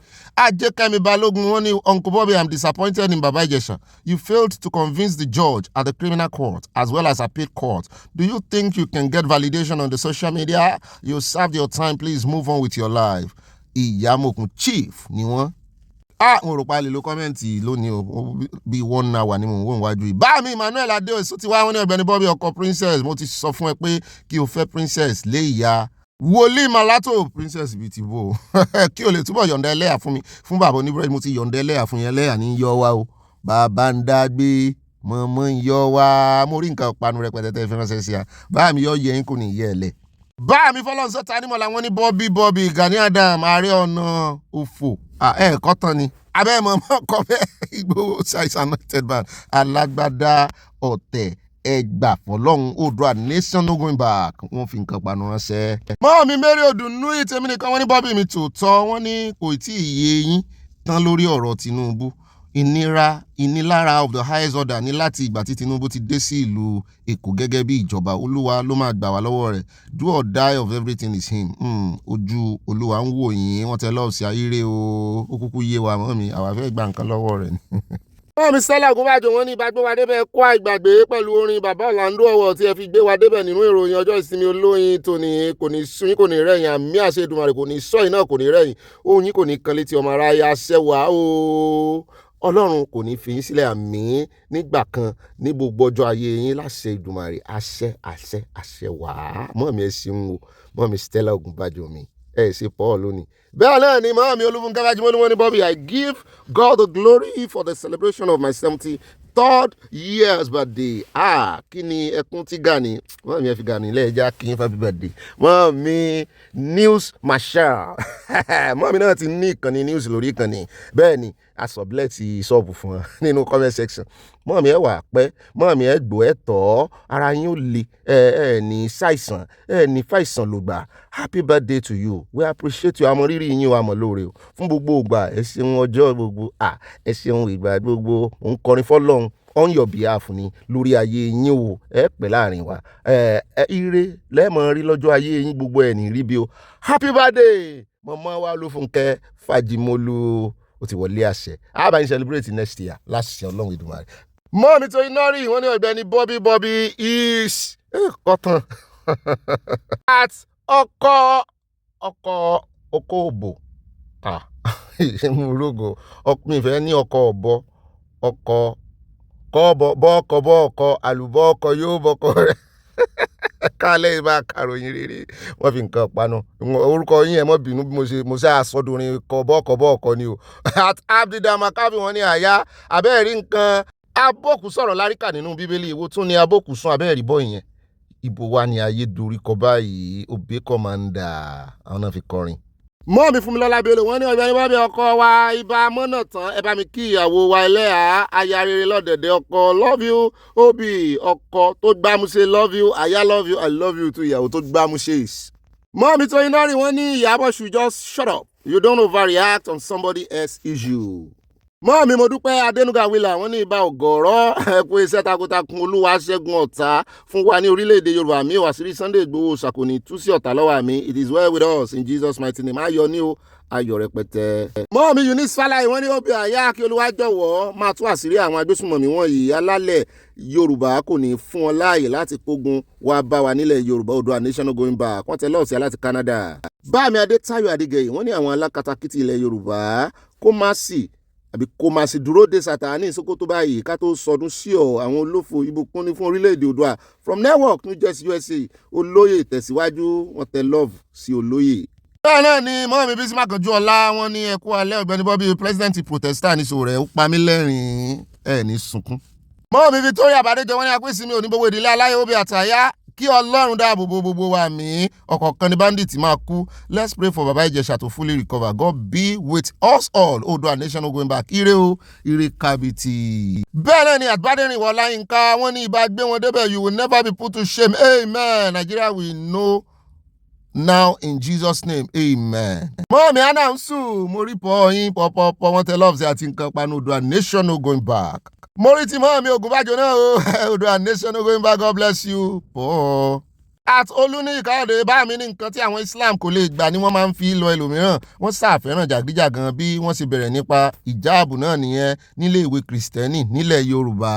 Ajekemi Balogun wọ́n ní Uncle Bobby I'm disappointed in Baba Ijesha. You failed to convince the judge at the criminal court as well as appeal court. Do you think you can get validation on the social media? You served your time, please move on with your life. Ìyámokùn chief ni wọ́n. Mo rò pa lè lo kọ́mẹ́ǹtì lónìí o bí 1 hour ni mo ń wò níwájú yìí. Bá mi Emmanuel Adeosu ti wá wọn ní Ọ̀gbẹ́ni Bobby ọkọ princess mo ti sọ fún ẹ pé kí o fẹ́ princess lé ìyá wòlíì Malato princess bíi ti bò kí o lè túbọ̀ yọ̀ǹda ẹlẹ́yà fún mi fún bàbá oníbúrẹ́dì mo ti yọ̀ǹda ẹlẹ́yà fún yẹn ẹlẹ́yà ní yọ wá o bàbá ń dágbé mọ̀mọ́ ń yọ wá mo rí nǹkan panu rẹpẹtẹ tẹ́ fi ránṣẹ́ sí a bá mi yọ yẹn kò ní yẹ ẹlẹ́. bá mi fọlọ́nsọ Tanímọ̀ làwọn ní Bobby Gani Adam Ààrẹ Ọ̀nà Òfò ẹ̀ẹ́kọ́ tán ni abẹ́ mọ̀mọ́ kọ́ bẹ́ẹ̀ Ìgbòho ṣàìsàn anointed man alágbádá ọ̀tẹ̀ ẹgbà fọlọ́run Oòduà nation no going back wọ́n fi nǹkan panu ránṣẹ́. mọ́ mi Mary Odùnú ìtẹ̀mí nìkan wọ́n ní Bobby mi tòótọ́ wọ́n ní kò tí ì yé yín tán lórí ọ̀rọ̀ Tinubu ìnilára of the highest order ní láti ìgbà tí Tinubu ti dé sí ìlú Èkó gẹ́gẹ́ bí ìjọba Olúwa ló máa gbà wá lọ́wọ́ rẹ̀ do or die of everything is him ojú Olúwa ń wò yín wọ́n tẹ lọ́ọ̀sì ayére o ó kúkú yé wa mọ́ mi àwa fẹ́ gba nǹkan lọ́wọ́ rẹ̀ ni. mi Stella Ogunbàjò wọn ní ìbágbé wa débẹ̀ kó àìgbàgbé pẹ̀lú orin bàbá Orlando Ọ̀wọ̀ tí ẹ fi gbé wa débẹ̀ nínú ìròyìn ọjọ́ ìsinmi olóyin tòní kò ní sún yín kò ní rẹ̀yìn àmì àṣẹ Èdùmàrè kò ní sọ yín náà kò ní rẹ̀yìn ohun yín kò ní kan létí ọmọ aráyé aṣẹ́wà o Ọlọ́run kò ní fi yín sílẹ̀ àmì nígbà kan ní gbogbo ọjọ́ ayé yín láṣẹ Èdùmàrè àṣẹ wà mọ́ mi ẹ ṣeun o mọ́ mi Stella Ogunbàjò mi ẹ ṣe Paul lónìí. bẹ́ẹ̀ náà ni màmí Olúfúnkẹ́ Fájìmọ́lú wọn ní Bobby I give God the glory for the celebration of my 73rd year's birthday. Kí ni ẹkún tí Gani màmí ẹ fi Gani lẹ́ẹ̀já kí n happy birthday màmí news marshal màmí náà ti ní ìkànnì news lórí ìkànnì bẹ́ẹ̀ ni asọ̀bílẹ̀tì ṣọ́ọ̀bù fún ọ nínú comment section màmí ẹ wà pẹ́ màmí ẹ gbọ́ ẹ tọ́ ara yín ó le ẹ ní ṣàìsàn ẹ ní fàìsàn ló gbà happy birthday to you we appreciate you àmọ́ rírì yín o àmọ́ lóore o fún gbogbo ìgbà ẹ ṣeun ọjọ́ gbogbo ẹ ṣeun ìgbà gbogbo òun kọrin fọ́lọ́run on your behalf ni lórí ayé yín o ẹ pẹ́ láàrin wa ire lẹ́mọ̀ rí lọ́jọ́ ayé yín gbogbo ẹ̀ ní rí bí o happy birthday mọ̀mọ́ wa Olúfúnkẹ́ Fájìmọ́lú ó ti wọlé àṣẹ àbá yín celebrate next year láṣẹ Ọlọ́run Èdùmàrè. mọ́ mi tó iná rí wọ́n ní Ọ̀gbẹ́ni Bobby is kọ́tàn at ọkọ̀ òbò ìmúlògò mi fẹ́ ní ọkọ̀ ọ̀bọ ọkọ̀ bọ́ọ̀kọ̀ àlùbọ́ ọkọ̀ yóò bọ́kọ̀ rẹ̀ kálẹ̀ ìbá karòyìn rere wọ́n fi nǹkan panu orúkọ yín ẹ mọ́ bínú bí mo ṣe àsọdùnrin kọ̀bọ́ọ̀kọ̀ ni o at abdulmakabi wọn ní àyà abẹ́ẹ̀rí nǹkan abókù sọ̀rọ̀ láríkà nínú bíbélì ìwò tún ní abókù sún abẹ́ẹ̀rí bọ́ ìyẹn ibo wa ni ayé dorí kọ báyìí òbí kọ́mándà àwọn náà fi kọrin mọ́ mi fún mi lọ́lá bẹ́ẹ̀ wọ́n ní Ọ̀gbẹ́ni Bobby ọkọ wa ibà mọ́nà tán ẹ bá mi kí ìyàwó wa ẹlẹ́yà aya rere lọ́dẹ̀dẹ̀ ọkọ love you Obi ọkọ tó gbámúṣe love you aya love you I love you too ìyàwó tó gbámúṣe. mọ́ mi tó iná rí wọ́n ní Ìyábọ̀ should just shut up you don't overreact on somebody else's issue. mọ́ mi mo dúpẹ́ Adénúgà Wílà wọ́n ní ibà ọ̀gọ̀rọ̀ ẹ̀kú iṣẹ́ takuntakun Olúwa ṣẹ́gun ọ̀tá fún wa ní orílẹ̀-èdè Yorùbá mi wàsírí Sunday Igboho ṣàkóní tú sí ọ̀tá lọ́wọ́ mi it is well with us in Jesus mighty name ayọ̀ ní o ayọ̀ rẹpẹtẹ. mọ́ mi Eunice Falaye wọ́n ní Obi àyà kí Olúwa jọ̀wọ́ máa tú àṣírí àwọn agbésùnmọ̀mí wọ̀nyí alálẹ̀ Yorùbá kò ní fún wọn láàyè láti kógun wá bá wa nílẹ̀ Yorùbá Oòduà nation no going back wọ́n tẹ lọ́ọ̀sì láti Canada. Báàmì Adétáyọ̀ Adégẹyè wọ́n ní àwọn alákatakítí ilẹ̀ Yorùbá kó má sì àbí kó máa sì dúró de Sátánì Sókótó báyìí ká tó sọdún sí ọ àwọn olófo ìbùkún ní fún orílẹ̀-èdè Oòduà from network New Jersey USA olóyè tẹ̀síwájú wọn tẹ love sí olóyè. bẹ́ẹ̀ náà ni mọ́ mi Bísí Mákanjúọlá wọn ní ẹkú alẹ́ Ọ̀gbẹ́ni Bobby president protestant ní sòrò rẹ̀ ó pa mí lẹ́rìn-ín ẹ̀ ní sunkún. mọ́ mi Victoria Bàdéjọ wọn ní apẹ́sìmí onígbogbo ìdílé aláyọ̀ Obi àtàyà kí Ọlọ́run dáàbò bo gbogbo wa mí ọ̀kọ̀ọ̀kan ní bandit máa kú let's pray for Baba Ìjẹ̀ṣà to fully recover God be with us all Oòduà nation no going back ire o ire kabiti. bẹ́ẹ̀ náà ni Àgbádẹ́rìnwó Ọláyínká wọ́n ní ibà gbé wọn débẹ̀ you will never be put to shame amen Nigeria we know now in Jesus name amen. mọ́ọ̀mí anamsu mo rí pọ̀ yín pọ̀pọ̀pọ̀ wọn tẹ lọ́ọ̀sì àti nǹkan panu Oòduà nation no going back. mo rí tí mọ́ọ̀mí Ògúnbàjò náà o Oòduà nation no going back God bless you. pọ̀ at Olúni Káyọ̀dé bá mi ní nǹkan tí àwọn Islam kò lè gbà ni wọ́n máa ń fi lọ ẹlòmíràn wọ́n ṣàfẹ́ràn jàgídíjàgan bí wọ́n ṣe bẹ̀rẹ̀ nípa ìjáàbù náà nìyẹn nílé ìwé Kristẹni nílẹ̀ Yorùbá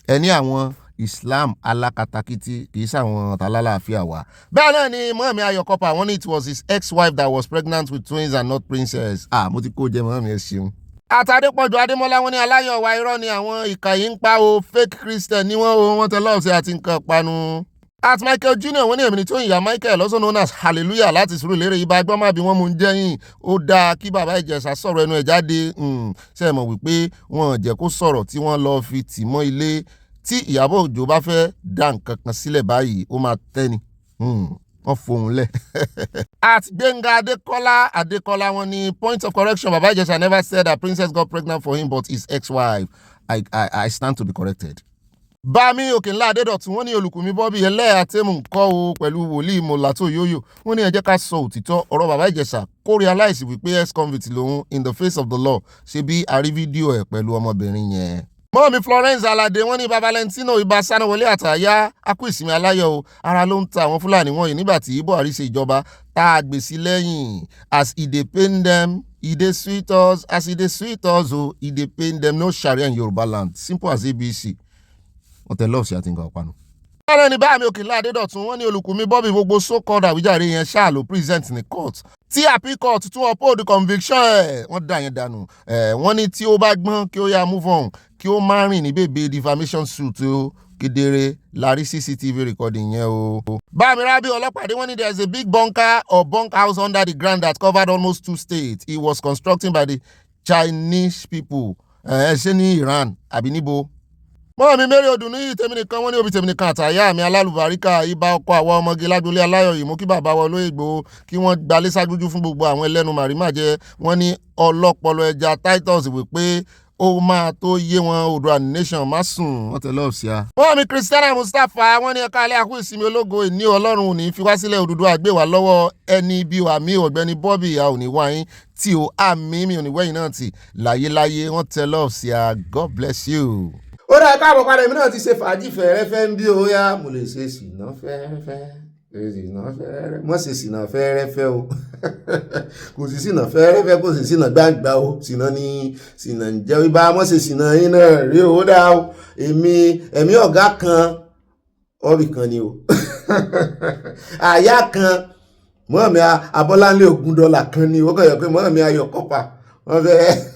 ẹni àwọn Islam alákatakítí kìí ṣàwọn tàlálàáfíà wa. bẹ́ẹ̀ náà ni mọ́ọ̀mí Ayọ̀kọ́pà wọ́n ní it was his ex-wife that was pregnant with twins and not princess. mo ti kó jẹ mọ́ọ̀mí ẹ ṣeun. àtàdépọ̀jù Adémọ́lá wọ́n ní aláyọ̀ wa irọ́ ni àwọn ìkà yìí ń pa o fake Christian ni wọ́n o wọ́n tẹ lọ́ọ̀sì àti nǹkan panu. at Michael Junior wọ́n ní èmi ní tó ìyá Michael also known as hallelujah láti Sùúrùlérè ibà gbọ́n má bí wọ́n mú un jẹ́yìn ó dáa kí bàbá Ìjẹ̀ṣà sọ̀rọ̀ ẹnu ẹ̀ jáde ṣe mọ̀ wípé wọn jẹ́ kó sọ̀rọ̀ tí wọ́n lọ fi tì mọ́ ilé tí Ìyábọ̀ Òjó bá fẹ́ dá nǹkan kan sílẹ̀ báyìí ó máa tẹ́ni wọ́n fohùn lẹ̀. at Gbénga Adékọ́lá wọ́n ní point of correction bàbá Ìjẹ̀ṣà never said that princess got pregnant for him but his ex-wife I stand to be corrected. Bámi Òkènlá Adédọ̀tun wọ́n ní Olùkùnmi Bobby ẹlẹ́yà tẹ́mù ń kọ́ o pẹ̀lú wòlíì Mọ̀látò Yóyò wọ́n ní ẹ jẹ́ ká sọ òtítọ́ ọ̀rọ̀ bàbá Ìjẹ̀ṣà kó realize wípé ex-convict lòun in the face of the law ṣe bí a rí fídíò ẹ̀ pẹ̀lú ọmọbìnrin yẹn. mọ́ọ̀mí Florence Alade wọ́n ní Baba Valentino ibà Sanawole àtàyà akú ìsinmi aláyọ̀ o ara ló ń ta àwọn Fúlàní wọ̀nyí nígbà tí Buhari ṣe ìjọba tá a gbèsè lẹ́yìn as e dey pain them e dey sweet us as e dey sweet us o e dey pain them no Sharia in Yorùbá land simple as ABC wọ́n tẹ lọ́ọ̀sì àti nǹkan ọ̀pánu. bẹ́ẹ̀ ni Báàmí Òkènlá Adédọ̀tun wọ́n ní Olùkùnmi Bobby gbogbo so-called àwíjàre yẹn ṣáà ló present ní court tí appeal court tún uphold conviction ẹ̀ wọ́n dá yẹn dànù wọ́n ní tí ó bá gbọ́n kí ó yá move on kí ó má rìn ní bèbè defamation suit o kedere lárí CCTV recording yẹn o. Báàmí Rábí Ọlọ́pàdé wọ́n ní there is a big bunker or bunk house under the ground that covered almost 2 states. It was constructed by the Chinese people ṣé ní Iran àbí níbo. mọ́ọ̀mí Mary Odùnúyì tèmi nìkan wọ́n ní Obi tèmi nìkan àtàyà mi alálùbáríkà ibà ọkọ̀ àwọn ọmọge lágbolé aláyọ̀ yìí mú kí bàbá wọn Olóyè Ìgbòho kí wọ́n gbalé ságújú fún gbogbo àwọn ẹlẹ́nu màrímàjẹ wọ́n ní ọlọ́pọlọ ẹja Titus wípé ó máa tó yé wọn Oòduà nation má sùn wọ́n tẹ lọ́ọ̀sì á. mọ́ọ̀mí Christiana Mustapha wọ́n ní ẹ̀ka alẹ́ àkú ìsinmi ológo ìní Ọlọ́run ní fi wá sílẹ̀ Odùduwà gbé wá lọ́wọ́ ẹni bí wà mí Ọ̀gbẹ́ni Bobby a ò ní wá yín tí o àmì mi ò ní wẹ́yìn náà tì láyéláyé wọ́n tẹ lọ́ọ̀sì á God bless you. ó dáa káàbọ̀ padà èmi náà ti ṣe fàájì fẹ́rẹ́fẹ́ ń bí o yá mo lè ṣe sìnà fẹ́rẹ́fẹ́ mọ̀ ṣe sìnà fẹ́rẹ́fẹ́ o kò sí sìnà fẹ́rẹ́fẹ́ kò sí sìnà gbàgbà o sìnà ní sìnà ń jẹ́ ibà mọ̀ ṣe sìnà yín náà rí o dáa o ẹ̀mí ọ̀gá kan ọ̀bì kan ni o àyà kan mọ́ọ̀mí Abọ́láńlé $1 kan ni ó kàn yọ pé mọ́ọ̀mí Ayọ̀kọ́pà wọ́n fẹ́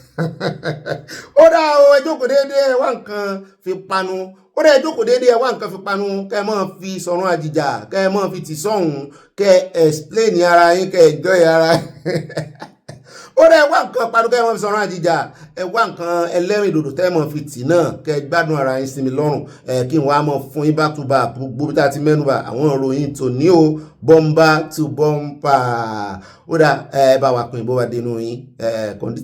ó dá o ẹ jókòó déédéé wá nǹkan fi panu ó dá ẹ jókòó déédéé wá nǹkan fi panu kẹ́ ẹ máa fi sọ̀rọ̀ àjìjà kẹ́ ẹ máa fi tì sọ́hùn kẹ́ ẹ explain ara yín kẹ́ ẹ enjoy ara yín ó dá ẹ wá nǹkan panu kẹ́ ẹ máa fi sọ̀rọ̀ àjìjà ẹ wá nǹkan ẹlẹ́rìndòdò tẹ́ mọ̀ fi tì náà kẹ́ gbádùn ara yín sí mi lọ́rùn kí n wá mọ̀ fún yín back to back gbogbo bí tá a ti mẹ́nuba àwọn ìròyìn tòní o bọ́mbà to bọ́mbà ó dà ẹ bá wa pín bó bá dénú yín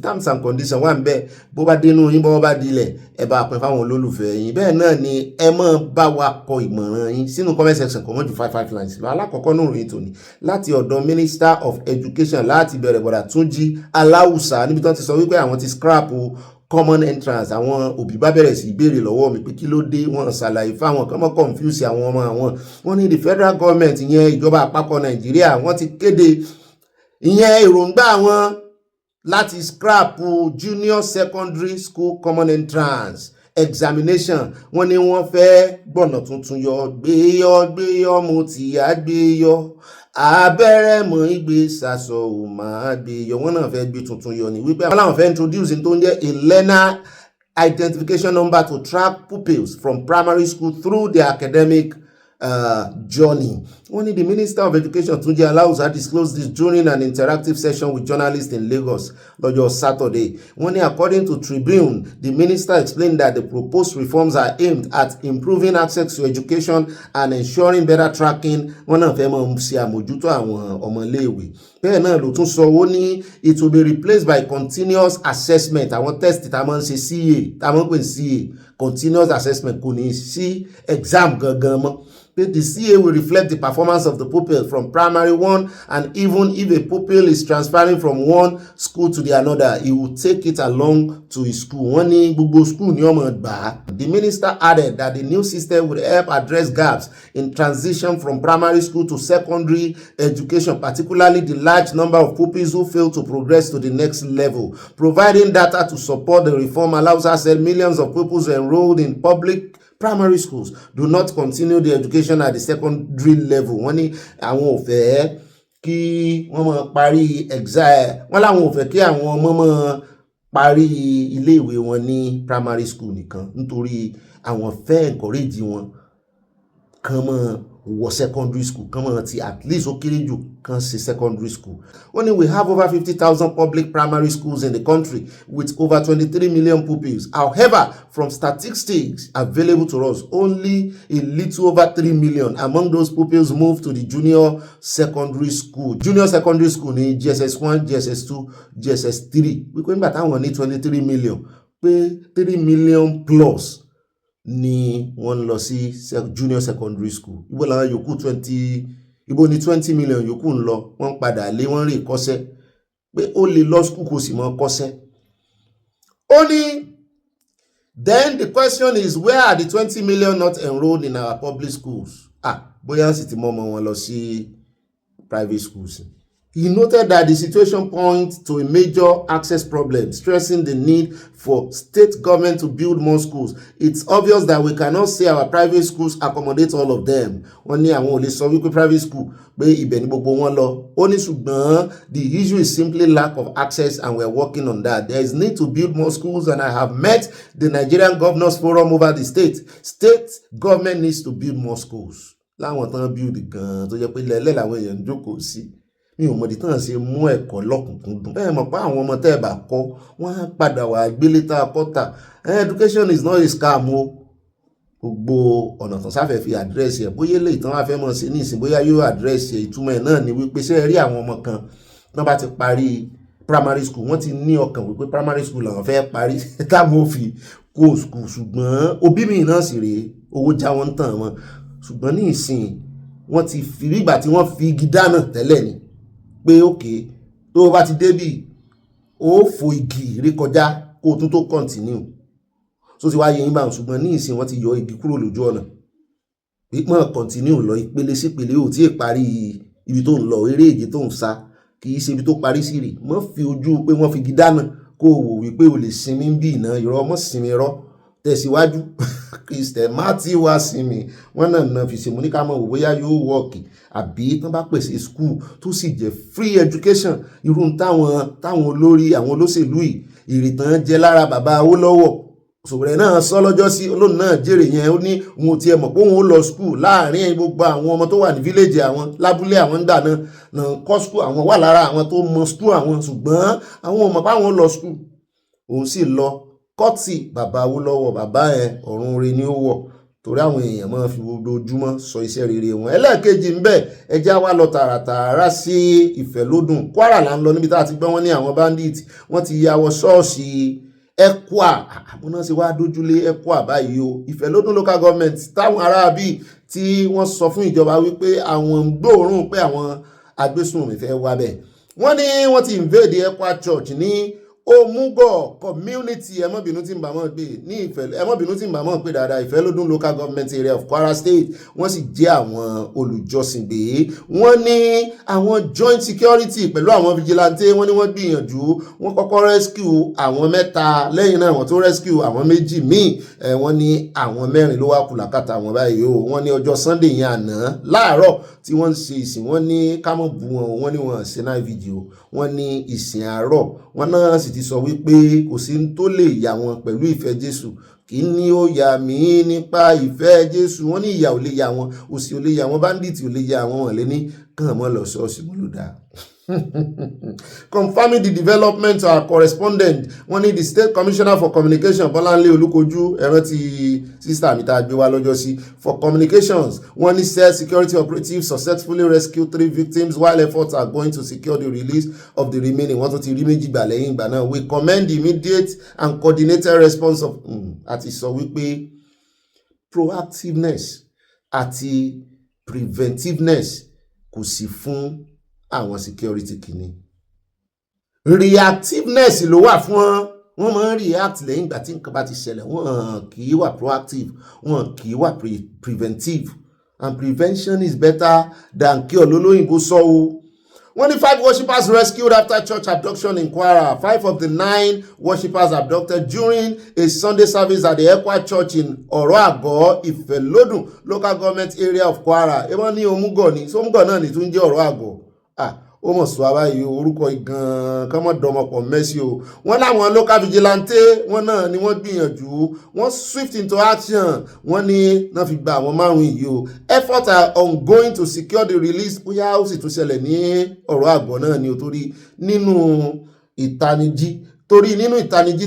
terms and conditions wà ń bẹ bó bá dénú yín bó bá dilẹ̀ ẹ bá wa pín fáwọn olólùfẹ́ yín bẹ́ẹ̀ náà ni ẹ mọ̀ bá wa kọ ìmọ̀ràn yín sínú comment section kò mọ̀ ju 5 lines lọ alákọ̀ọ́kọ́ náà ìròyìn tòní láti ọ̀dọ̀ Minister of Education láti bẹ̀rẹ̀ bọ̀dà Túnjí Aláùsá níbi tí wọ́n ti sọ wípé àwọn ti scrap common entrance àwọn òbí bá bẹ̀rẹ̀ sí ìbéèrè lọ́wọ́ mi pé kí ló dé wọ́n ṣàlàyé fáwọn kan mọ́ confuse àwọn ọmọ àwọn wọ́n ní the federal government ìyẹn ìjọba àpapọ̀ Nàìjíríà wọ́n ti kéde ìyẹn èròǹgbà wọn láti scrap junior secondary school common entrance examination wọ́n ní wọ́n fẹ́ gbọ̀nà tuntun yọ gbéyọ mo ti yá gbéyọ abẹ́rẹ́ mọ̀ igbe sàṣọ ò máa gbé yọ wọ́n náà fẹ́ gbé tuntun yọ ní wípé àwọn làwọn fẹ́ introduce tó ń jẹ́ a learner identification number to track pupils from primary school through their academic journey. Only the Minister of Education Tunji Alausa disclosed this during an interactive session with journalists in Lagos on Saturday. Only according to Tribune, the minister explained that the proposed reforms are aimed at improving access to education and ensuring better tracking. One of them bẹ́ẹ̀ náà ló tún sọ ó ní it will be replaced by continuous assessment àwọn test tá a máa ń ṣe CA tá a máa ń pè CA continuous assessment kò ní sí exam gangan mọ́. The CA will reflect the performance of the pupil from primary one, and even if a pupil is transferring from one school to the another, he will take it along to his school. Wọ́n ní gbogbo school ní ọmọ gbà á. The minister added that the new system will help address gaps in transition from primary school to secondary education, particularly the large number of pupils who fail to progress to the next level. Providing data to support the reform allows us to millions of pupils enrolled in public primary schools do not continue the education at the secondary level. Wọ́n ní àwọn ò fẹ́ kí wọ́n máa parí exam wọ́n láwọn ò fẹ́ kí àwọn ọmọ máa parí iléèwé wọn ní primary school nìkan nítorí àwọn fẹ́ encourage wọn kàn máa wọ secondary school kàn máa ti at least ó kéré jù kàn sí secondary school. Only we have over 50,000 public primary schools in the country with over 23 million pupils. However, from statistics available to us, only a little over 3 million among those pupils move to the junior secondary school. Junior secondary school ní GSS 1, GSS 2, GSS 3. Wípé nígbà táwọn ní 23 million pé 3 million plus ni wọ́n lọ sí junior secondary school. Ibo làwọn yòókù 20 million yòókù ń lọ wọ́n padà lé wọ́n rè kọ́ṣẹ́ pé ó lè lọ school kò sì mọ́ kọ́ṣẹ́. Ó ní then the question is, where are the 20 million not enrolled in our public schools? Bóyá sì ti mọ́ ọmọ wọn lọ sí private schools. He noted that the situation points to a major access problem, stressing the need for state government to build more schools. It's obvious that we cannot say our private schools accommodate all of them. Wọ́n ní àwọn ò lè sọ wípé private school pé ibẹ̀ ni gbogbo wọn lọ. Ó ní ṣùgbọ́n the issue is simply lack of access, and we're working on that. There is need to build more schools, and I have met the Nigerian Governors Forum over the state. State government needs to build more schools. Láwọn tán build gan tó jẹ́ pé lẹ́lẹ́ làwọn èèyàn ń jókòó sí. Mi ò mọ̀dí tán ṣe mú ẹ̀kọ́ lọ́kùnkúndùn. Ẹ mọ̀ pé àwọn ọmọ tẹ́ ẹ bá kọ́ wọ́n á padà wà gbélé tá a kọ́ tà. Education is not a scam o. Gbogbo ọ̀nà tán sáfẹ́ fi àdírẹ́sì ẹ̀ bóyá lè tán wá fẹ́ mọ̀ sí ní ìsìn bóyá yóò àdírẹ́sì ẹ̀ ìtumọ̀ ẹ̀ náà ni wípé ṣé rí àwọn ọmọ kan náà bá ti parí primary school wọ́n ti ní ọkàn wípé primary school làwọn fẹ́ parí táwọn ò fi kó school, ṣùgbọ́n òbí mi náà sì rèé owó já wọn tàn wọn, ṣùgbọ́n ní ìsìn wọ́n ti fi rígbà tí wọ́n fi igi dáná tẹ́lẹ̀ ni pé òkè tó bá ti débì ó fò igi rí kọjá kó tún tó continue so ti wá yẹ yín bá ṣùgbọ́n ní ìsìn wọ́n ti yọ igi kúrò lójú ọ̀nà pípọ́n continue lọ ìpele sí ìpele ò tí ì parí ibi tó ń lọ eré èjì tó ń sá kì í ṣe ibi tó parí sí rè mọ́ fi ojú pé wọ́n fi igi dáná kó wò wípé o lè sinmi bí iná ìrọ̀ mọ́ sinmi rọ́ tẹ̀síwájú Kristẹ Matthew wá sinmi wọ́n náà fi ṣe mú ní ká mọ̀ wò bóyá yóò wọ́ọ̀kì àbí tán bá pèsè school tó sì jẹ́ free education irú táwọn olórí àwọn olóṣèlú yìí ìrìtàn jẹ́ lára bàbá Awólọ́wọ̀ Sòwòrẹ́ náà sọ lọ́jọ́ sí olóòrùn náà jèrè yẹn ó ní òun ti ẹ̀ mọ̀ pé òun ó lọ school láàrin gbogbo àwọn ọmọ tó wà ní village àwọn lábúlé àwọn ńgbà náà kọ́ school àwọn wà lára àwọn tó mọ school àwọn ṣùgbọ́n àwọn ọmọ páwọn lọ school òun sì lọ kọ́tì bàbá Awólọ́wọ̀, bàbá yẹn ọ̀run re ni ó wọ̀ torí àwọn èèyàn máa fi ojoojúmọ́ sọ iṣẹ́ rere wọn. ẹlẹ́ẹ̀kejì ń bẹ ẹjẹ́ wa lọ tààràtààrà sí Ìfẹ́lódùn. Kwara là ń lọ níbi tá a ti gbọ́ wọn ní àwọn bandit wọ́n ti ya wọ ṣọ́ọ̀ṣì ECWA. àmọ́ náà ṣe wá dójúlé ECWA báyìí o. Ìfẹ́lódùn local government táwọn aráabí tí wọ́n sọ fún ìjọba wípé àwọn ń gbóòórùn pé àwọn agbésùnmọ̀mí fẹ́ wá bẹ̀. wọ́n ní wọ́n ti invade ECWA church ní Omugo community ẹmọ́bìnú tí ń bà mọ́ pé ní ẹmọ́bìnú tí ń bà mọ́ pé dáadáa Ìfẹ́lódùn local government area of Kwara state. wọ́n sì jẹ́ àwọn olùjọsìn gbé. wọ́n ní àwọn joint security pẹ̀lú àwọn vigilante wọ́n ní wọ́n gbìyànjú wọ́n kọ́kọ́ rescue àwọn 3 lẹ́yìn náà wọ́n tó rescue àwọn 2 míì. wọ́n ní àwọn 4 ló wá kù lákàtà wọn báyìí o. wọ́n ní ọjọ́ Sunday yẹn àná láàárọ̀ tí wọ́n ń ṣe ìsìn wọ́n ní ká mọ̀ bú wọn wọ́n ní wọ́n ṣe náà fídíò wọ́n ní ìsìn àárọ̀ wọ́n náà sì ti sọ wípé kò sí tó lè yà wọn pẹ̀lú ìfẹ́ Jésù. kí ni ó yà mí nípa ìfẹ́ Jésù? wọ́n ní ìyà ò lè yà wọn, òṣì ò lè yà wọn, bandit ò lè yà wọn, wọ́n lè ní kàn mọ́ lọ ṣọ́ọ̀ṣì mọ́ ló dáa. Confirming the development to our correspondent, wọ́n ní the state commissioner for communication Bọ́láńlé Olúkojú ẹ̀rọ ti sísá mi tá a gbé wá lọ́jọ́ sí for communications. wọ́n ní said security operatives successfully rescued 3 victims while efforts are going to secure the release of the remaining. wọ́n tún ti rí méjì gbà lẹ́yìn ìgbà náà. We commend the immediate and coordinated response of àti sọ wípé proactiveness àti preventiveness kò sí fún àwọn security kìíní. Reactiveness ló wà fún wọn máa ń react lẹ́yìn ìgbà tí nǹkan bá ti ṣẹlẹ̀. Wọn kì í wà proactive, wọn kì í wà preventive, and prevention is better than cure lólóyìnbó sọ o. wọ́n ní 5 worshippers rescued after church abduction in Kwara. 5 of the 9 worshippers abducted during a Sunday service at the ECWA church in Woro Kwara, Ìfẹ́lódùn local government area of Kwara. Wọ́n ní Omugo ni, so Omugo náà ni tún jẹ́ Woro Kwara. Ó mọ̀ sọ àbáyé orúkọ ìgan kan mọ́ dọmọpọ̀ mẹ́sì o. wọ́n láwọn local vigilante wọ́n náà ni wọ́n gbìyànjú wọ́n swift into action. wọ́n ní náà fi gba àwọn 5 yìí o. Efforts are ongoing to secure the release. bóyá ó sì tún ṣẹlẹ̀ ní Woro Kwara náà ni o torí nínú ìtanijí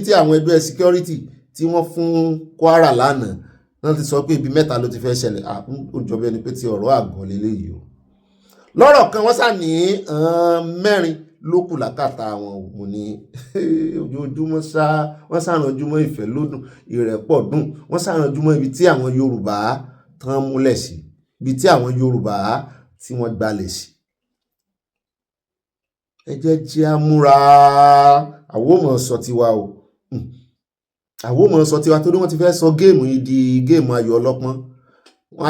tí àwọn ẹgbẹ́ security tí wọ́n fún Kwara lánàá náà ti sọ pé ibi 3 ló ti fẹ́ ṣẹlẹ̀. ó jọ bí ẹni pé ti Woro Kwara lélẹ́yìí o. lọ́rọ̀ kan wọ́n sá ní 4 ló kù lákàtà àwọn òun ní ojoojúmọ́ wọ́n sàrànjúmọ́ Ìfẹ́lódùn ìrẹ́pọ̀ dùn wọ́n sàrànjúmọ́ ibi tí àwọn Yorùbá tán múlẹ̀ sí, ibi tí àwọn Yorùbá tí wọ́n gbalẹ̀ sí. ẹ jẹ́ jẹ́ á múra àwòmọ̀ sọ tiwa o. àwòmọ̀ sọ tiwa torí wọ́n ti fẹ́ sọ géèmù yìí di géèmù ayò ọlọ́pọ́n. wọ́n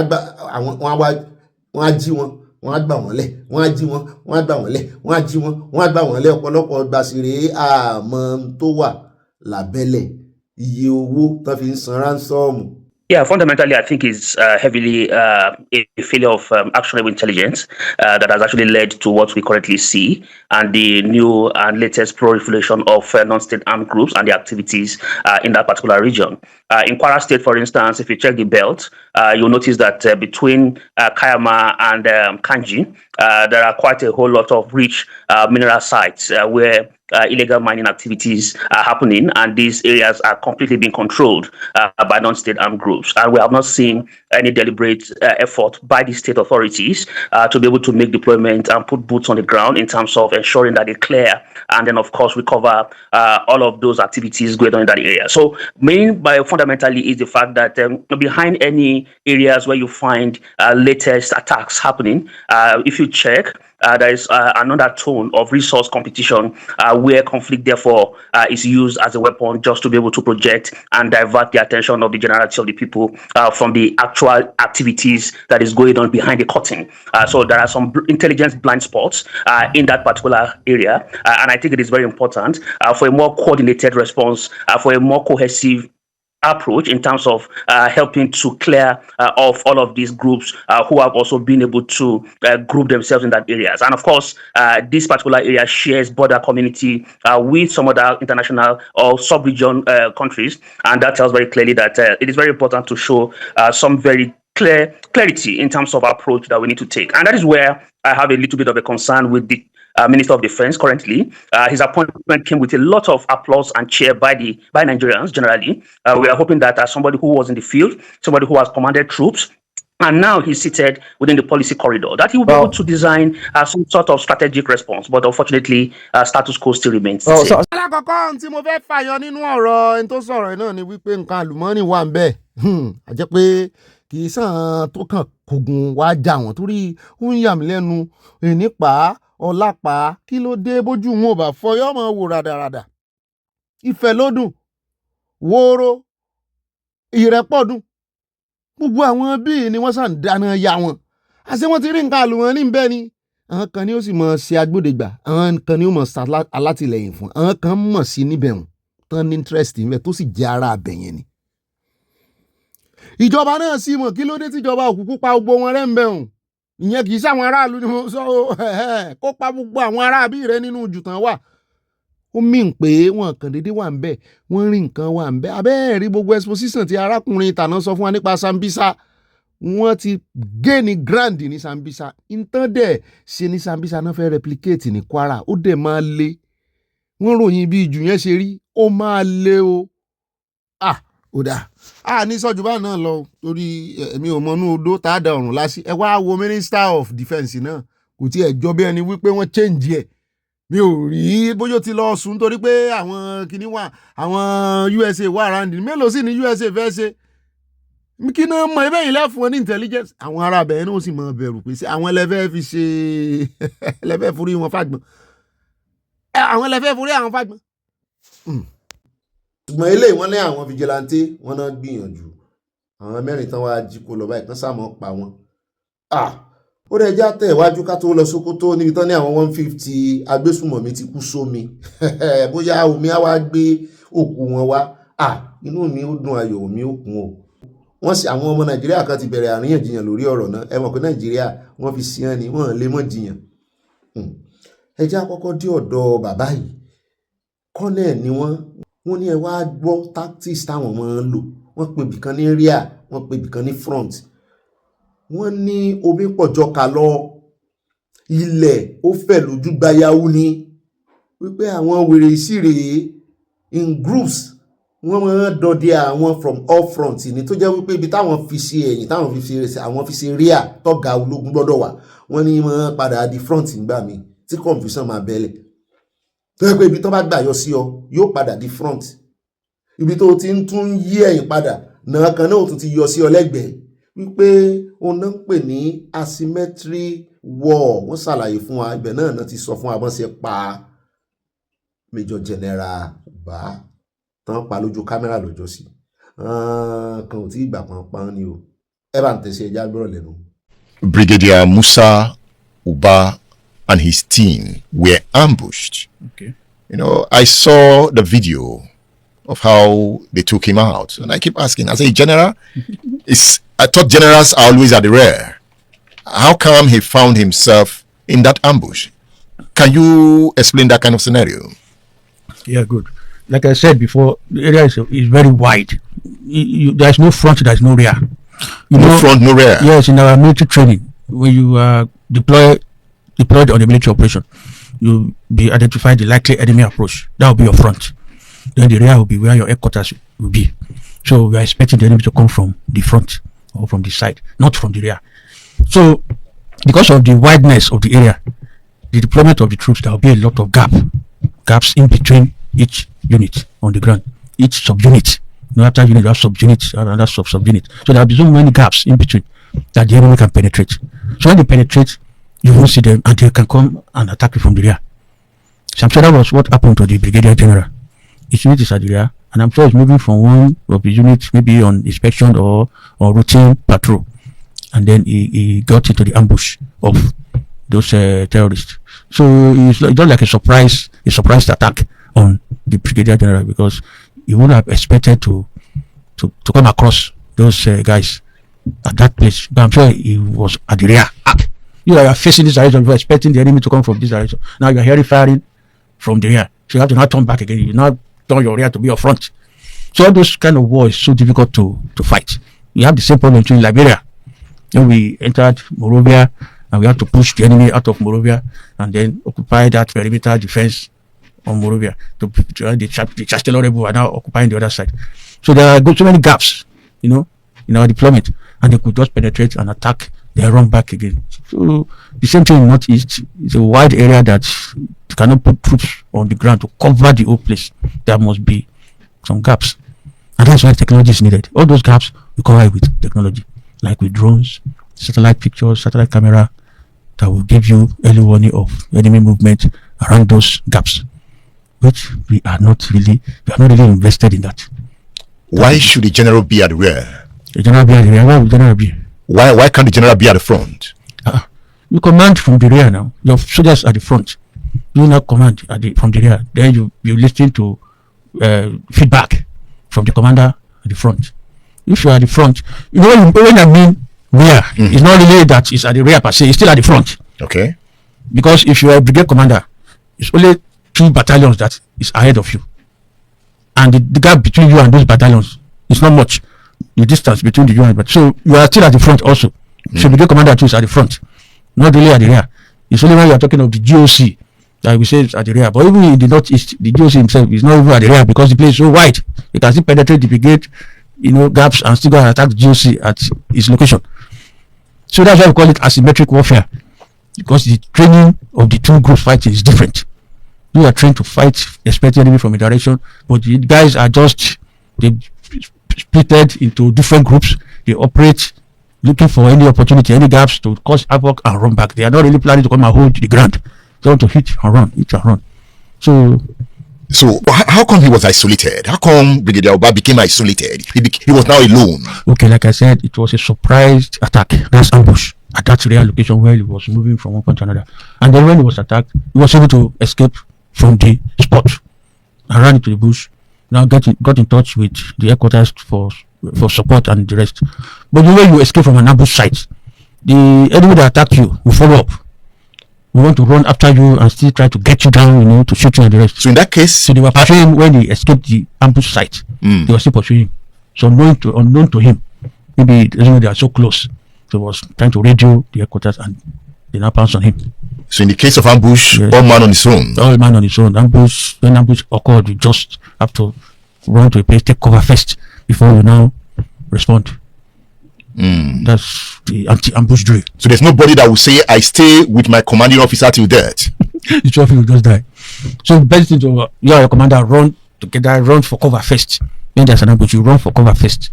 á jí wọn, wọ́n á gbà wọ́n lẹ̀, wọ́n á jí wọn, wọ́n á gbà wọ́n lẹ̀, wọ́n á jí wọn, wọ́n á gbà wọ́n lẹ̀. ọ̀pọ̀lọpọ̀ gbàsèrè àmọ́ tó wà lábẹ́lẹ̀ iye owó tán fi ń san ránsọ́ọ̀mù. Yeah, fundamentally, I think it's heavily a failure of actionable intelligence that has actually led to what we currently see and the new and latest proliferation of non-state armed groups and the activities in that particular region. In Kwara State, for instance, if you check the belt, you'll notice that between Kayama and Kanji, there are quite a whole lot of rich mineral sites where illegal mining activities are happening, and these areas are completely being controlled by non-state armed groups. And we have not seen any deliberate effort by the state authorities to be able to make deployment and put boots on the ground in terms of ensuring that they clear and then, of course, recover all of those activities going on in that area. So, fundamentally is the fact that behind any areas where you find latest attacks happening, if you check, there is another tone of resource competition where conflict, therefore, is used as a weapon just to be able to project and divert the attention of the generality of the people from the actual activities that is going on behind the curtain. So there are some intelligence blind spots in that particular area. And I think it is very important for a more coordinated response, for a more cohesive approach in terms of helping to clear off all of these groups who have also been able to group themselves in that areas. And of course, this particular area shares border community with some other international or sub-region countries. And that tells very clearly that it is very important to show some very clarity in terms of approach that we need to take. And that is where I have a little bit of a concern with the Minister of Defense currently. His appointment came with a lot of applause and cheer by Nigerians generally. We are hoping that somebody who was in the field, somebody who has commanded troops, and now he's seated within the policy corridor, that he will be able to design some sort of strategic response. But unfortunately, status quo still remains the same. alákọ̀ọ́kọ́ tí mo fẹ́ fàyọ nínú ọ̀rọ̀ ẹni tó sọ̀rọ̀ náà ni wípé nǹkan àlùmọ́ọ́nì wà ń bẹ̀. A jẹ́ pé kì í sàn tó kàn kógun wá jà wọ́n torí ó ń yà mí lẹ́nu nípa ọlápá kí ló dé bójú wọn ò bá fọ yọ́ mọ́ wò ràdàràdà. Ìfẹ́ ló dùn, Wóró, Ìrẹ́pọ̀dùn, gbogbo àwọn bíi ni wọ́n sàn dáná ya wọn. Àṣé wọ́n ti rí nǹkan àlùmọ́ọ́nì ń bẹ ni. Àwọn kan ni ó sì mọ̀ ṣe agbódegbà, àwọn kan ni ó mọ̀ ṣe alátìlẹyìn fún, àwọn kan mọ̀ sí níbẹ̀ hùn tán ní interest níbẹ̀ tó sì jẹ́ ara àbẹ̀yẹn ni. Ìjọba náà sì mọ̀ kí ló dé tíjọba òkùnkùn pa gbogbo wọn rẹ́ ń bẹ̀ hùn. Ìyẹn kì í ṣàwọn aráàlú ni mo sọ o, kó pa gbogbo àwọn aráàbí rẹ nínú jùtàn wà. Ó mìn pé wọn kàn déédéé wà ń bẹ̀, wọ́n rí nǹkan wà ń bẹ̀. Abẹ́ẹ̀ rí gbogbo exposition tí arákùnrin ìtànà sọ fún wa nípa Sambisa. Wọ́n ti gé ní grand ní Sambisa. Ìtàn dẹ̀ ṣe ní Sambisa náà fẹ́ replicate ní Kwara. Ó dẹ̀ máa le. Wọ́n ròyìn bí ìjù yẹn ṣe rí. Ó máa le o. Ó dáa. Ní sọ́jú bá náà lọ torí èmi ò mọnú odó tá a da ọ̀run lásì. Ẹ wá wo Minister of Defence náà. Kò tí ẹ̀ jọ bí ẹni wípé wọ́n change ẹ̀. Mi ò rí bóyá ti lọ sùn torí pé àwọn kìíní wà, àwọn USA wà around. Mélòó sì ni USA fẹ́ ṣe? Kí náà mọ ẹbẹ́ yìí lẹ́fún wọn ní intelligence. Àwọn ará bẹ̀rẹ̀ náà ó sì mọ bẹ̀rù pé àwọn ẹlẹ́fẹ́ fi ṣe ẹlẹ́fẹ́ forí wọn fàgbọ́n. Àwọn ẹlẹ́fẹ́ forí àwọn fàgbọ́n. Ṣùgbọ́n eléyìí wọ́n ní àwọn vigilante wọ́n náà gbìyànjú. Àwọn mẹ́rin tán wá jí kó lọ báyìí tán sàmọ́ pa wọn. Ó rẹ̀ já tẹ̀ wájú ká tó lọ Sókótó níbi tán ní àwọn 150 agbésùmọ̀mí ti kú sómi. Bóyá omi á wá gbé òkú wọn wá. Inú mi ó dùn, ayọ̀ mi ó kún o. Wọ́n sì àwọn ọmọ Nàìjíríà kan ti bẹ̀rẹ̀ àríyànjiyàn lórí ọ̀rọ̀ náà. Ẹ mọ̀ pé Nàìjíríà wọ́n fi sí ẹni wọ́n lè mọ̀ jiyàn. Ẹ jẹ́ àkọ́kọ́ dé ọ̀dọ̀ bàbá yìí. Kọ́nẹ̀ ni wọ́n ní ẹ wá gbọ́ tactics táwọn máa ń lò. Wọ́n pe ibìkan ní rear, wọ́n pe ibìkan ní front. Wọ́n ní omi pọ̀jọ́ ka lọ. Ilẹ̀ ó fẹ̀ lójú gbayáwó ni. Wípé àwọn wèrè ìsírè in groups wọ́n máa ń dọdẹ àwọn from all front ni tó jẹ́ wípé ibi táwọn fi ṣe ẹ̀yìn táwọn fi ṣe rear tọ́ga ológun gbọ́dọ̀ wà wọ́n ní máa padà di front nígbà míì tí confusion máa bẹ́lẹ̀ tó yẹ pé ibi tó bá gbà yọ sí ọ yóò padà di front ibi tó ti ń tún yí ẹ̀yìn padà náà kan náà ó tún ti yọ sí ọ lẹ́gbẹ̀ẹ́ wípé òun náà ń pè ní asymmetry war. Wọ́n ṣàlàyé fún wa ibẹ̀ náà ti sọ fún wa bọ́n ṣe pa Major General Uba tán pa lójú kámẹ́rà lọ́jọ́ sí kan ò tí ìgbà kan pa ni o. Ẹ bá ń tẹ̀sí ẹja gbọ́rọ̀ lẹ́nu. Brigadier Musa Uba and his team were ambushed. Okay. You know, I saw the video of how they took him out, and I keep asking, I say, General, I thought generals are always at the rear. How come he found himself in that ambush? Can you explain that kind of scenario? Yeah, good. Like I said before, the area is very wide. There's no front, there's no rear. No front, no rear. Yes, in our military training, when you are deployed on a military operation, you be identify the likely enemy approach. That will be your front. Then the rear will be where your headquarters will be. So we are expecting the enemy to come from the front or from the side, not from the rear. So because of the wideness of the area, the deployment of the troops, there will be a lot of gaps in between each unit on the ground, each subunit. After unit, you have subunit, another subunit. So there will be so many gaps in between that the enemy can penetrate. So when they penetrate, you won't see them and they can come and attack you from the rear. So I'm sure that was what happened to the Brigadier General. His unit is at the rear, and I'm sure he's moving from one of the units, maybe on inspection or routine patrol. And then he got into the ambush of those terrorists. So it's just like a surprise attack on the Brigadier General, because he wouldn't have expected to come across those guys at that place. But I'm sure he was at the rear. You are facing this direction, you are expecting the enemy to come from this direction. Now you are hearing firing from the rear. So you have to not turn back again. You now turn your rear to be your front. So all those kind of war is so difficult to fight. You have the same problem in Liberia. When we entered Monrovia and we have to push the enemy out of Morovia and then occupy that perimeter defense on Morovia. The Chancellor are now occupying the other side. So there are so many gaps, in our deployment, and they could just penetrate and attack, then run back again. So the same thing in Northeast. It's a wide area that you cannot put troops on the ground to cover the whole place. There must be some gaps, and that's why technology is needed. All those gaps we cover with technology, like with drones, satellite pictures, satellite camera, that will give you early warning of enemy movement around those gaps, which we are not really invested in that. Why should the general be at the rear? The general be at the rear. Why would the general be? Why can't the general be at the front? You command from the rear now. Your soldiers at the front. You now command from the rear. Then you listen to feedback from the commander at the front. If you are at the front, when I mean rear, it's not really that it's at the rear per se. It's still at the front. Okay. Because if you are a brigade commander, it's only 2 battalions that is ahead of you, and the gap between you and those battalions is not much. The distance between the you and so you are still at the front also. So brigade commander too is at the front, not really at the rear. It's only when you are talking of the GOC that we say it's at the rear. But even in the Northeast, the GOC himself is not even at the rear because the place is so wide. You can still penetrate the brigade, gaps, and still go and attack the GOC at its location. So that's why we call it asymmetric warfare, because the training of the two groups fighting is different. You are trained to fight, expect enemy from a direction, but the guys are they splitted into different groups. They operate looking for any opportunity, any gaps to cause havoc and run back. They are not really planning to come and hold the ground. They want to hit and run. So how come he was isolated? How come Brigadier Oba became isolated? He was now alone. Okay, like I said, it was a surprise attack. That's ambush at that real location where he was moving from one point to another. And then when he was attacked, he was able to escape from the spot and ran into the bush. Now got in touch with the headquarters for support and the rest. But the way you escape from an ambush site, the enemy that attacked you will follow up. We want to run after you and still try to get you down, to shoot you and the rest. So in that case, so they were pursuing when he escaped the ambush site. They were still pursuing him. So unknown to him, maybe they are so close. So he was trying to radio the headquarters and they now pounced on him. So in the case of ambush, all man on his own. All man on his own. When ambush occurred, you just have to run to a place, take cover first before you now respond. That's the anti-ambush drill. So there's nobody that will say, I stay with my commanding officer till death. The trophy will just die. So the best thing to you and your commander run for cover first. When there's an ambush, you run for cover first.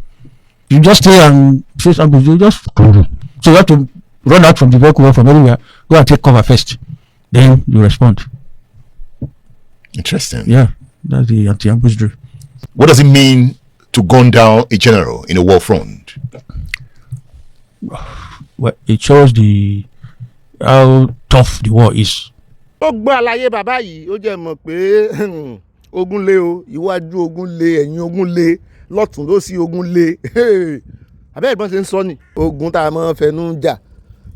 You just stay and face ambush, you just so you have to run out from the vehicle or from anywhere, go and take cover first. Then you respond. Interesting. Yeah, that's the anti-ambush drill. What does it mean to gun down a general in a war front? Well, it shows how tough the war is. ó gbọ́ àlàyé bàbá yìí ó jẹ́ mọ̀ pé ogun lé o iwájú ogun lé ẹ̀yìn ogun lé lọ́tún ló sí ogun lé abẹ́ ìbọn ṣe ń sọ ni ogun tá a mọ̀ fẹnu jà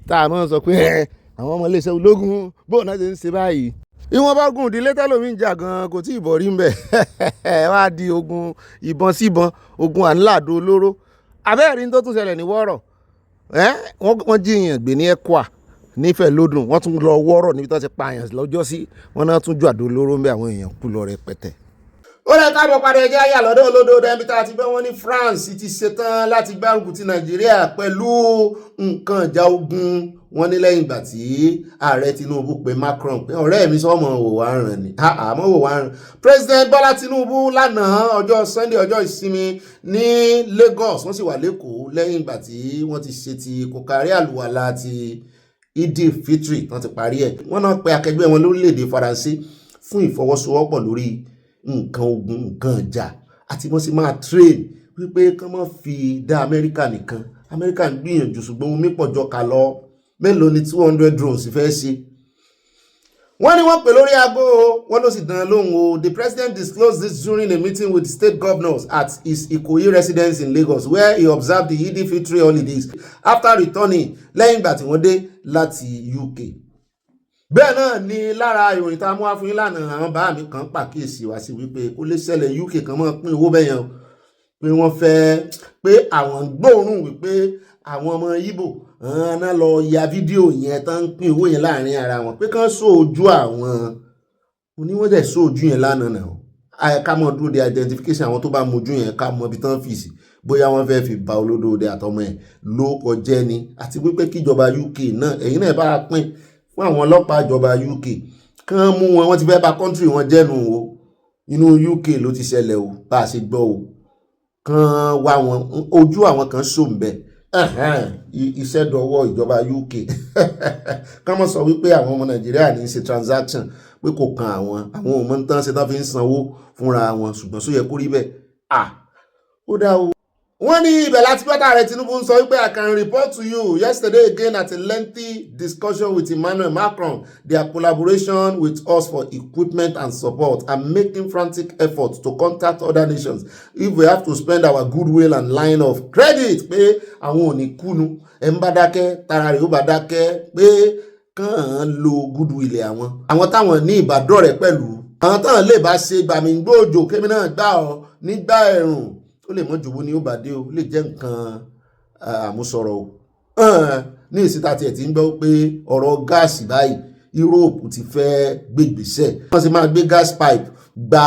tá a mọ̀ sọ pé àwọn ọmọ iléeṣẹ́ ológun bóun náà ṣe ń ṣe báyìí ìwọ̀nba ogun ìdílé tẹ́lómi ń jà gan kò tí ì bọ̀ rí ń bẹ̀ wá di ogun ìbọn síbọn ogun à ń làdó olóró abẹ́ẹ̀rí tó tún ṣẹlẹ̀ ní wọ́rọ̀ wọ́n jíyàn gbé ní ẹ̀kọ́ nífẹ̀ẹ́ lódùn wọ́n tún lọ wọ́rọ̀ níbi tó ti pààyàn lọ́jọ́ sí wọ́n náà tún ju àdó olóró ń bẹ àwọn èèyàn kú lọ rẹpẹtẹ. ó lè káàbọ̀ padà ẹjẹ́ ayé àlọ́dọ̀ olódò dẹ́bi tá a ti gbé wọn ní France ti ṣetán láti gbárùkù ti Nàìjíríà pẹ̀lú nǹkan ìjà ogun wọn ní lẹ́yìn ìgbà tí ààrẹ Tinubu pé Macron pé ọ̀rẹ́ mi sọ́mọ wò wá ràn ní àmọ́ wò wá ràn. President Bọ́lá Tinubu lánàá ọjọ́ Sunday ọjọ́ ìsinmi ní Lagos wọ́n sì wà lẹ́kọ̀ọ́ lẹ́yìn ìgbà tí wọ́n ti ṣe ti kòkárí àlùwàlá ti Idil Fitri wọ́n ti parí ẹ̀ wọ́n náà pe akẹgbẹ́ wọn lórílẹ̀‐èdè Faransé fún ìfọwọ́sowọ́pọ̀ lórí nǹkan ogun nǹkan ìjà àti wọ́n sì máa train wípé kán má fi dá Amẹ́ríkà nìkan Amẹ́ríkà ń gbìyànjú ṣùgbọ́n omi pọ̀jọ kà lọ mélòó ni 200 drones fẹ́ ṣe. wọ́n ní wọ́n pè lórí aago wọ́n ló sì dán lóhùn o. The president disclosed this during a meeting with state governors at his Ikoyi residence in Lagos where he observed the Idil Fitri holidays after returning lẹ́yìn ìgbà tí wọ́n dé láti UK. bẹ́ẹ̀ náà ni lára ìròyìn tá a mú wá fún yín lánàá àwọn bá mi kan pàkíyèsí wá sí wípé kó lè ṣẹlẹ̀ UK kan mọ́ pín owó bẹ́yẹn o pé wọ́n fẹ́ pé àwọn gbóòórùn wípé àwọn ọmọ Ìgbò náà lọ ya fídíò yẹn tán ń pín owó yẹn láàrin ara wọn pé kán sóòjú àwọn oníwọ́n dẹ̀ sóòjú yẹn lánàá náà ká mọ̀ dúró de identification àwọn tó bá mojú yẹn ká mọ̀ ibi tán fi sí bóyá wọ́n fẹ́ fi ba Olódòde àtọmọ ẹ̀ ló kọjẹ́ ni àti wípé kíjọba UK náà ẹ̀yin náà bá pín fún àwọn ọlọ́pàá ìjọba UK kán mú wọn wọ́n ti fẹ́ bà country wọn jẹ́nu o inú UK ló ti ṣẹlẹ̀ o bá a ṣe gbọ́ o kán wá wọn ojú àwọn kan ṣòǹbẹ iṣẹ́ dọwọ́ ìjọba UK kán mọ̀ sọ wípé àwọn ọmọ Nàìjíríà ní í ṣe transaction pé kò kan àwọn ò mọ̀ tán ṣe tán fi ń sanwó fúnra wọn ṣùgbọ́n só yẹ kó rí bẹ́ẹ̀ ó dá o. wọ́n ní ibẹ̀ láti pẹ́ta rẹ̀ Tinubu ń sọ wípé I can report to you yesterday again at a lengthy discussion with Emmanuel Macron their collaboration with us for equipment and support and making frantic efforts to contact other nations if we have to spend our goodwill and line of credit pé àwọn ò ní kúnu ẹ̀ ń bá dákẹ́ tara rẹ̀ ó bá dákẹ́ pé kàn án lo goodwill àwọn táwọn ní ìbádọ́rẹ̀ẹ́ pẹ̀lú àwọn táwọn lè bá ṣe gbàmígbòòjò kémi náà gbà ọ nígbà ẹ̀rùn ó lè mọ́ jòwó ní ó bá dé o lè jẹ́ nǹkan àmúsọ̀rọ̀ o ní ìsìta tiẹ̀ tí ń gbọ́ pé ọ̀rọ̀ gáàsì báyìí Europe ti fẹ́ gbégbèsẹ̀ wọ́n sì máa gbé gas pipe gba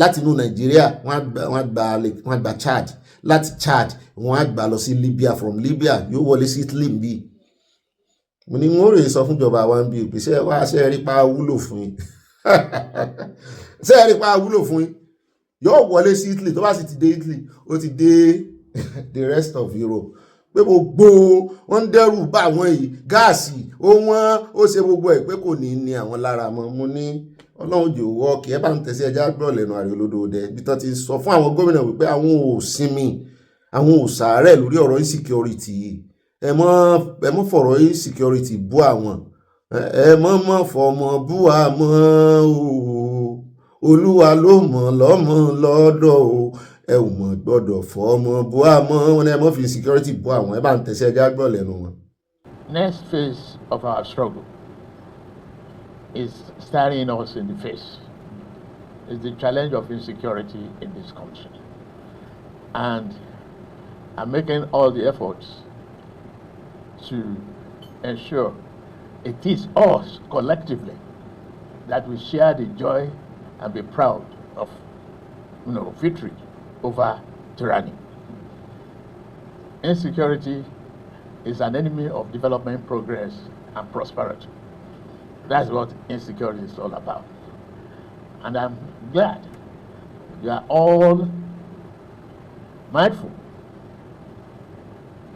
láti inú Nàìjíríà wọ́n gba Chad láti Chad wọ́n á gbà lọ sí Libya from Libya yóò wọlé sí Italy bí mo ní wọ́n rèé sọ fúnjọba wa ń bí ìpèsè wá ṣe rí pa wúlò fún yín ṣe rí pa wúlò fún yín yóò wọlé sí Italy tó bá sì ti dé Italy ó ti dé the rest of Europe pé gbogbo wọn ń dẹ́rù bá àwọn yìí gáàsì ó wọ́n ó ṣe gbogbo ẹ̀ pé kò ní ní àwọn lára mọ́ mo ní Ọlọ́run jò wọ́ kí ẹ bá ń tẹ̀sí ẹja gbọ́ lẹ́nu Ààrẹ Olódòde bí tán ti sọ fún àwọn gómìnà wípé àwọn ò sinmi àwọn ò sàárẹ̀ lórí ọ̀rọ̀ insecurity yìí ẹ mọ́ fọ̀rọ̀ insecurity bú àwọn ẹ mọ́ fọmọ bú àmọ́ o Olúwa ló mọ̀ lọ́mọ lọ́dọ̀ o ẹ ò mọ̀ gbọ́dọ̀ fọmọ bú àmọ́ wọn ẹ mọ́ fi insecurity bú àwọn ẹ bá ń tẹ̀sí ẹja gbọ́ lẹ́nu wọn. Next phase of our struggle is staring us in the face. It's the challenge of insecurity in this country. And I'm making all the efforts to ensure it is us collectively that we share the joy and be proud of victory over tyranny. Insecurity is an enemy of development, progress, and prosperity. That's what insecurity is all about. And I'm glad you are all mindful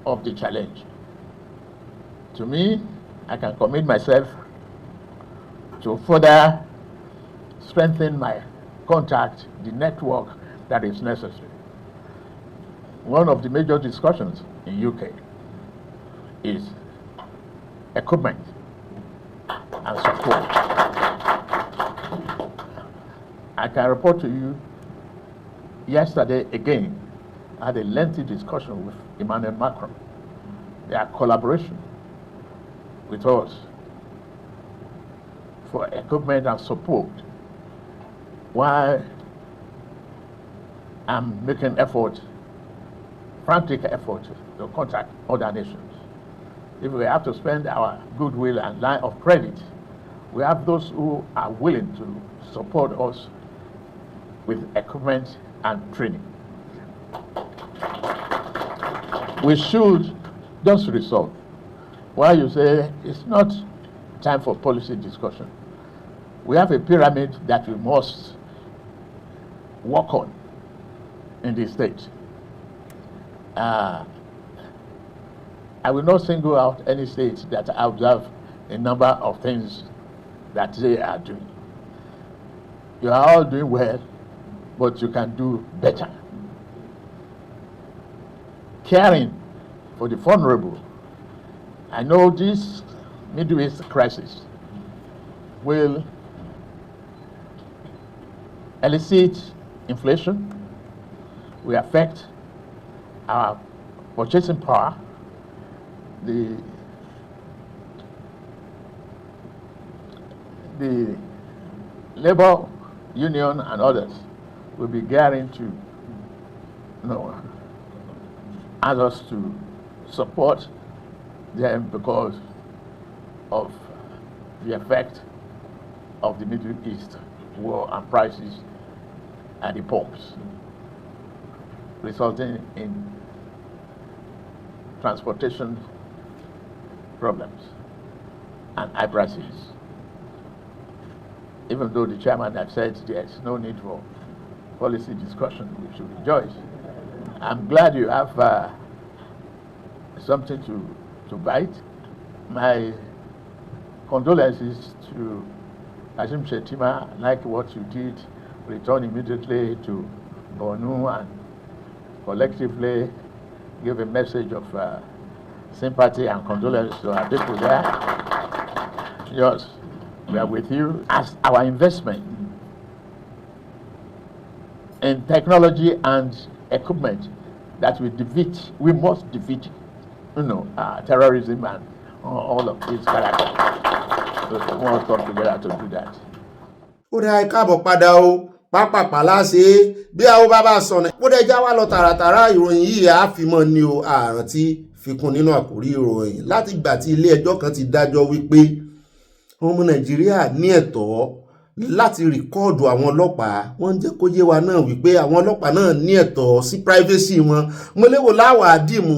of the challenge. To me, I can commit myself to further strengthen my contact, the network that is necessary. One of the major discussions in UK is equipment and support. I can report to you, yesterday again, I had a lengthy discussion with Emmanuel Macron. Their collaboration with us for equipment and support, while I'm making effort, frantic effort to contact other nations. If we have to spend our goodwill and line of credit, we have those who are willing to support us with equipment and training. We should just resolve. While you say it's not time for policy discussion, we have a pyramid that we must work on in the state. I will not single out any state that I observe a number of things that they are doing. You are all doing well, but you can do better. Caring for the vulnerable. I know this Middle East crisis will elicit inflation, will affect our purchasing power, the labor union and others will be gearing to asked us to support them because of the effect of the Middle East war and prices at the pumps, resulting in transportation problems and high prices. Even though the chairman had said there's no need for policy discussion, we should rejoice. I'm glad you have something to bite. My condolences to Ashim Shetima, like what you did, return immediately to Bornu and collectively give a message of sympathy and condolence to our people there. Yes, we are with you. As our investment in technology and equipment that we must defeat, terrorism and all of these characters. So we must come together to do that. ó dá ẹ káàbọ̀ padà o pápápá láṣẹ bí àwọn bàbá sọnà ó dá ẹjá wá lọ tààràtàrà ìròyìn yìí àfimọ́ ni o àrùn tí fikún nínú àkórí ìròyìn láti ìgbà tí ilé ẹjọ́ kan ti dájọ́ wípé ọmọ Nàìjíríà ní ẹ̀tọ́ láti rìkọ́ọ̀dù àwọn ọlọ́pàá wọ́n ń jẹ́ kó yé wa náà wípé àwọn ọlọ́pàá náà ní ẹ̀tọ́ sí privacy wọn. Mo léwo láwà dìmú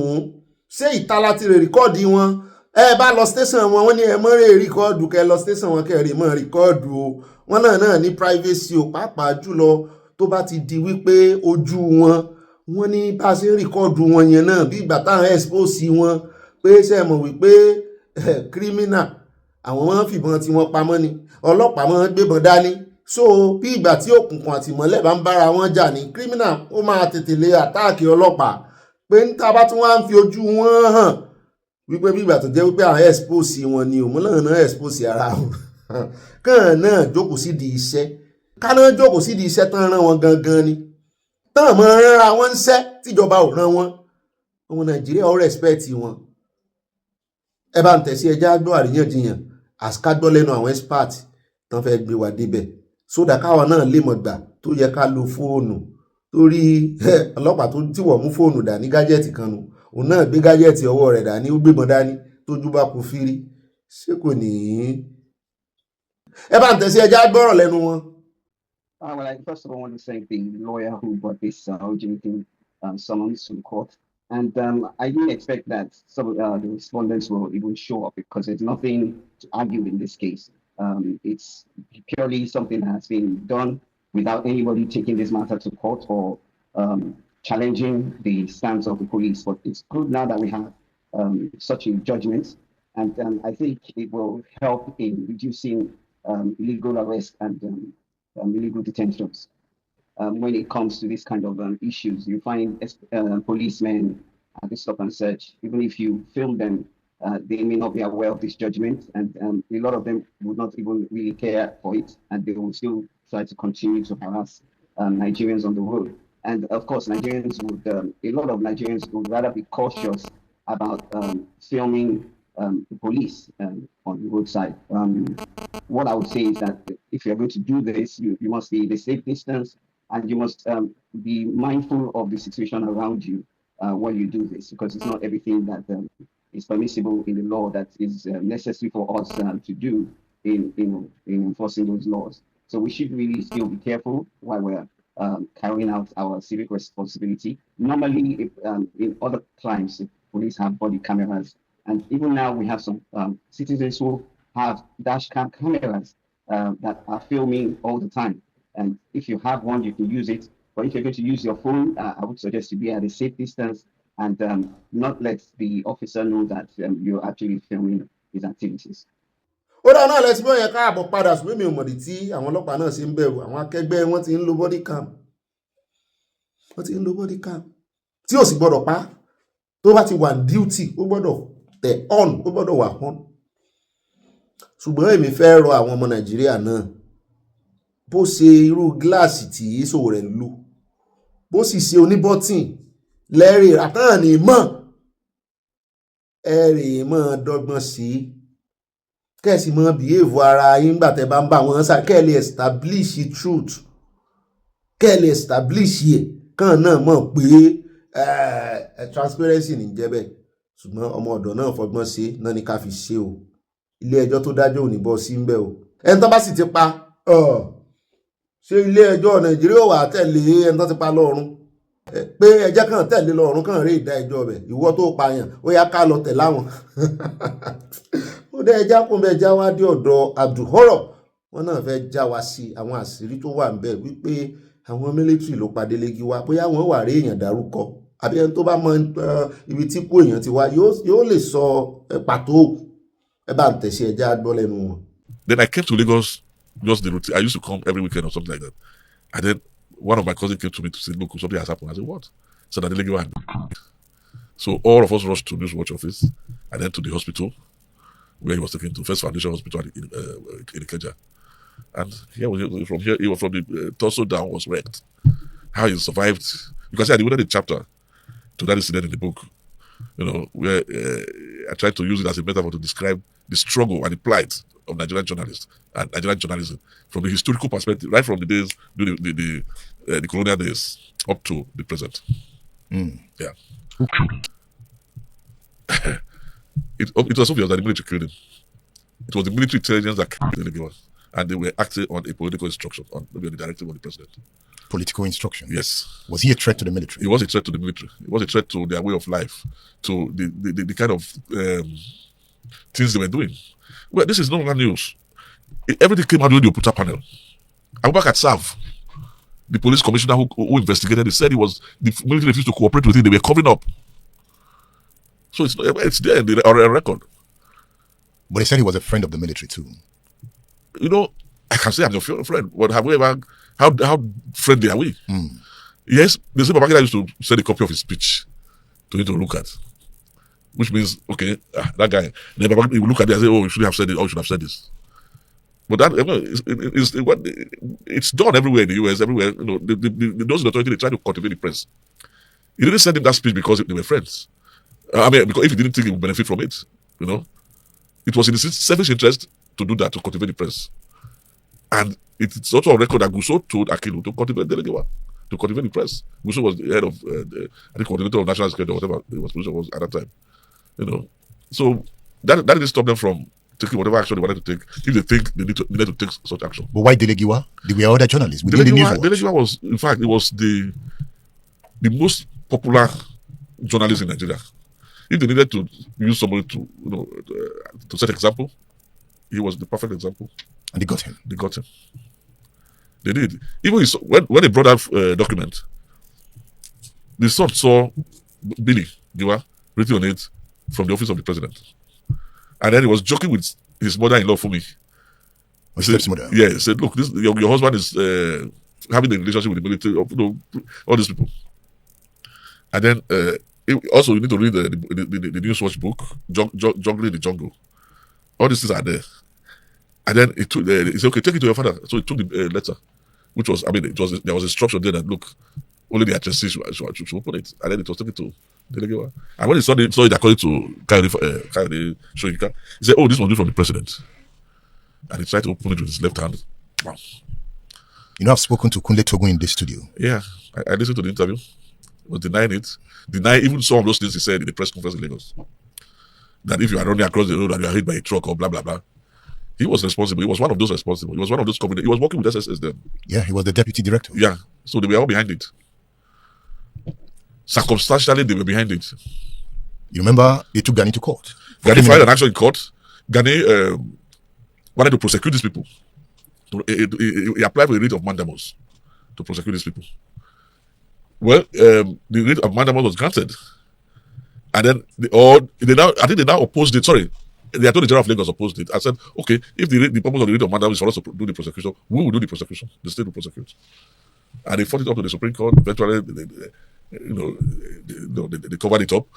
ṣé ìta láti rè rìkọ́ọ̀dù wọn ẹ bá lọ station wọn wọ́n ní ẹ mọ́ rè rìkọ́ọ̀dù kẹ lọ station wọn kẹ rè mọ́ rìkọ́ọ̀dù o wọ́n náà ní privacy o pàápàá jùlọ tó bá ti di wípé ojú wọ́n ní bá ṣe rìkọ́ọ̀dù wọn yẹn náà bí ìgbà táwọn expose wọn pé ṣe mọ̀ wípé criminal àwọn wọn fìbọn tí wọ́n pamọ́ ni ọlọ́pàá wọn gbébọn dání so bí ìgbà tí òkùnkùn àtìmọ́lẹ̀ bá ń bára wọn jà ní criminal ó máa tètè lè àtáàkì ọlọ́pàá pé ń ta bá tún wá ń fi ojú wọn hàn wípé bí ìgbà tó jẹ́ wípé àwọn expose wọn ni òmùlànà náà expose ara wọn kàn náà jókòó sí di iṣẹ́ káná jókòó sí di iṣẹ́ tán rán wọn gangan ni tán mọ́ rárá wọn ń ṣẹ́ tíjọba ò rán wọn ọmọ Nàìjíríà ó respect wọn. Ẹ bá ń tẹ̀sí ẹjá gbọ́ àríyànjiyàn àsìkágbọ́ lẹ́nu àwọn expert tán fẹ́ gbé wa débẹ̀ sódà káwọn náà lè mọ̀ gbà tó yẹ ká lo fóònù torí ọlọ́pàá tó tí wọ́n mú fóònù dání gájẹ́ẹ̀tì kan nù òun náà gbé gájẹ́ẹ̀tì ọwọ́ rẹ̀ dání ó gbébọn dání tójú bá kú fírí ṣé kò ní í. Ẹ bá ń tẹ̀sí ẹjá gbọ́rọ̀ lẹ́nu wọn. Well, I first of all want to thank the lawyer who brought this urgent summons to the court. And I didn't expect that some of the respondents will even show up because there's nothing to argue in this case. It's purely something that has been done without anybody taking this matter to court or challenging the stance of the police. But it's good now that we have such a judgment. And I think it will help in reducing illegal arrest and illegal detentions. When it comes to this kind of issues, you find policemen at the stop and search. Even if you film them, they may not be aware of this judgment, and a lot of them would not even really care for it, and they will still try to continue to harass Nigerians on the road. And of course, Nigerians would, a lot of Nigerians would rather be cautious about filming the police on the roadside. What I would say is that if you're going to do this, you must be in a safe distance, and you must be mindful of the situation around you when you do this, because it's not everything that is permissible in the law that is necessary for us to do in enforcing those laws. So we should really still be careful while we're carrying out our civic responsibility. Normally, in other crimes, police have body cameras, and even now we have some citizens who have dash cam cameras that are filming all the time. And if you have one, you can use it. But if you're going to use your phone, I would suggest you be at a safe distance and not let the officer know that you're actually filming his activities. Ó dáa náà lẹ́sìn bóyá káàbọ̀ padà ṣùgbọ́n mi ò mọ̀dí tí àwọn ọlọ́pàá náà ṣe ń bẹ̀rù àwọn akẹgbẹ́ wọn ti ń lo body cam tí ò sì gbọ́dọ̀ pa tó bá ti wà duty ó gbọ́dọ̀ tẹ̀ on ó gbọ́dọ̀ wà on. Ṣùgbọ́n èmi fẹ́ rọ àwọn ọmọ Nàìjíríà náà bó ṣe irú gíláàsì tí ìṣòwò rẹ̀ lò bó sì ṣe oníbọ́tìn lẹ́rìí àtàn ní mọ́ ẹ̀rì mọ́ dọ́gbọ́n sí kẹ́sì mọ́ behave ara yín gbà tẹ́ bá ń bá wọn sá kẹ́ lè establish truth kẹ́ lè establish yẹ kàn náà mọ̀ pé transparency ní jẹ́ bẹ́ẹ̀ ṣùgbọ́n ọmọ ọ̀dọ̀ náà fọgbọ́n ṣe náà ní ká fi ṣe o ilé ẹjọ́ tó dájọ́ ò ní bọ́ sí ń bẹ̀ o ẹni tó bá sì ti pa ṣé ilé ẹjọ́ Nàìjíríà wà tẹ̀lé ẹni tó ti pa lọ́run pé ẹjẹ́ kan tẹ̀lé lọ́run kan rí ìdá ẹjọ́ bẹ̀ ìwọ tó pààyàn ó yá ká lọ tẹ̀ láwọn ó dẹ́ ẹjá kún bẹ́ẹ̀ já wá dé ọ̀dọ̀ Abdulhoro wọn náà fẹ́ já wa sí àwọn àṣírí tó wà ń bẹ̀ wípé àwọn mílítírì ló pa Delegi wá bóyá wọ́n wà rí èèyàn dárúkọ àbí ẹni tó bá mọ ibi tí kú èèyàn ti wá yóò lè sọ pàtó ẹ bá ń tẹ̀sí ẹja gbọ́ lẹ́nu wọn. Then I came to Lagos just the routine. I used to come every weekend or something like that. And then one of my cousins came to me to say, look, something has happened. I said, what? So that Delegi had. So all of us rushed to News Watch office and then to the hospital where he was taken to First Foundation Hospital in Ikeja. And from the torso down was wrecked. How he survived. You can see I devoted a chapter to that incident in the book, where I tried to use it as a metaphor to describe the struggle and the plight of Nigerian journalists and Nigerian journalism from the historical perspective, right from the days, the colonial days, up to the present. Yeah. It was obvious that the military killed him. It was the military intelligence that killed him, and they were acting on a political instruction, maybe on the directive of the president. Political instruction? Yes. Was he a threat to the military? He was a threat to the military. He was a threat to their way of life, to the kind of things they were doing. Well, this is no longer news. Everything came out during the Oputa panel. Abubakar Sav, the police commissioner who investigated it, said the military refused to cooperate with it. They were covering up. So it's there on a record. But they said he was a friend of the military too. I can say I'm your friend, but have we ever, how friendly are we? Yes, the same Babangida used to send a copy of his speech to him to look at, which means, okay, that guy, then Babangida will look at it and say, oh, you should have said it, or you should have said this. But that it's done everywhere in the US, everywhere. Those in the authority, they try to cultivate the press. He didn't send him that speech because they were friends. Because if he didn't think he would benefit from it, it was in his selfish interest to do that, to cultivate the press. And it's also a record that Guso told Akilu to cultivate Delegi, to cultivate the press. Guso was the head of, I think, coordinator of national security or whatever his position was at that time. So that didn't stop them from taking whatever action they wanted to take if they think they needed to take such action. But why Delegiwa? There were other journalists within the News Watch. Delegiwa was, in fact, it was the most popular journalist in Nigeria. If they needed to use somebody to set example, he was the perfect example. And they got him. They got him. They did. Even when they brought that document, the son saw Billy Giwa written on it from the office of the president. And then he was joking with his mother-in-law for me. Stepmother. Yeah, he said, look, your husband is having a relationship with the military, all these people. And then also you need to read the News Watch book, Juggling the Jungle. All these things are there. And then he said, okay, take it to your father. So he took the letter, which was, there was instruction there that, look, only the HSC should open it. And then it was taken to Delegiwa. And when he saw it according to Kayode Shoyinka, he said, oh, this was from the president. And he tried to open it with his left hand. Wow. I've spoken to Kunle Togun in this studio. Yeah, I listened to the interview. He was denying it. Denying even some of those things he said in the press conference in Lagos. That if you are running across the road and you are hit by a truck or blah, blah, blah. He was responsible. He was one of those responsible. He was one of those companies. He was working with SSS then. Yeah, he was the deputy director. Yeah. So they were all behind it. Circumstantially, they were behind it. You remember they took Gani to court? Gani filed an action in court. Gani wanted to prosecute these people. He applied for a writ of mandamus to prosecute these people. Well, the writ of mandamus was granted. And then they now opposed it. Sorry. The Attorney General of Lagos opposed it. I said, okay, if the purpose of the writ of mandamus is for us to do the prosecution, we will do the prosecution. The state will prosecute. And they fought it up to the Supreme Court. Eventually, they covered it up.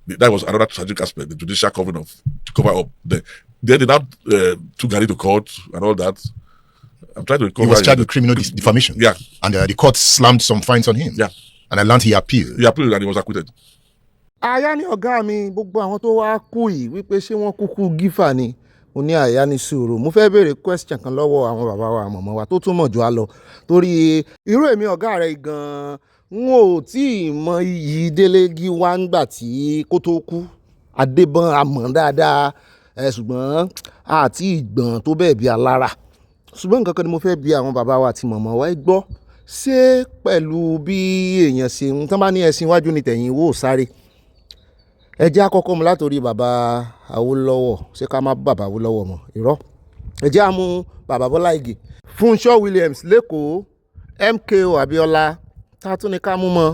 That was another tragic aspect, the judicial cover up. Then they now took Gani to court and all that. I'm trying to recover. He was charged with criminal defamation. Yeah. And the court slammed some fines on him. Yeah. And I learned he appealed. He appealed and he was acquitted. Àyà ni ọ̀gá mi gbogbo àwọn tó wá kú yìí wípé ṣé wọ́n kúkú gífà ni mo ní àyà ní sùúrù mo fẹ́ béèrè question kan lọ́wọ́ àwọn bàbá wa mọ̀mọ́ wa tó túmọ̀ jù á lọ torí irú èmi ọ̀gá rẹ̀ gan-an n ò tí ì mọ iyì Délégi wá ńgbà tí kó tó kú Adébọ́n amọ̀ dáadáa ṣùgbọ́n àti ìgbọ̀n tó bẹ́ẹ̀ bí alára. Ṣùgbọ́n nǹkan kan ni mo fẹ́ bi àwọn bàbá wa àti màmá wa gbọ́, ṣé pẹ̀lú bí èèyàn ṣe ń tán bá ní ẹṣin iwájú ni tẹ̀yìn wò sáré, ẹ jẹ́ àkọ́kọ́ mu látòrí bàbá Awólọ́wọ̀, ṣé ká má bàbá Awólọ́wọ̀ mọ́ irọ́, ẹ jẹ́ àmú bàbá Bọ́lá Ìgè, Fúnṣọ́ Williams lẹ́kọ̀ọ́, MKO Abíọ́lá, tá tún ní ká mú mọ́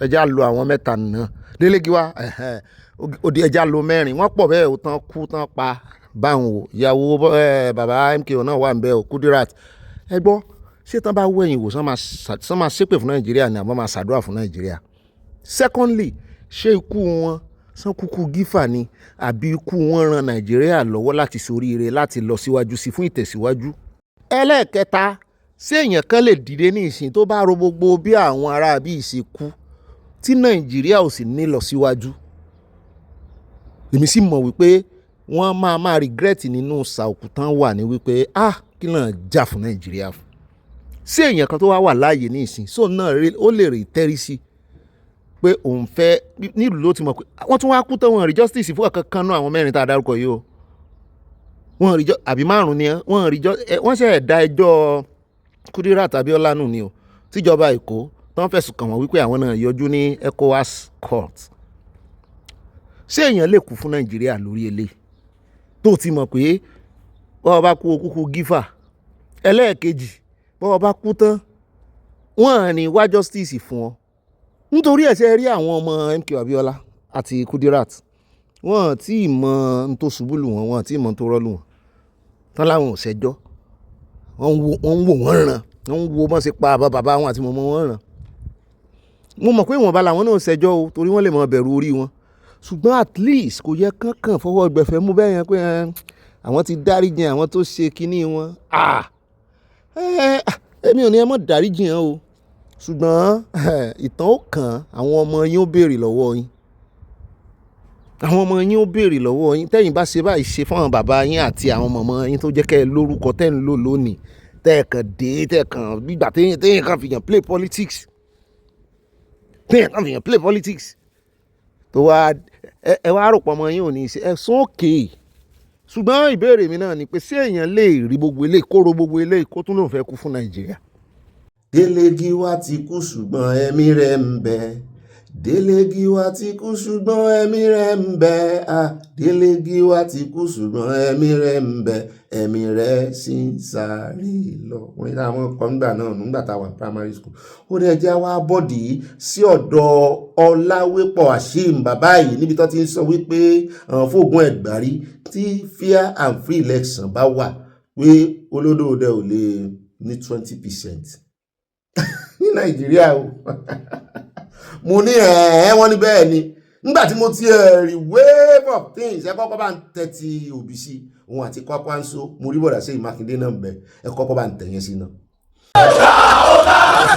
ẹ jẹ́ àlọ́ àwọn mẹ́ta náà, Délégi wá òdi ẹ jẹ́ àlọ́ mẹ́rin, wọ́n pọ̀ bẹ́ẹ̀ ò tán kú tán pa báwọn o, ìyàwó bàbá MKO náà wà ń bẹ́ẹ̀ o, Kudirat. Ẹ gbọ́, ṣé tán bá wẹ̀yìn wò sán máa ṣépè fún Nàìjíríà ni àbọ̀ máa ṣàdúrà fún Nàìjíríà? Secondly, ṣé ikú wọn sán kúkú gífà ni àbí ikú wọn ran Nàìjíríà lọ́wọ́ láti soríire, láti lọ síwájú sí fún ìtẹ̀síwájú? Ẹlẹ́ẹ̀kẹta, ṣé èèyàn kan lè dìde ní ìsìn tó bá ro gbogbo bí àwọn ará bí ìṣe kú tí Nàìjíríà ò sì ní lọ síwájú? Èmi sì mọ̀ wípé wọ́n máa regret nínú ṣàòkú tán wà ní wípé kí náà jà fún Nàìjíríà fún. Ṣé èèyàn kan tó wá wà láàyè ní ìsìn sóun náà ó lè rí tẹ́rí sí pé òun fẹ́ nílùú ló ti mọ̀ pé wọ́n tún wá kú tán wọn rí justice fún ọ̀kan kan náà àwọn mẹ́rin tá a dárúkọ yìí o, wọ́n rí àbí márùn-ún ni wọ́n rí wọ́n ṣe ẹ̀dá ẹjọ́ Kudirat Abíọ́lá nù ni o, tíjọba Èkó tán fẹ̀sùn kàn wọ́n wípé àwọn náà yọjú ní ECOWAS court. Ṣé èèyàn lè kú fún Nàìjíríà lórí eléyìí tó ti mọ̀ pé bọ́ọ̀ bá kú okúkú gífà? Ẹlẹ́ẹ̀kejì, bọ́ọ̀ bá kú tán wọ́n ní wá justice fún ọ nítorí ẹ̀ṣẹ̀ rí àwọn ọmọ MKO Abíọ́lá àti Kudirat, wọ́n tí ì mọ n tó ṣubú lù wọ́n, wọ́n tí ì mọ n tó rọ́lù wọ́n tán láwọn ò ṣẹjọ́, wọ́n ń wò wọ́n ràn, wọ́n ń wo bọ́n ṣe pa bàbá wọn àti mọ̀mọ́ wọn ràn. Mo mọ̀ pé ìwọ̀nba làwọn náà ṣẹjọ́ o torí wọ́n lè mọ bẹ̀rù orí wọn, ṣùgbọ́n at least kò yẹ kankan fọwọ́ gbẹ̀fẹ́ mú bẹ́ẹ̀ yẹn pé àwọn ti dáríjìn àwọn tó ṣe kinní wọn. Èmi ò ní ẹ mọ̀ dáríjìn o, ṣùgbọ́n ìtàn ó kàn, àwọn ọmọ yín ó béèrè lọ́wọ́ yín, àwọn ọmọ yín ó béèrè lọ́wọ́ yín tẹ́yìn bá ṣe báyìí ṣe fún àwọn bàbá yín àti àwọn mọ̀mọ́ yín tó jẹ́ kẹ́ ẹ lórúkọ tẹ́ ń lò lónìí, tẹ́ẹ̀kan dé tẹ́ẹ̀kan gbígbà téèyàn kan fìyàn play politics, téèyàn kan fìyàn play politics tó wá ẹ wá rò pọ̀ ọmọ yín ò ní í ṣe ẹ̀sùn òkè. Ṣùgbọ́n ìbéèrè mi náà ni pé ṣé èèyàn lè rí gbogbo eléyìí kó ro gbogbo eléyìí kó tún lóun fẹ́ kú fún Nàìjíríà? Délégi wá ti kú ṣùgbọ́n ẹ̀mí rẹ̀ ń bẹ, Délégi wá ti kú ṣùgbọ́n ẹ̀mí rẹ̀ ń bẹ, Délégi wá ti kú ṣùgbọ́n ẹ̀mí rẹ̀ ń bẹ, ẹ̀mí rẹ̀ sì ń sáré lọ. Orin táwọn kan gbà náà nígbà táwọn primary school. Ó dẹ̀ jẹ́ wá bọ́dì sí ọ̀dọ̀ Ọláwépọ̀ Hashim bàbá yìí níbi tó ti ń sọ wípé fóògùn ẹ̀gbárí tí fair and free election bá wà pé olódòdó ò lè ní 20% ní Nàìjíríà o. Mo ní wọ́n ní bẹ́ẹ̀ ni nígbà tí mo ti rí wave of things ẹ kọ́kọ́ bá ń tẹ́tí òbí sí òun àti Kwakwanso, mo rí bọ̀dà sí Mákindé náà bẹ̀ ẹ kọ́kọ́ bá ń tẹ̀yẹ sí náà.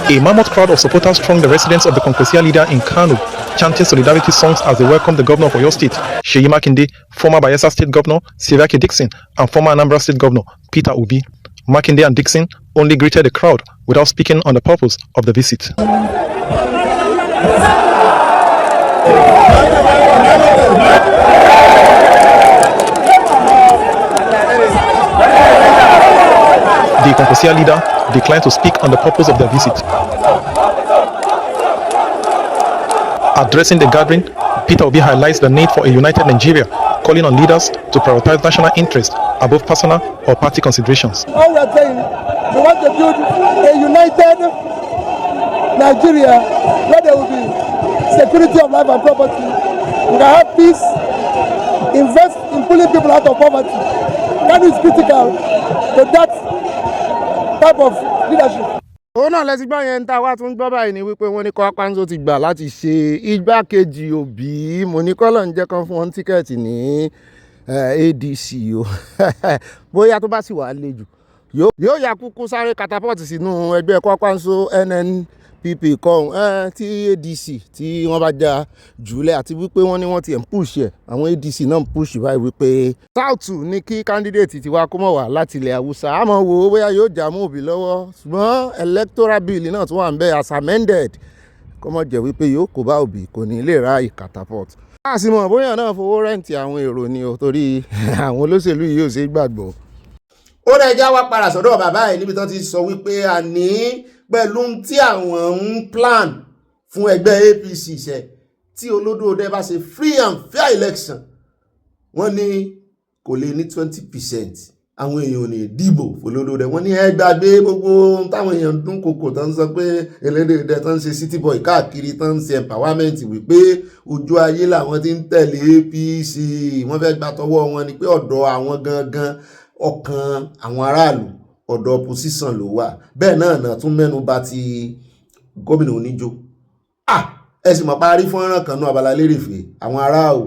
A mammoth crowd of supporters thronged the residence of the Congressial leader in Kano, chanting solidarity songs as they welcomed the governor of Oyo State, Seyi Makinde, former Bayelsa State Governor Seriake Dickson, and former Anambra State Governor Peter Obi. Makinde and Dickson only greeted the crowd without speaking on the purpose of the visit. The Congressial leader declined to speak on the purpose of their visit. Addressing the gathering, Peter Obi highlights the need for a united Nigeria, calling on leaders to prioritize national interest above personal or party considerations. All we are saying, we want to build a united Nigeria where there will be security of life and property. We can have peace, invest in pulling people out of poverty. That is critical to that type of leadership. Òun náà lẹ́sìn gbọ́ yẹn ń ta wá tún gbọ́ báyìí ni wípé wọ́n ní Kwakwanso ti gbà láti ṣe igbákejì Òbí. Mo ní kọ́lọ̀ ń jẹ́ kan fún wọn tíkẹ́ẹ̀tì ní ADC o. Bóyá tó bá sì wà le jù yóò yà kúkú sáré catapult sínú ẹgbẹ́ Kwakwanso pp kan tí adc tí wọ́n bá já jùlẹ̀ àti wípé wọ́n ní wọ́n ti ń push ẹ̀ àwọn adc náà ń push báyìí wípé south ní kí candidate tiwa kó mọ̀ wá láti ilẹ̀ haúsá àmọ́ wo bóyá yóò já mú òbí lọ́wọ́ ṣùgbọ́n electoral bill náà tún wà ń bẹ̀ as amended kó mọ̀ jẹ́ wípé yóò kó bá òbí kò ní lè ra ìkàtàpọ̀t. àsìmọ̀ bóyá náà fowó rẹ́ǹtì àwọn èrò ni o torí àwọn olóṣèlú yìí ò ṣe é gbàgbọ́. ó rẹ̀ já wá padà sọ́dọ̀ bàbá ẹ̀ níbi tó ti sọ wípé àní pẹ̀lú tí àwọn ń plan fún ẹgbẹ́ APC ṣe tí olódòdó bá ṣe free and fair election wọ́n ní kò lè ní 20% àwọn èèyàn ò ní dìbò olódòdó wọ́n ní ẹ gbàgbé gbogbo táwọn èèyàn dún kòkò tó ń sọ pé elédèdè tó ń ṣe city boy káàkiri tó ń ṣe empowerment wípé ojú ayé làwọn ti ń tẹ̀lé APC wọ́n fẹ́ gbà tọwọ́ wọn ni pé ọ̀dọ̀ àwọn gangan ọkàn àwọn aráàlú ọ̀dọ̀ opposition ló wà bẹ́ẹ̀ náà tún mẹ́nu bà ti gómìnà oníjó ẹ sì mọ̀ parí fọ́nrán kan náà Abala Lerefe àwọn aráàlú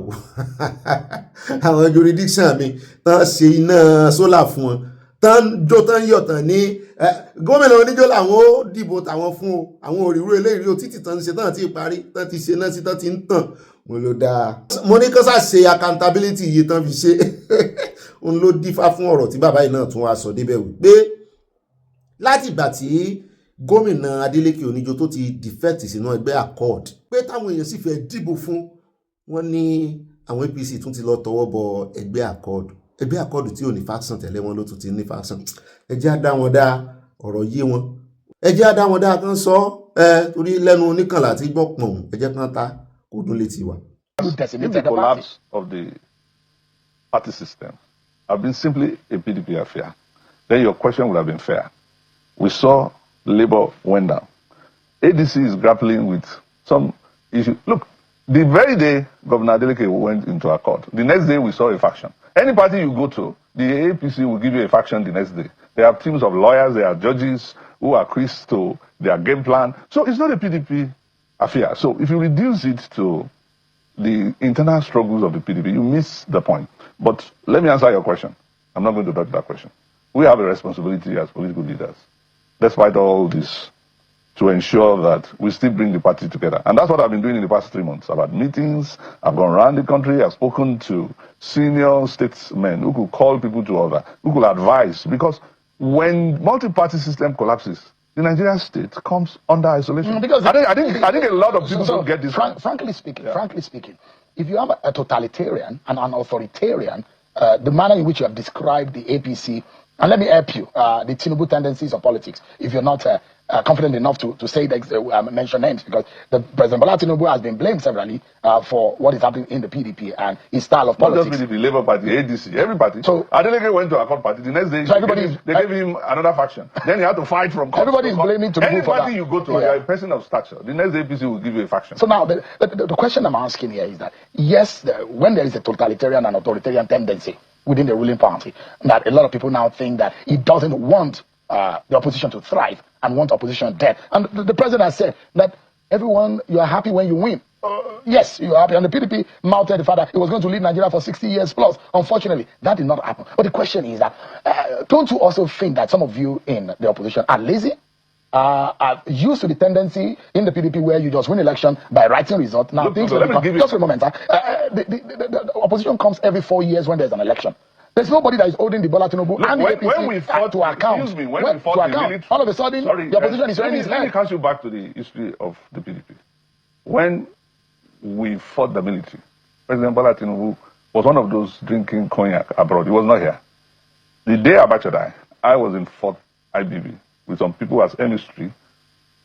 àwọn jurisdiction mi tán ṣe iná sólà fún wọn tán jó tán yọ̀ tán ní gómìnà oníjó làwọn ó dìbò tàwọn fún o àwọn òrìrú eléyìí o títì tán ṣe tán ti parí tán ti ṣe náà sí tán ti ń tàn mo ló dáa mo ní kọ́sà ṣe accountability iye tán fi ṣe òun ló dífá fún ọ̀rọ̀ tí bàbá yìí náà tún wá sọ débẹ̀ wípé láti ìgbà tí gómìnà Adeleke Oníjó tó ti defect sínú ẹgbẹ́ Accord pé táwọn èèyàn sì fẹ́ dìbò fún wọn ní àwọn APC tún ti lọ tọwọ́ bọ ẹgbẹ́ Accord tí ò ní faction tẹ́lẹ̀ wọn ló tún ti ní faction ẹ jẹ́ á dá wọn dá ọ̀rọ̀ yé wọn ẹ jẹ́ á dá wọn dá kan sọ torí lẹ́nu oníkànlá tí gbọ́ pọ̀n ẹ jẹ́ kan ta kó dún létí wa. If the collapse of the party system had been simply a PDP affair, then your question would have been fair. We saw Labour went down. ADC is grappling with some issue. Look, the very day Governor Adeleke went into Accord, the next day we saw a faction. Any party you go to, the APC will give you a faction the next day. They have teams of lawyers, they have judges who are accused to their game plan. So it's not a PDP affair. So if you reduce it to the internal struggles of the PDP, you miss the point. But let me answer your question. I'm not going to dodge that question. We have a responsibility as political leaders, despite all this, to ensure that we still bring the party together. And that's what I've been doing in the past 3 months. I've had meetings, I've gone around the country, I've spoken to senior statesmen who could call people to order, who could advise. Because when multi-party system collapses, the Nigerian state comes under isolation. Because I think a lot of people don't get this. Frankly speaking, if you have a totalitarian and an authoritarian, the manner in which you have described the APC, and let me help you, the Tinubu tendencies of politics, if you're not confident enough to say that, mention names, because the President Bola Tinubu has been blamed severally for what is happening in the PDP and his style of politics. Not just PDP, Labour Party, ADC, every party. So Adeleke went to a Accord party. The next day, they gave him another faction. Then he had to fight from court. Everybody is blaming Tinubu any for that. party you go to, you're a person of stature. The next day, APC will give you a faction. So now, the question I'm asking here is that, yes, when there is a totalitarian and authoritarian tendency within the ruling party, that a lot of people now think that it doesn't want the opposition to thrive and want opposition dead. And the president has said that everyone, you are happy when you win. Yes, you are happy. And the PDP mounted the fact that it was going to lead Nigeria for 60 years plus. Unfortunately, that did not happen. But the question is that, don't you also think that some of you in the opposition are lazy? Are used to the tendency in the PDP where you just win election by writing results. Now, things will become, just a moment. The opposition comes every 4 years when there's an election. There's nobody that is holding the Bola Tinubu and the APC when we fought, to account. Excuse me, when we fought the military, all of a sudden, the opposition is running its Let me cast you back to the history of the PDP. When we fought the military, President Bola Tinubu was one of those drinking cognac abroad. He was not here. The day Abacha died, I was in Fort IBB with some people as emissary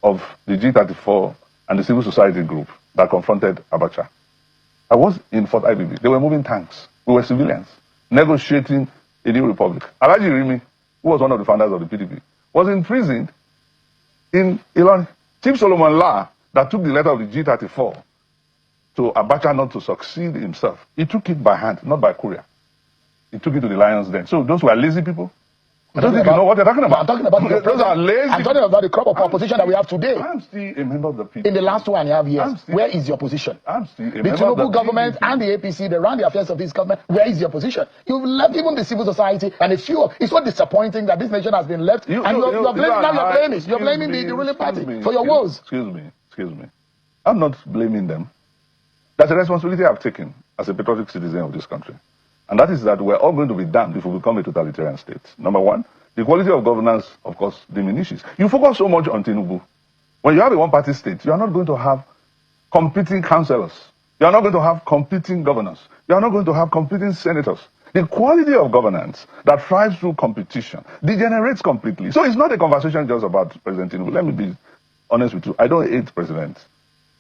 of the G34 and the civil society group that confronted Abacha. I was in Fort IBB. They were moving tanks. We were civilians, negotiating a new republic. Alhaji Rimi, who was one of the founders of the PDP, was imprisoned in Ilorin. Chief Solomon La, that took the letter of the G34 to Abacha not to succeed himself, he took it by hand, not by courier. He took it to the lion's den. So those were lazy people. I don't think you know what you're talking about. I'm talking about the Those are lazy. I'm talking about the crop of opposition that we have today. I'm still a member of the people. In the last 2.5 years, where is your position? I'm still a The member of the Tinubu government PDP. and the APC, they run the affairs of this government. Where is your position? You've left even the civil society and a few. It's so disappointing that this nation has been left. You're blaming the ruling party for your woes. Excuse me. I'm not blaming them. That's a responsibility I've taken as a patriotic citizen of this country. And that is that we're all going to be damned if we become a totalitarian state. Number one, the quality of governance, of course, diminishes. You focus so much on Tinubu. When you have a one-party state, you are not going to have competing councillors. You are not going to have competing governors. You are not going to have competing senators. The quality of governance that thrives through competition degenerates completely. So it's not a conversation just about President Tinubu. Let me be honest with you. I don't hate President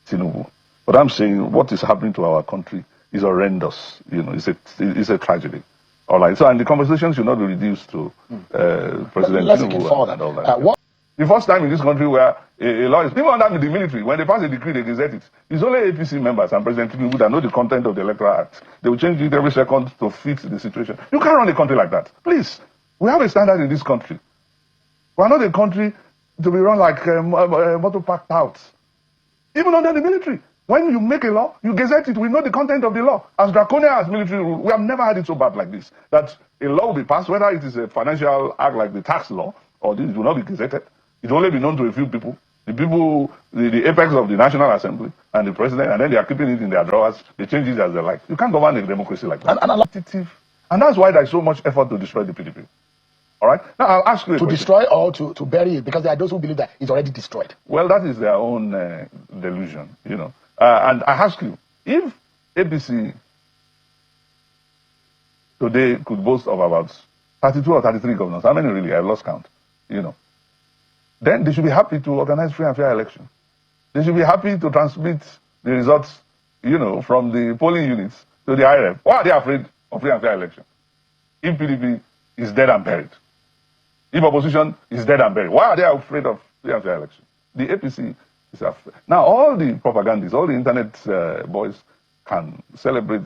Tinubu. But I'm saying what is happening to our country is horrendous. You know, it's a tragedy. All right. So, and the conversation should not be reduced to President Tinubu and all that. The first time in this country where a law is, even under the military, when they pass a decree, they gazette it. It's only APC members and President Tinubu that know the content of the Electoral Act. They will change it every second to fit the situation. You can't run a country like that. Please. We have a standard in this country. We are not a country to be run like motor packed out. Even under the military. When you make a law, you gazette it. We know the content of the law. As draconian as military rule, we have never had it so bad like this. That a law will be passed, whether it is a financial act like the tax law, or this will not be gazetted. It will only be known to a few people. The people, the apex of the National Assembly and the president, and then they are keeping it in their drawers. They change it as they like. You can't govern a democracy like that. And that's why there is so much effort to destroy the PDP. All right? Now, I'll ask you a question. Destroy or to bury it, because there are those who believe that it's already destroyed. Well, that is their own delusion, you know. And I ask you, if APC today could boast of about 32 or 33 governors, how many really? I've lost count, you know. Then they should be happy to organize free and fair election. They should be happy to transmit the results, you know, from the polling units to the IRF. Why are they afraid of free and fair election? If PDP is dead and buried, if opposition is dead and buried, why are they afraid of free and fair election? The APC is afraid. Now, all the propagandists, all the internet boys can celebrate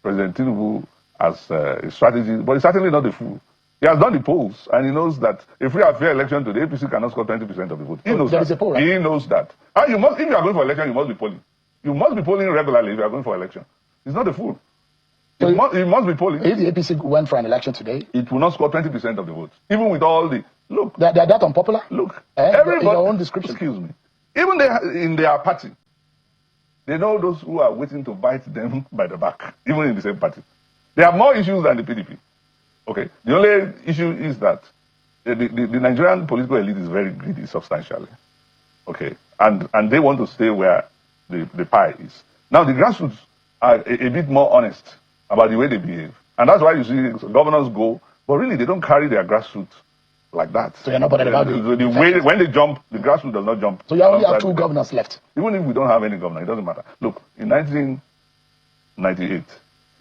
President Tinubu as a strategy, but he's certainly not a fool. He has done the polls, and he knows that a free and fair election to the APC cannot score 20% of the vote. He knows that. He knows that. And you must, if you are going for election, you must be polling. You must be polling regularly if you are going for election. He's not a fool. So he must be polling. If the APC went for an election today, it will not score 20% of the vote. Even with all the... Look. They are that unpopular? Look. Everybody, your own description. Excuse me. Even in their party, they know those who are waiting to bite them by the back, even in the same party. They have more issues than the PDP. Okay. The only issue is that the Nigerian political elite is very greedy substantially. Okay. And they want to stay where the pie is. Now, the grassroots are a bit more honest about the way they behave. And that's why you see governors go, but really they don't carry their grassroots like that. So you're not bothered about the way when they jump, the grassroots does not jump. So you only have 2 governors left. Even if we don't have any governor, it doesn't matter. Look, in 1998,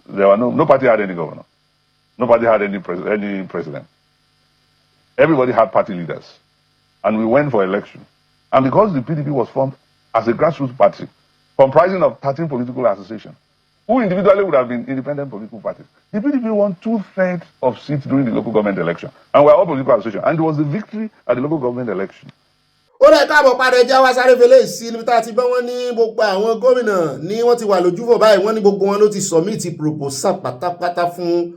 there were no party had any governor. Nobody had any president. Everybody had party leaders. And we went for election. And because the PDP was formed as a grassroots party, comprising of 13 political associations, who individually would have been independent political parties, the PDP won 2/3 of seats during the local government election. And we are all political associations. And it was the victory at the local government election. Ó rẹ̀ káàbọ̀ padà ẹja wá sáré fẹlẹ́ sí níbi tá a ti bá wọn ní gbogbo àwọn gómìnà ní wọ́n ti wà lójúfò báyìí wọ́n ní gbogbo wọn ló ti submit proposal pátápátá fún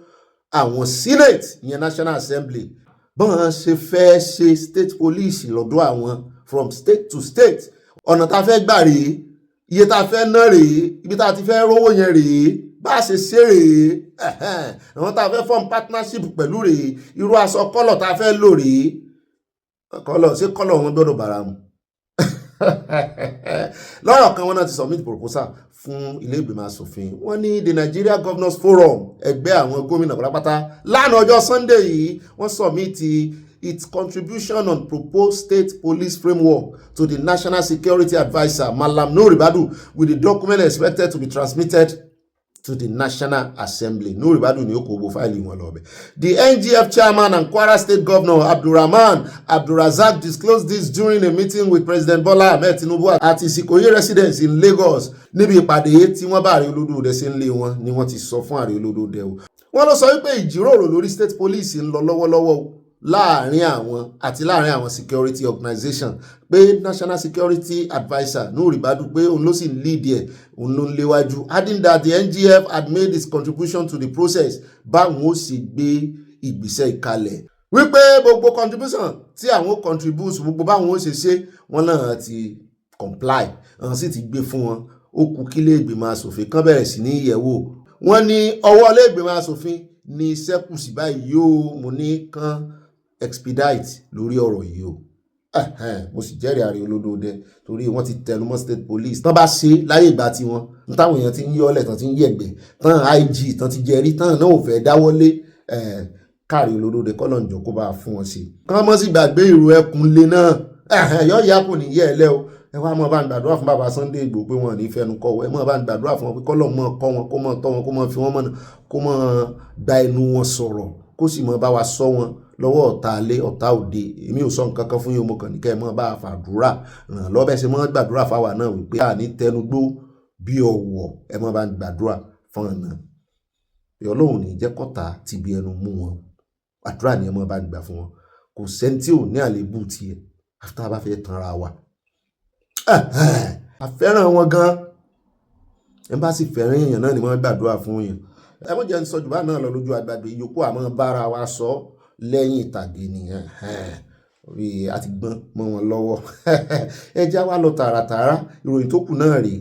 àwọn senate ìyẹn national assembly bọ́n ṣe fẹ́ ṣe state police lọ́dọ̀ àwọn from state to state ọ̀nà tá a fẹ́ gbà rèé iye tá a fẹ́ ná rèé ibi tá a ti fẹ́ rówó yẹn rèé bá a ṣe ṣe rèé àwọn tá a fẹ́ form partnership pẹ̀lú rèé irú aṣọ kọ́lọ̀ tá a fẹ́ lò rèé kọ́lọ̀ ṣé kọ́lọ̀ wọn gbọ́dọ̀ bára mu lọ́rọ̀ kan wọn náà ti submit proposal fún ilé ìgbìmọ̀ asòfin wọ́n ní the Nigeria Governors Forum ẹgbẹ́ àwọn gómìnà pátápátá lánàá ọjọ́ Sunday yìí wọ́n submit its contribution on proposed state police framework to the National Security Adviser Malam Nuhu Ribadu with the document expected to be transmitted to the National Assembly. Nuhu Ribadu ni ó kó gbogbo fáìlì wọn lọ bẹ̀. The NGF chairman and Kwara State Governor Abdulrahman Abdulrazak disclosed this during a meeting with President Bola Ahmed Tinubu at his Ikoyi residence in Lagos. Níbi ìpàdé tí wọ́n bá Ààrẹ Olódùde sí nílé wọn ni wọ́n ti sọ fún Ààrẹ Olódùde o. Wọ́n lọ sọ wípé ìjíròrò lórí state police ń lọ lọ́wọ́lọ́wọ́ o láàrin àwọn àti láàrin àwọn security organization pé national security adviser Nuhu Badu pé òun ló sì lead ẹ̀ òun ló ń léwájú, adding that the NGF had made its contribution to the process báwọn ó sì gbé ìgbésẹ̀ ìkalẹ̀ wípé gbogbo contribution tí àwọn contribute gbogbo báwọn ó ṣe wọn náà ti comply àwọn sì ti gbé fún wọn ó kù kí ilé ìgbìmọ̀ asòfin kan bẹ̀rẹ̀ sí ní yẹ̀wò wọ́n ní ọwọ́ ilé ìgbìmọ̀ asòfin ní sẹ́kù sí báyìí yóò mú ní kan expedite lórí ọ̀rọ̀ yìí o mo sì jẹ́rìí ààrẹ olódòdẹ torí wọ́n ti tẹnumọ́ state police tán bá ṣe láyé ìgbà tiwọn táwọn èèyàn ti ń yọ́lẹ̀ tán ti ń yẹ̀gbẹ́ tán IG tán ti jẹ́rí tán náà ò fẹ́ dáwọ́lé káàrí olódòdẹ kọ́lọ̀njọ́ kó bá fún wọn ṣe kán mọ́ sí gbàgbé ìrù ẹkùn lé náà yọ́ ìyá kò ní yẹ́ ẹ lẹ́ o ẹ wá mọ́ bá ń gbàdúrà fún bàbá Sunday Igboho pé wọ́n ní fẹnu kọ́ ẹ mọ́ bá ń gbàdúrà fún wọn pé kọ́lọ̀ mọ́ kọ́ wọn kó mọ́ tọ́ wọn kó mọ́ fi wọ́n mọ́nà kó mọ́ gba ẹnu wọn sọ̀rọ̀ kó sì mọ́ bá wa sọ wọn lọ́wọ́ ọ̀tá alẹ́ ọ̀tá òde èmi ò sọ nǹkan kan fún yín mo kàn ní kẹ́ ẹ mọ́ bá a fàdúrà ràn lọ́bẹ̀ ṣe mọ́ gbàdúrà fáwa náà wípé àní tẹnugbó bí ọ̀wọ̀ ẹ mọ́ bá ń gbàdúrà fún ọ̀nà Ọlọ́run ní jẹ́ kọ́ta ti bí ẹnu mú wọn àdúrà ni ẹ mọ́ bá ń gbà fún wọn kò sẹ́ni tí ò ní àlébù tiẹ̀ àfitá bá fẹ́ tanra wa àfẹ́ràn wọn gan ẹ bá sì fẹ́ràn èèyàn náà ni wọ́n gbàdúrà fún èèyàn ẹ mọ̀ jẹ́ ń sọ jù bá náà lọ lójú àgbàdo ìyókù àmọ́ bára wa sọ lẹ́yìn ìtàgé nìyẹn orí àti gbọ́n mọ́ wọn lọ́wọ́ ẹ já wa lọ tààràtààrà ìròyìn tó kù náà rèé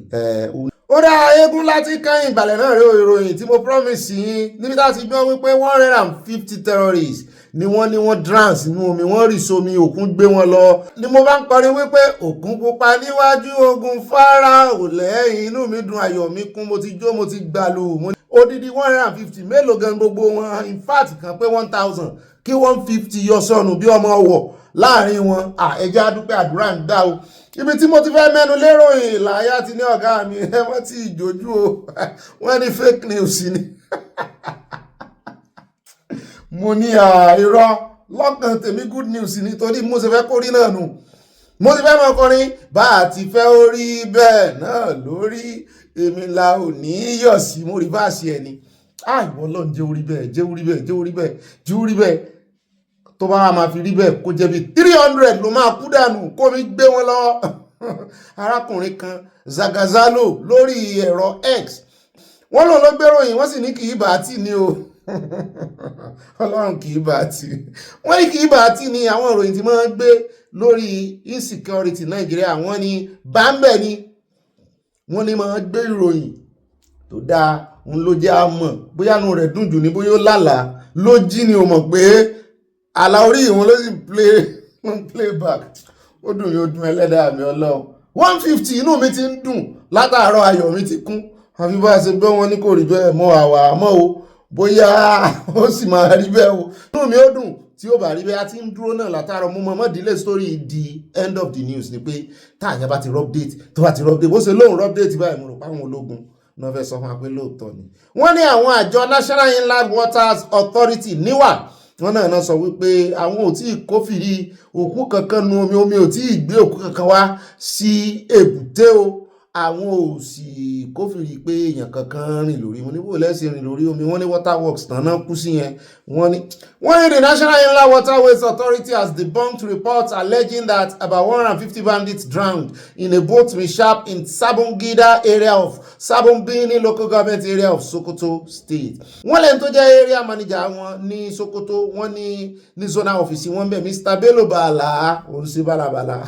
ó dá eégún láti kẹ́yìn ìgbàlẹ̀ náà rèé ìròyìn tí mo promise yín níbi tá a ti gbọ́ wípé 150 terrorists ni wọ́n drown sínú omi wọ́n rì sómi òkun gbé wọn lọ ni mo bá ń kọrin wípé òkun pupa níwájú ogun Fáráò lẹ́yìn inú mi dùn ayọ̀ mi kún mo ti jó mo ti gbàlù odidi 150 mélòó gan gbogbo wọn in fact kan pé 1000 kí 150 yọ sọnù bí ọmọ ọwọ́ láàrin wọn ẹjẹ́ adúpẹ́ àdúrà ń gbà o ibi tí mo ti fẹ́ mẹ́nu léròyìn ìlàyà ti ní ọ̀gá mi wọ́n ti ìjòjú o wọ́n ní fake news ni mo ní irọ́ lọ́kàn tèmi good news nítorí mo ṣe fẹ́ kórí náà nù mo ti fẹ́ mọ́ kọrin bá a ti fẹ́ orí bẹ́ẹ̀ náà lórí èmi la ò ní yọ̀ sí mo rí báàsì ẹ̀ ni ìwọ Ọlọ́run jẹ́ orí bẹ́ẹ̀ jẹ́ orí bẹ́ẹ̀ jẹ́ orí bẹ́ẹ̀ jẹ́ orí bẹ́ẹ̀ tó bá wà máa fi rí bẹ́ẹ̀ kó jẹ́ bí 300 ló máa kú dànù kó mi gbé wọn lọ arákùnrin kan Zagazalo lórí ẹ̀rọ X wọ́n lòun ló gbéròyìn wọ́n sì ní kì í bá tí ni o Ọlọ́run kì í bá tí wọ́n ní kì í bá tí ni àwọn ìròyìn tí wọ́n gbé lórí insecurity Nàìjíríà wọ́n ní bámbẹ̀ ni wọ́n ní máa gbé ìròyìn tó dáa ń ló jẹ́ àmọ̀ bóyá inú rẹ̀ dùn jù ní bóyá ó lálàá ló jí ni o mọ̀ pé àlà orí ìwọ̀n ló sì play back ó dùn yóò dùn ẹlẹ́dàá mi Ọlọ́run 150 inú mi ti ń dùn látàárọ̀ ayọ̀ mi ti kún àfi bá a ṣe gbọ́ wọn ní kò rí bẹ́ẹ̀ mọ́ àwà àmọ́ o bóyá ó sì máa rí bẹ́ẹ̀ o inú mi ó dùn tí ó bá rí bẹ́ẹ̀ a ti ń dúró náà látàárọ̀ mo mọ̀ dílé story the end of the news ni pé táàyàn bá ti update tó bá ti update bó ṣe lóhùn update báyìí mo rò páwọn ológun náà fẹ́ sọ fún wa pé lóòótọ́ ni wọ́n ní àwọn àjọ National Inland Waters Authority níwà wọ́n náà sọ wípé àwọn ò tí ì kófìrí òkú kankan nu omi ò tí ì gbé òkú kankan wá sí èbúté o àwọn ò sì kófìrí pé èèyàn kankan rìn lórí wọn níbo lẹ́sìn rìn lórí omi wọ́n ní water works tán náà kú sí yẹn wọ́n ní the National Inland Waterways Authority has debunked reports alleging that about 150 bandits drowned in a boat mishap in Sabongida area of Sabombini local government area of Sokoto State. wọ́n lẹ́nu tó jẹ́ area manager wọn ní Sokoto wọ́n ní zonal office wọn bẹ̀ Mr. Bello Bala oríṣi balabala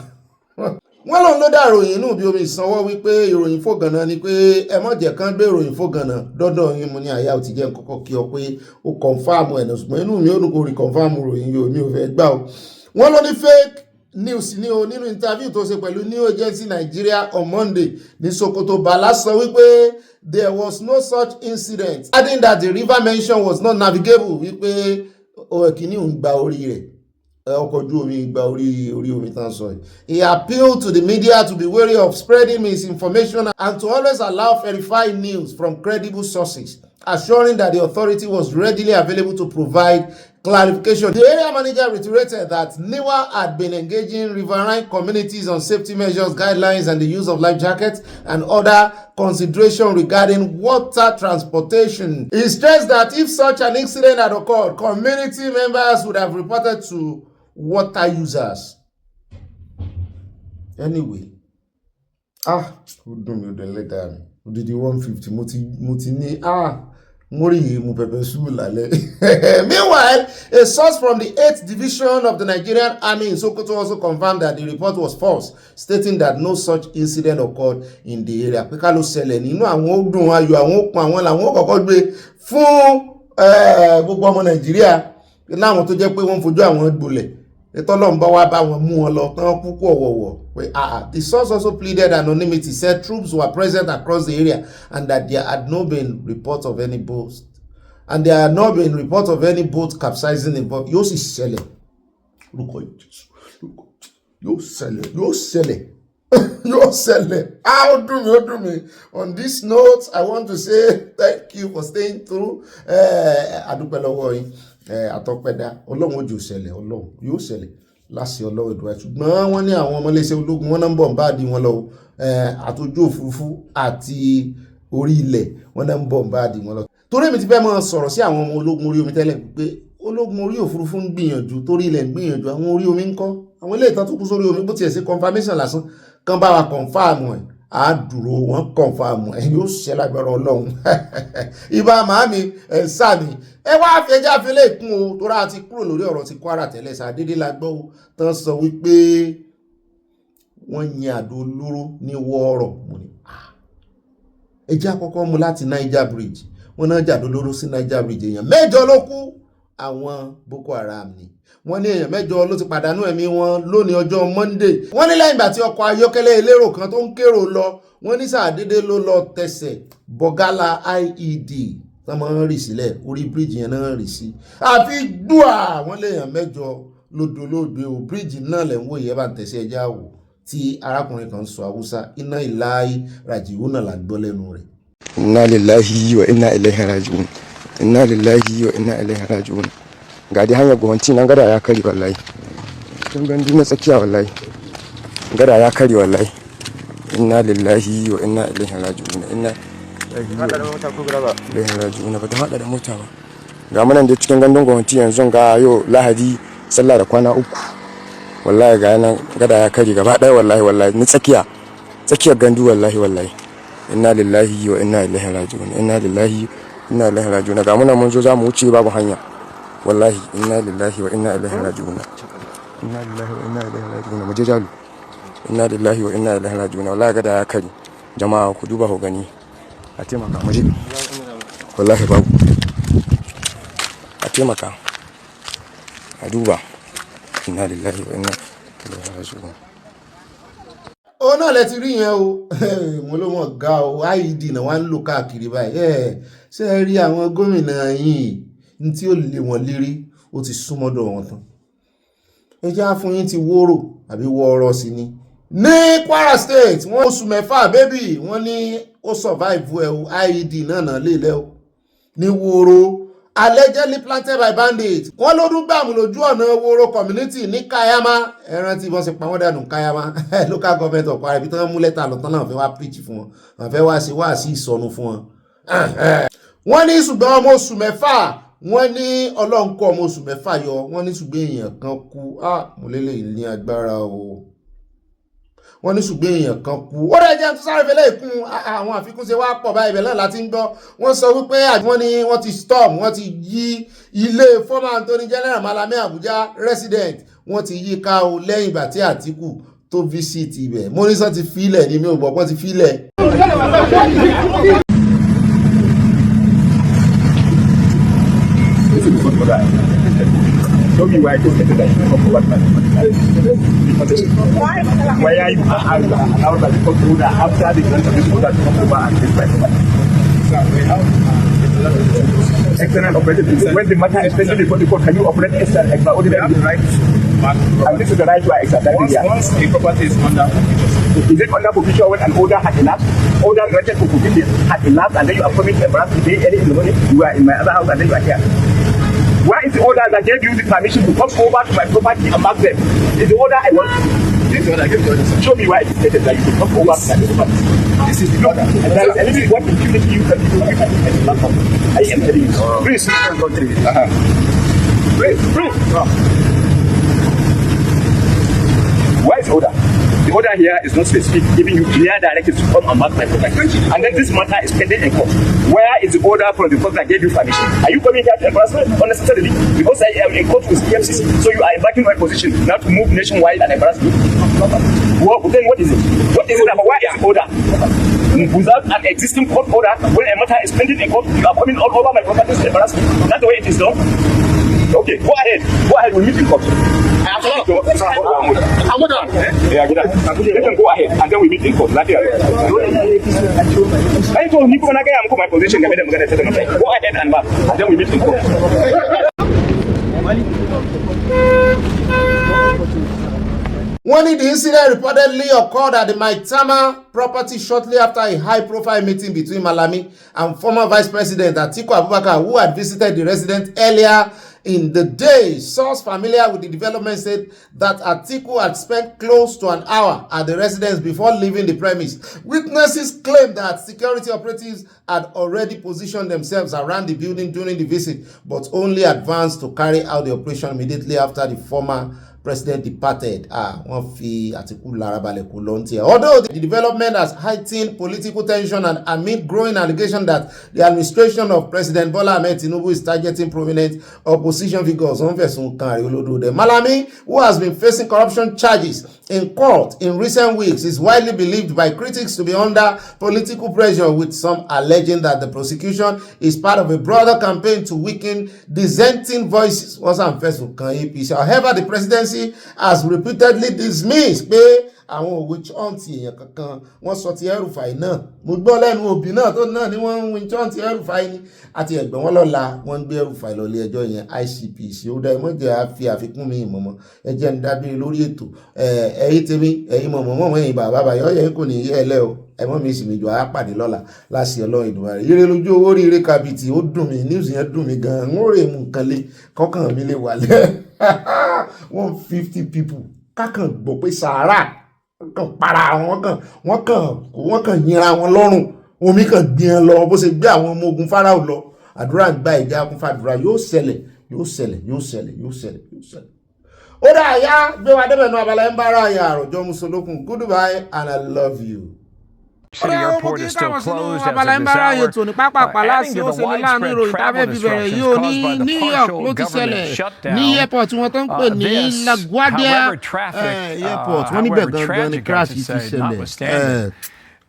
wọ́n lòun ló dá ìròyìn inú bí omi ìsanwó wípé ìròyìn fògànà ni pé ẹ mọ̀ jẹ́ kán gbé ìròyìn fògànà dọ́dọ̀ yín mo ní àyà ò ti jẹ́ kọ́kọ́ kí ọ pé ó kọ̀nfàmù ẹ̀ ṣùgbọ́n inú mi ò dùn kó rí kọ̀nfàmù ìròyìn yóò mi ò fẹ́ gbà ó. wọ́n ló ní fake news ní o nínú interview tó ṣe pẹ̀lú New Agency Nigeria on Monday ní Sokoto. Bala sọ wípé there was no such incident, adding that the river mentioned was not navigable wípé kìíní ń gba orí rẹ̀ ọkọ̀ ojú omi gba orí omi tán sọ yìí. He appealed to the media to be wary of spreading misinformation and to always allow verified news from credible sources, assuring that the authority was readily available to provide clarification. The area manager reiterated that NIWA had been engaging riverine communities on safety measures, guidelines, and the use of life jackets and other consideration regarding water transportation. He stressed that if such an incident had occurred, community members would have reported to water users. Anyway, ó dùn mí ó dẹ̀ lẹ́dàá mi odidi 150 mo ti ní mu pepper soup lálẹ́. Meanwhile, a source from the 8th Division of the Nigerian Army in Sokoto also confirmed that the report was false, stating that no such incident occurred in the area. Pé ká ló ṣẹlẹ̀ nínú àwọn ó dùn ayọ̀ àwọn ó pọn àwọn làwọn ó kọ́kọ́ gbé fún gbogbo ọmọ Nàìjíríà láwọn tó jẹ́ pé wọ́n fojú àwọn gbolẹ̀. The source also pleaded anonymity, said troops were present across the area and that there had not been reports of any boat. And there had not been reports of any boat capsizing involved. You see, sell it. You sell it. You sell it. You sell it. How do me? On this note, I want to say thank you for staying through. Àtọ́pẹ́dá Ọlọ́run ojú ṣẹlẹ̀ Ọlọ́run yóò ṣẹlẹ̀ láṣẹ Ọlọ́run ìdúrà ṣùgbọ́n wọ́n ní àwọn ọmọléṣẹ́ ológun wọ́n náà ń bọ̀ ń bá di wọn lọ àtòjú òfurufú àti orí ilẹ̀ wọ́n náà ń bọ̀ ń bá di wọn lọ. Torí èmi ti fẹ́ mọ sọ̀rọ̀ sí àwọn ọmọ ológun orí omi tẹ́lẹ̀ pé ológun orí òfurufú ń gbìyànjú torí ilẹ̀ ń gbìyànjú àwọn orí omi ń kọ́ àwọn ilé ìtàn tó kú sórí omi bó tiẹ̀ sí confirmation lásán kan bá wa confirm ẹ̀ àdúró wọn confirm ẹ̀ yóò ṣe lágbára Ọlọ́run ibà màámi ẹ̀ sáàmì ẹ wá fi ẹjá fi lè kún o tó rà ti kúrò lórí ọ̀rọ̀ ti Kwara tẹ́lẹ̀ sàdédé la gbọ́ o tán sọ wípé wọ́n yin àdó olóró ní Woro mo ní ẹjá kọ́kọ́ mú láti Niger Bridge wọ́n náà jàdó olóró sí Niger Bridge èèyàn 8 ló kú àwọn Boko Haram ni wọ́n ní èèyàn 8 ló ti pàdánù ẹ̀mí wọn lónìí ọjọ́ Monday wọ́n ní lẹ́yìn ìgbà tí ọkọ̀ ayọ́kẹ́lẹ́ elérò kan tó ń kérò lọ wọ́n ní sàdédé ló lọ tẹsẹ̀ bọ̀gálà IED tọ́mọ ń rì sílẹ̀ orí bíríjì yẹn náà rì sí àfi dùà wọ́n léèyàn 8 lódòlódò o bíríjì náà lẹ̀ ń wò yẹ́ bá ń tẹ̀sí ẹja wò tí arákùnrin kan sọ Haúsá iná ìláyé ràjìwò náà là ń gbọ́ lẹ́nu rẹ̀. Inna lillahi wa inna ilaihi raji'un. Inna lillahi wa inna ilaihi raji'un. Ga dai hanyar gwanci nan gada ya kare wallahi. Tun gandu na tsakiya wallahi. Gada ya kare wallahi. Inna lillahi wa inna ilaihi raji'un. Inna hada da mota ko graba. Ilaihi raji'un ba ta hada da mota ba. Ga munan da cikin gandun gwanci yanzu ga yau Lahadi sallah da kwana 3. Wallahi ga nan gada ya kare gaba daya wallahi ni tsakiyar gandu wallahi. Inna lillahi wa inna ilaihi raji'un. Inna lillahi wa inna ilaihi raji'un. Ga muna mun zo za mu wuce babu hanya. Wallahi inna lillahi wa inna ilaihi raji'un. Inna lillahi wa inna ilaihi raji'un. Mu je jalu. Inna lillahi wa inna ilaihi raji'un. Wallahi gada ya kare. Jama'a ku duba ku gani. A taimaka mu je. Wallahi babu. A taimaka. A duba. Inna lillahi wa inna ilaihi raji'un. Ó náà lẹ ti rí yẹn o mo ló mọ̀ ga o IED náà wá ń lò káàkiri báyìí ṣé ẹ rí àwọn gómìnà yìí ní tí ó lè wọ́n lérí ó ti súnmọ́dọ̀ wọn tán ẹ já fún yín ti Woro àbí Woro sí ni ní Kwara State wọ́n oṣù 6 bébì wọ́n ní ó survive ẹ o IED náà lè lẹ́ o ní Woro allegedly planted by bandits wọ́n ló dún gbàmù lójú ọ̀nà Woro community ní Kayama ẹran tí wọ́n sì pa wọ́n dànù Kayama local government of Kwara ibi tí wọ́n mú lẹ́tà lọ́tán náà fẹ́ wá preach fún wọn wọ́n fẹ́ wá sí ìsọnù fún wọn. wọ́n ní ṣùgbọ́n ọmọ oṣù 6 wọ́n ní Ọlọ́run kó ọmọ oṣù 6 yọ wọ́n ní ṣùgbọ́n èèyàn kan kú mo lélẹ̀ ní agbára o wọ́n ní ṣùgbọ́n èèyàn kan kú ó rẹ̀ jẹ́ tó sáré fẹ́lẹ́ ìkún àwọn àfikún ṣe wá pọ̀ báyìí bẹ̀rẹ̀ láti ń gbọ́ wọ́n sọ wípé wọ́n ní wọ́n ti storm wọ́n ti yí ilé former Attorney General Malami Abuja resident wọ́n ti yí ká o lẹ́yìn ìgbà tí Àtíkù tó visit ibẹ̀ mo ní sọ ti filẹ̀ ní mi ò gbọ́ pọ́n ti filẹ̀. Show me why I don't get that. Why are you allowed by the court after the grant of this order to come over and take my property? Excellent operator. When the matter is pending before the court, can you operate extraordinary right? And this is the right to exercise. Once the property is under is it under provision when an order had elapsed? Order granted for provision had elapsed, and then you are coming to embarrass today early in the morning. You are in my other house and then you are here. Where is the order that gave you the permission to come over to my property and mark them? Is the order I want? This is the order I gave you. Show me where it stated that you can come over to my property. This is the order. And there is a little what impunity you can do. I am telling you. Please, please. Where is the order? The order here is not specific, giving you clear directives to come and mark my property. And then this matter is pending in court. Where is the order from the court that gave you permission? Are you coming here to embarrass me unnecessarily? Because I am in court with EFCC, so you are embarking my position now to move nationwide and embarrass me? Well, then what is it? What is it about? Where is the order? Without an existing court order, when a matter is pending in court, you are coming all over my property to embarrass me. That's the way it is done. Okay, go ahead. Go ahead, we'll meet in court. I'm done. Yeah, let them go ahead, and then we meet in court. I told you, I'm my position. Go ahead and back, and then we meet in court. One of the incident reportedly occurred at the Maitama property shortly after a high-profile meeting between Malami and former Vice President Atiku Abubakar, who had visited the resident earlier in the day. Source familiar with the development said that Atiku had spent close to an hour at the residence before leaving the premise. Witnesses claimed that security operatives had already positioned themselves around the building during the visit, but only advanced to carry out the operation immediately after the former president departed. Although the development has heightened political tension and amid growing allegation that the administration of President Bola Ahmed Tinubu is targeting prominent opposition figures. Malami, who has been facing corruption charges in court in recent weeks, is widely believed by critics to be under political pressure, with some alleging that the prosecution is part of a broader campaign to weaken dissenting voices. However, the presidency has repeatedly dismissed àwọn witch hunt èèyàn kankan. Wọ́n sọ ti El-Rufai náà, mo gbọ́ lẹ́nu òbí náà tó náà ni wọ́n witch hunt El-Rufai ni, àti ẹ̀gbọ́n wọn lọ́la wọ́n gbé El-Rufai lọ ilé ẹjọ́ yẹn. ICPC ó dá ẹmọ́jẹ́ àfi àfikún mi ìmọ̀mọ́ ẹjẹ́ ń dábìrì lórí ètò ẹ̀yìn tèmi ẹ̀yìn mọ̀mọ́ ẹ̀yìn bàbá bàyọ̀ yẹn kò ní yẹ ẹlẹ́ o ẹ̀mọ́ mi sì méjọ àpàdé lọ́la láti Ọlọ́run Ìdùmarè. Ire lójú owó rí ire kàbìtì ó dùn mí, news yẹn dùn mí gan-an. Wọ́n rè mú nǹkan lé kọ́kàn mi lè wà lẹ́ 150 people kákan gbọ́ pé sàárà kan para wọ́n kàn yínra wọn lọ́rùn, omi kan gbìyàn lọ bó ṣe gbé àwọn ọmọ ogun Fáráò lọ. Àdúrà gba ìjà kún fàdúrà, yóò ṣẹlẹ̀. Ó dá àyá gbé wa débẹ̀ náà abala ń bára àyà àròjọ musolókun. Goodbye and I love you. City airport is still closed as of this hour, adding to the widespread travel disruptions caused by the partial government shutdown. This, however tragic, I should say, notwithstanding,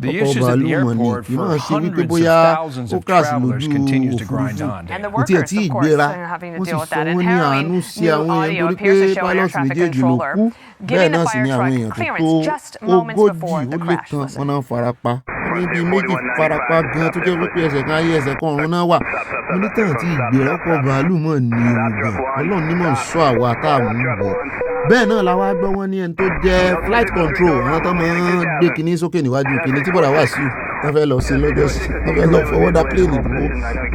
the issues at the airport for hundreds of thousands of travelers continues to grind on. And the workers, of course, are having to deal with that. And harrowing new audio appears to show an air traffic controller giving the fire truck clearance just moments before the crash. Níbi méjì farapa gan tó jẹ́ wípé ẹsẹ̀ kan ayé ẹsẹ̀ kan ọ̀run náà wà. Onítàn tí ìgbéra ọkọ̀ bàálù mọ̀ ní ewu gan. Ọlọ́run ní mọ̀ ń sọ àwa táàmù ń bọ̀. Bẹ́ẹ̀ náà la wá gbọ́ wọn ní ẹni tó jẹ́ flight control, àwọn tó máa ń gbé kinní sókè níwájú kinní tí bọ̀dà wà sí wọ́n fẹ́ lọ sí lọ́jọ́ sí wọ́n fẹ́ lọ fọwọ́ dá plane dúró.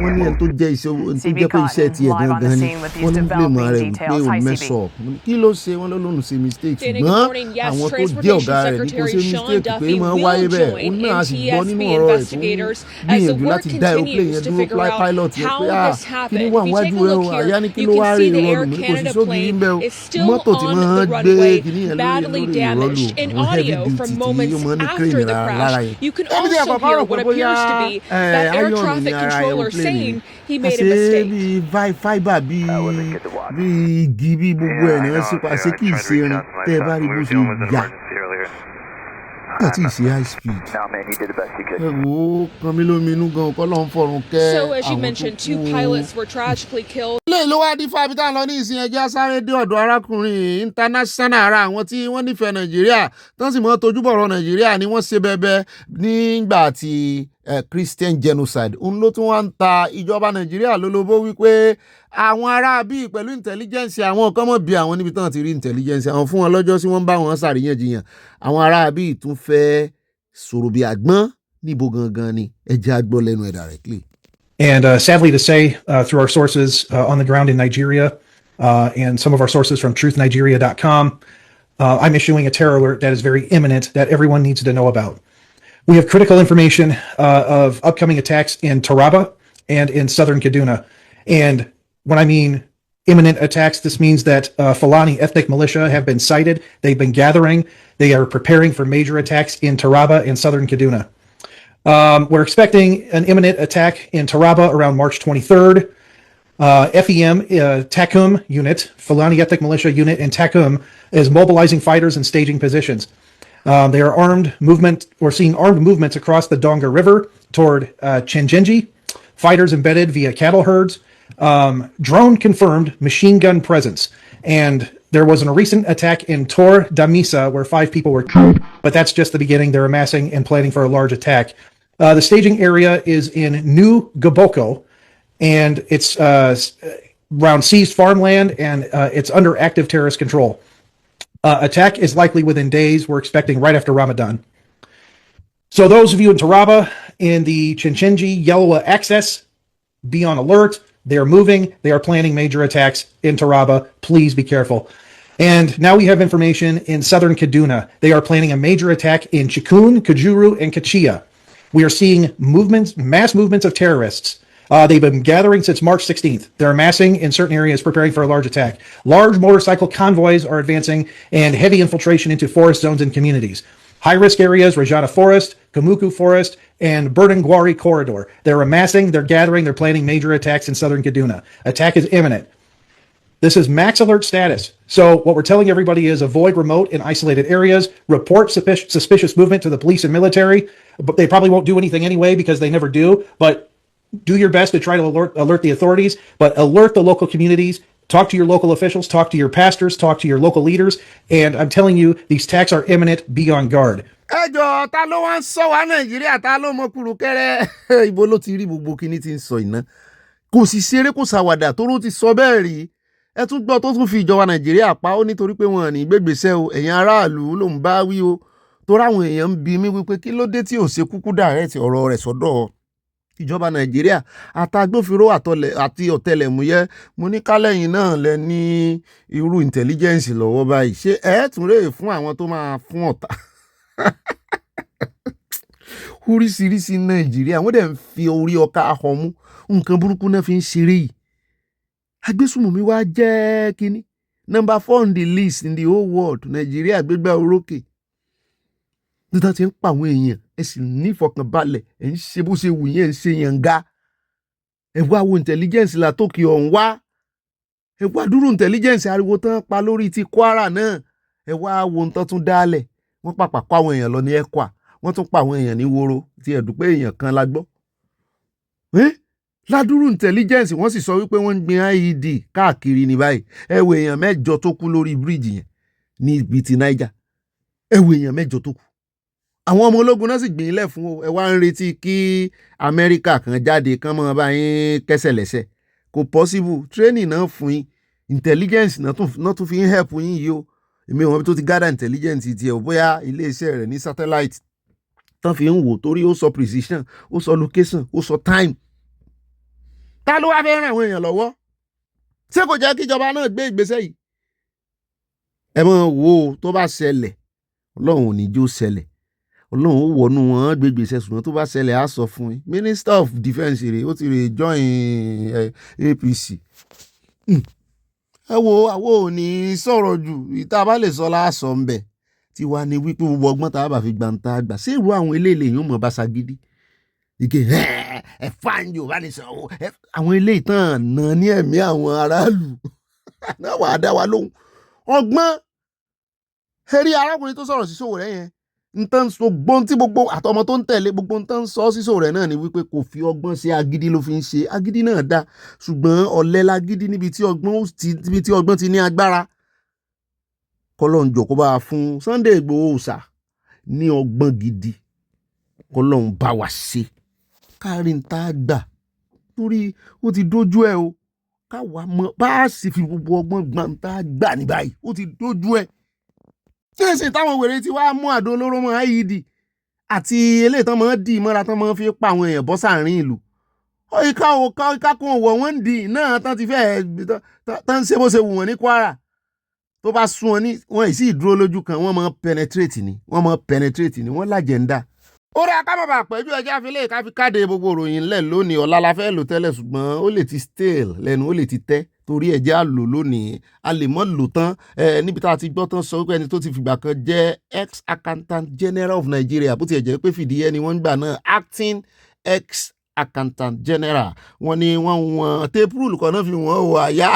Wọ́n ní ẹni tó jẹ́ iṣẹ́ tiẹ̀ gangan ni wọ́n ní plane mọ́ rẹ̀ wípé òun mess up. Kí ló ṣe wọ́n lóun ṣe mistake, ṣùgbọ́n àwọn tó jẹ́ ọ̀gá rẹ̀ ní kò ṣe mistake pé máa wáyé bẹ́ẹ̀. Òun náà sì gbọ́ nínú ọ̀rọ̀ rẹ̀ tó gbìyànjú láti dá aeroplane yẹn dúró pilot yẹn pé kí ni wà wájú ẹ o, àyà ní kí ló wá rí ìrọ̀lù mi kò sí sóògì yín bẹ́ẹ̀ o. Mọ́tò tí máa ń gbé kìíní yẹn lórí ìrọ̀lù àwọn heavy duty tí yóò máa ní crane lára yẹn. Ẹni tí àkọ́kọ́ rò pé bóyá ayọ̀nù ní ara aeroplane àṣẹ bíi fibre bíi igi bíi gbogbo ẹ̀ ní wọ́n ṣe pàṣẹ kì í ṣe irin tẹ́ ẹ bá rí bó ṣe yà. Àti ìṣe high speed. Ẹ wo kan mi lóminú gan kọ́ ló ń fọ̀rùn kẹ́ àwọn tó kú. Ilé ìlú wa dín fábí tá à ń lọ ní ìsìn ẹjẹ́ sáré dé ọ̀dọ̀ arákùnrin international ara àwọn tí wọ́n nífẹ̀ẹ́ Nàìjíríà tán sì mọ́ tojúbọ̀rọ̀ Nàìjíríà ni wọ́n ṣe bẹbẹ nígbà tí Christian genocide. Òun ló tún wá ń ta ìjọba Nàìjíríà lólobó wípé àwọn ará bíi pẹ̀lú intelligence àwọn kan mọ̀ bí àwọn níbi tán ti rí intelligence àwọn fún wọn lọ́jọ́ sí wọ́n bá wọn ṣàríyànjiyàn. Àwọn ará bíi tún fẹ́ sọ̀rọ̀ bí àgbọ́n níbo gangan ni ẹjẹ́ àgbọ̀ lẹ́nu ẹ̀ directly. And sadly to say, through our sources on the ground in Nigeria and some of our sources from truthnigeria.com, I'm issuing a terror alert that is very imminent that everyone needs to know about. We have critical information of upcoming attacks in Taraba and in southern Kaduna. And when I mean imminent attacks, this means that Fulani ethnic militia have been sighted. They've been gathering. They are preparing for major attacks in Taraba and southern Kaduna. We're expecting an imminent attack in Taraba around March 23rd. FEM, Takum unit, Fulani ethnic militia unit in Takum is mobilizing fighters and staging positions. They are armed movement, or seeing armed movements across the Donga River toward Chenjenji, fighters embedded via cattle herds, drone confirmed machine gun presence. And there was a recent attack in Tor Damisa where 5 people were killed, but that's just the beginning. They're amassing and planning for a large attack. The staging area is in New Gaboko, and it's around seized farmland, and it's under active terrorist control. Attack is likely within days. We're expecting right after Ramadan. So those of you in Taraba, in the Chinchinji Yellowa access, be on alert. They are moving. They are planning major attacks in Taraba. Please be careful. And now we have information in southern Kaduna. They are planning a major attack in Chikun, Kajuru, and Kachia. We are seeing movements, mass movements of terrorists. They've been gathering since March 16th. They're amassing in certain areas, preparing for a large attack. Large motorcycle convoys are advancing, and heavy infiltration into forest zones and communities. High-risk areas, Rajana Forest, Kamuku Forest, and Burdangwari Corridor. They're amassing, they're gathering, they're planning major attacks in southern Kaduna. Attack is imminent. This is max alert status. So what we're telling everybody is avoid remote and isolated areas, report suspicious movement to the police and military, but they probably won't do anything anyway because they never do, but do your best to try to alert the authorities, but alert the local communities, talk to your local officials, talk to your pastors, talk to your local leaders, and I'm telling you, these attacks are imminent. Be on guard. ẹjọ ta ló wá ń sọ wá Nàìjíríà, ta ló mọ kúrúkẹrẹ ibo ló ti rí gbogbo kíní tí ń sọ iná, kò sì ṣeré kò ṣàwàdà tó ló ti sọ bẹ́ẹ̀ rí. Ẹ tún gbọ́ tó tún fi ìjọba Nàìjíríà pa ó nítorí pé wọn ò ní gbégbèsè o, ẹ̀yin aráàlú ló ń bá wí o, tó ráwọn èèyàn ń bi mí wípé kí ló dé tí ò ṣe kúkú dàrẹ́tì ọ̀rọ̀ rẹ̀ sọ́dọ̀ ìjọba Nàìjíríà àtàgbófinró àti ọ̀tẹlẹ̀múyẹ́. Mo ní kálẹ̀yìn náà lẹ ní irú intelligence lọ́wọ́ báyìí, ṣé ẹ tún rèé fún àwọn tó máa fún ọ̀tá oríṣiríṣi Nàìjíríà wọ́n dẹ̀ ń fi orí ọkà ahọ́mú, nǹkan burúkú náà fi ń ṣeré yìí. Agbésùmọ̀mí wá jẹ́ kínní number 4 on the list in the whole world. Nàìjíríà gbégbá orókè nígbà tí ń pa àwọn èèyàn, ẹ sì ní ìfọkànbalẹ̀, ẹ ń ṣe bó ṣe wù yín, ẹ ń ṣe yànga. Ẹ wá wo intelligence látòkè ọ̀hún wá, ẹ wá dúró intelligence ariwo tán pa lórí ti Kwara náà, ẹ wá wo nǹkan tún dálẹ̀. Wọ́n pàpà pa àwọn èèyàn lọ ní Ekwa, wọ́n tún pa àwọn èèyàn ní Woro, tí ẹ dúpẹ́ èèyàn kan la gbọ́. Ládùúrú intelligence wọ́n sì sọ wípé wọ́n ń gbin IED káàkiri ní báyìí. Ẹ wo èèyàn 8 tó kú lórí bíríìjì yẹn ní ibi ti Niger. Ẹ wo èèyàn 8 tó kú. Àwọn ọmọ ológun náà sì gbìn ilẹ̀ fún o. Ẹ wá ń retí kí Amẹ́ríkà kan jáde kán mọ́ bá yín kẹ́sẹ̀ lẹ́sẹ̀. Kò possible. Training náà fún yín, intelligence náà tún fi ń help yín yìí o. Èmi ò mọ̀ bí tó ti gather intelligence tiẹ̀ o, bóyá iléeṣẹ́ rẹ̀ ní satellite tán fi ń wò, torí ó sọ precision, ó sọ location, ó sọ time. Ta ló wá fẹ́ ràn àwọn èèyàn lọ́wọ́? Ṣé kò jẹ́ kí ìjọba náà gbé ìgbésẹ̀ yìí? Ẹ mọ̀ wo tó bá ṣẹlẹ̀, Ọlọ́run ò ní jó ṣẹlẹ̀. Ọlọ́run ó wọnú wọn gbé ìgbésẹ̀, ṣùgbọ́n tó bá ṣẹlẹ̀ á sọ fún yín. Minister of Defence rẹ̀ ó ti rè join APC. Ẹ wo àwo ò ní sọ̀rọ̀ jù, ìta bá lè sọ láàsọ ń bẹ̀. Tí wàá ní wípé gbogbo ọgbọ́n tá a bá fi gbà ń ta àgbà. Ṣé irú àwọn eléyìí yóò mọ̀ bá ṣagídí? Ike ẹ fáńjì ò bá ní sọ̀rọ̀. Àwọn eléyìí tán náà ní ẹ̀mí àwọn aráàlú náà wàá dá wa lóhùn. Ọgbọ́n eré arákùnrin tó sọ̀rọ̀ sí Sowore yẹn, nǹkan gbogbo tí gbogbo àtọmọ tó ń tẹ̀lé gbogbo nǹkan sọ sí Sowore náà ni wípé kò fi ọgbọ́n ṣe, agídí ló fi ń ṣe. Agídí náà dá, ṣùgbọ́n ọ̀lẹ lágídí níbi tí ọgbọ́n ti ní agbára. Kọ́lọ́run jọ̀ọ́ kó bá wa fún Sunday Igboho Òòṣà ní ọgbọ́n gidi. Kọ́lọ́run bá wa ṣe kárí ń tá a gbà, torí ó ti dójú ẹ o. Káwa mọ bá a sì fi gbogbo ọgbọ́n gbà ń tá a gbà ní báyìí, ó ti dójú ẹ. Kíyèsí táwọn wèrè ti wá mú àdó olóró mọ́ IED àti eléyìí tán máa ń dì mọ́ra tán máa ń fi pa àwọn èèyàn bọ́ sáàrin ìlú. ìka kan wọ̀ wọ́n ń di náà tán ti fẹ́ tán ṣe bó ṣe wù wọ́n ní Kwara tó bá sún wọn ní wọn sì dúró lójú kan wọ́n máa penetrate ni wọ́n lájẹ̀ndà. ó rà ká má bàa pẹ́jù ẹjẹ́ àfilẹ̀ ká fi káde gbogbo ìròyìn ńlẹ̀ lónìí ọ̀la la fẹ́ lò tẹ́lẹ̀ ṣùgbọ́n ó lè ti stale lẹ́nu ó lè ti tẹ́ torí ẹ̀jẹ̀ á lò lónìí a lè mọ́ lò tán níbi tá a ti gbọ́ tán sọ wípé ẹni tó ti fìgbà kan jẹ́ ex accountant general of Nigeria bó tiẹ̀ jẹ́ pé fìdíhẹ́ ni wọ́n ń gbà náà acting ex accountant general wọ́n ní wọ́n téèpù rúlù kan náà fi wọ́n wọ àyà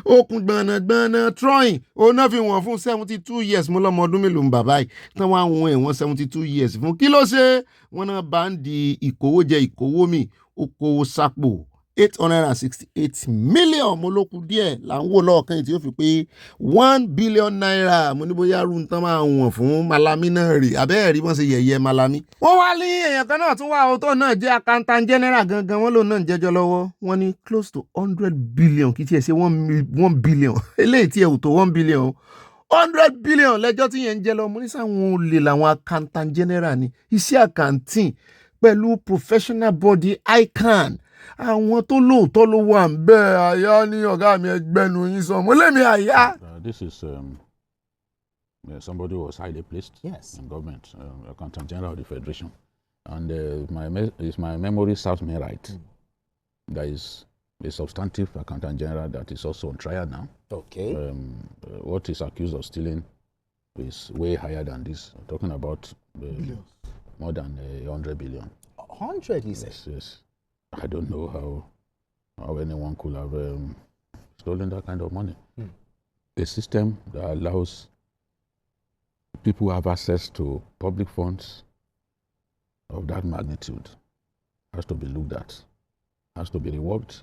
okùn gbọ̀nàgbọ̀nà troin òun náà fi wọ́n fún 72 years mo lọ́mọ ọdún mélòó ń bàbá yìí tán wá wọn ẹ̀wọ̀n 72 years fún kí ló ṣe wọ́n náà bá ń di ìkówójẹ ìkówómì okòwò sápò 868 million mo ló kù díẹ̀ là ń wò lọ́ọ̀kan tí ó fi pé 1 billion naira mo ní bóyá rú tán máa wọ̀n fún Malami náà rè abẹ́ẹ̀rí wọ́n ṣe yẹ̀yẹ́ Malami. wọ́n wá ní èèyàn kan náà tún wá òótọ́ náà jẹ́ accountant general gangan wọ́n lòun náà ń jẹ́jọ́ lọ́wọ́ wọ́n ní close to 100 billion kì í tiẹ̀ ṣe 1 billion eléyìí tí ẹ̀ wò tó 1 billion 100 billion lẹ́jọ́ tí yẹn ń jẹ́ lọ mo ní sáwọn olè làwọn accountant general ni iṣẹ́ accounting pẹ̀lú professional body ICAN àwọn tó lóòótọ́ ló wà ń bẹ́ẹ̀ àyà ní ọ̀gá mi ẹgbẹ́nu yín sọ mo lémi àyà. This is somebody who was highly placed in government, Accountant General of the Federation, and if my memory serves me right, there is a substantive Accountant General that is also on trial now. Okay. What is accused of stealing is way higher than this. I'm talking about more than 100 billion. 100, you say? Yes. I don't know how anyone could have stolen that kind of money. A system that allows people who have access to public funds of that magnitude has to be looked at, has to be reworked,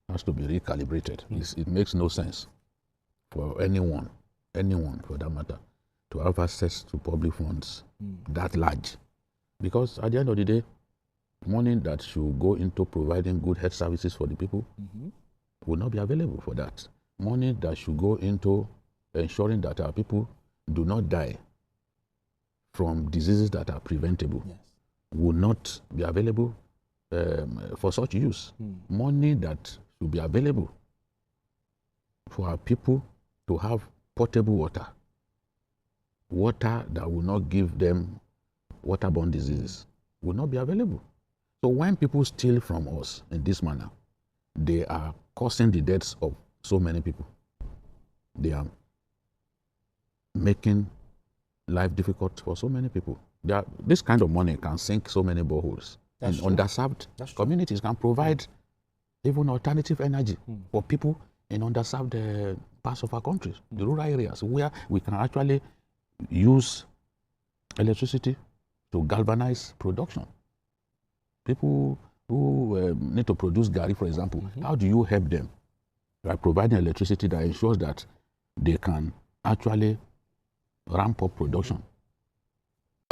has to be recalibrated. It makes no sense for anyone for that matter, to have access to public funds that large. Because at the end of the day, money that should go into providing good health services for the people will not be available for that. Money that should go into ensuring that our people do not die from diseases that are preventable will not be available for such use. Money that should be available for our people to have potable water that will not give them waterborne diseases will not be available. So when people steal from us in this manner, they are causing the deaths of so many people. They are making life difficult for so many people. This kind of money can sink so many boreholes. And underserved communities can provide even alternative energy for people in underserved parts of our countries, the rural areas, where we can actually use electricity to galvanize production. People who need to produce gari, for example, how do you help them? By providing electricity that ensures that they can actually ramp up production.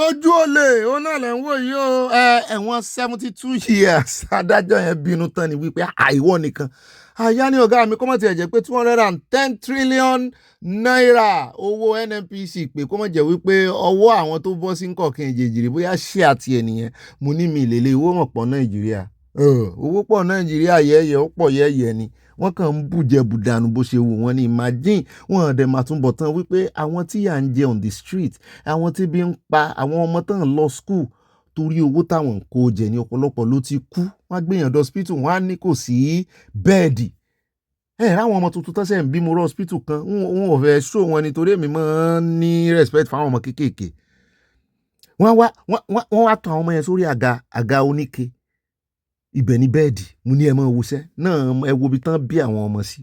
ojú olè ó náà lẹ́ ń wò yìí o ẹ̀wọ̀n 72 years adájọ́ yẹn bínú tán ni wípé àìwọ́ nìkan àyà ní ọ̀gá mi kó má tiẹ̀ jẹ́ pé 210 trillion naira owó NNPC pé kó má jẹ́ wípé ọwọ́ àwọn tó bọ́ sí nǹkan ìjèjìrì bóyá ṣé àti ẹnìyẹn mo ní mi ìlélẹ̀ owó mọ̀ pọ̀ Nàìjíríà owó pọ̀ Nàìjíríà yẹ́yẹ́ ó pọ̀ yẹ́yẹ́ ni wọ́n kàn ń bùjẹ bùdànù bó ṣe wù wọ́n ní imagine wọ́n dẹ̀ máa tún bọ̀ tán wípé àwọn tí yà ń jẹ on the street àwọn tí bí ń pa àwọn ọmọ tán lọ school torí owó táwọn ń kó jẹ ní ọ̀pọ̀lọpọ̀ ló ti kú wọ́n á gbéyàn dé hospital wọ́n á ní kò sí bẹ́ẹ̀dì ráwọn ọmọ tuntun tán sẹ́yìn bí mo rọ hospital kan wọn ò fẹ́ show wọn nítorí èmi máa ń ní respect fáwọn ọmọ kéékèèké wọ́n wá tàn àwọn ọmọ yẹn sórí àga oníke ibẹ̀ ní bẹ́ẹ̀dì mo ní ẹ máa wọṣẹ́ náà ẹ wo ibi tán bí àwọn ọmọ sí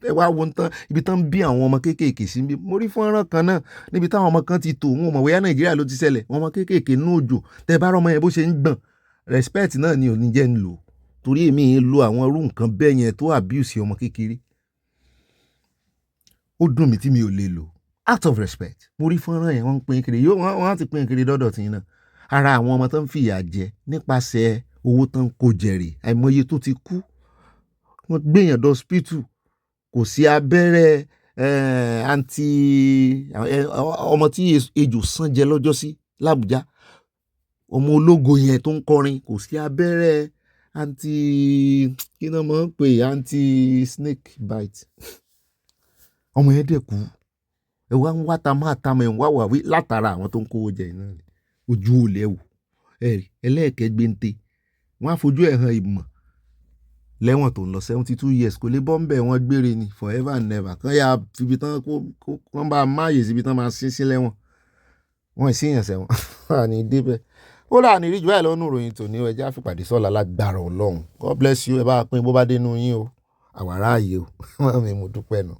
ẹ wá wo tán ibi tán bí àwọn ọmọ kéékèèké sí bí mo rí fọ́nrán kan náà níbi táwọn ọmọ kan ti tò wọn mọ̀ wẹ́yà Nàìjíríà ló ti ṣẹlẹ̀ wọn ọmọ kéékèèké ní òjò tẹ bá rọmọ yẹn bó ṣe ń gbọ̀n respect náà ni ò ní jẹ́ ń lò torí èmi ń lo àwọn irú nǹkan bẹ́ẹ̀ yẹn tó abuse ọmọ kékeré ó dùn mí tí mi ò lè lò out of respect mo rí fọ́nrán yẹn wọ́n ń pín kiri wọ́n á ti pín kiri dọ́dọ̀ tí náà ara àwọn ọmọ tó ń fìyà jẹ nípasẹ̀ owó tán kó jẹrè àìmọye tó ti kú wọ́n gbéyàn dé hospital kò sí abẹ́rẹ́ ọmọ tí ejò sán jẹ lọ́jọ́ sí l'Àbújá ọmọ ológo yẹn tó ń kọrin kò sí abẹ́rẹ́ kí náà máa ń pè anti snake bite ọmọ yẹn dẹ̀ kú ẹ wá ń wá tamọ́ ẹ̀ ń wá wàwí látara àwọn tó ń kówó jẹ náà ni ojú olè wò ẹ̀rí ẹlẹ́ẹ̀kẹ́gbẹ́ntẹ́ wọ́n á fojú ẹ̀ hàn ìmọ̀ lẹ́wọ̀n tó ń lọ 72 years kò lè bọ́ ń bẹ̀ wọ́n gbére ni forever and never kán yà fibi tán kó bá máàyè síbi tán máa sín sí lẹ́wọ̀n wọ́n ì síyàn sẹ́wọ̀n àní débẹ̀ ó láàánú ìríjú ẹ̀ lọ́nù ìròyìn tòní ẹjẹ́ àfipàdé sọ́la lágbára Ọlọ́run God bless you ẹ bá pín bó bá dénú yín o àwàrà ààyè o mi mo dúpẹ́ náà.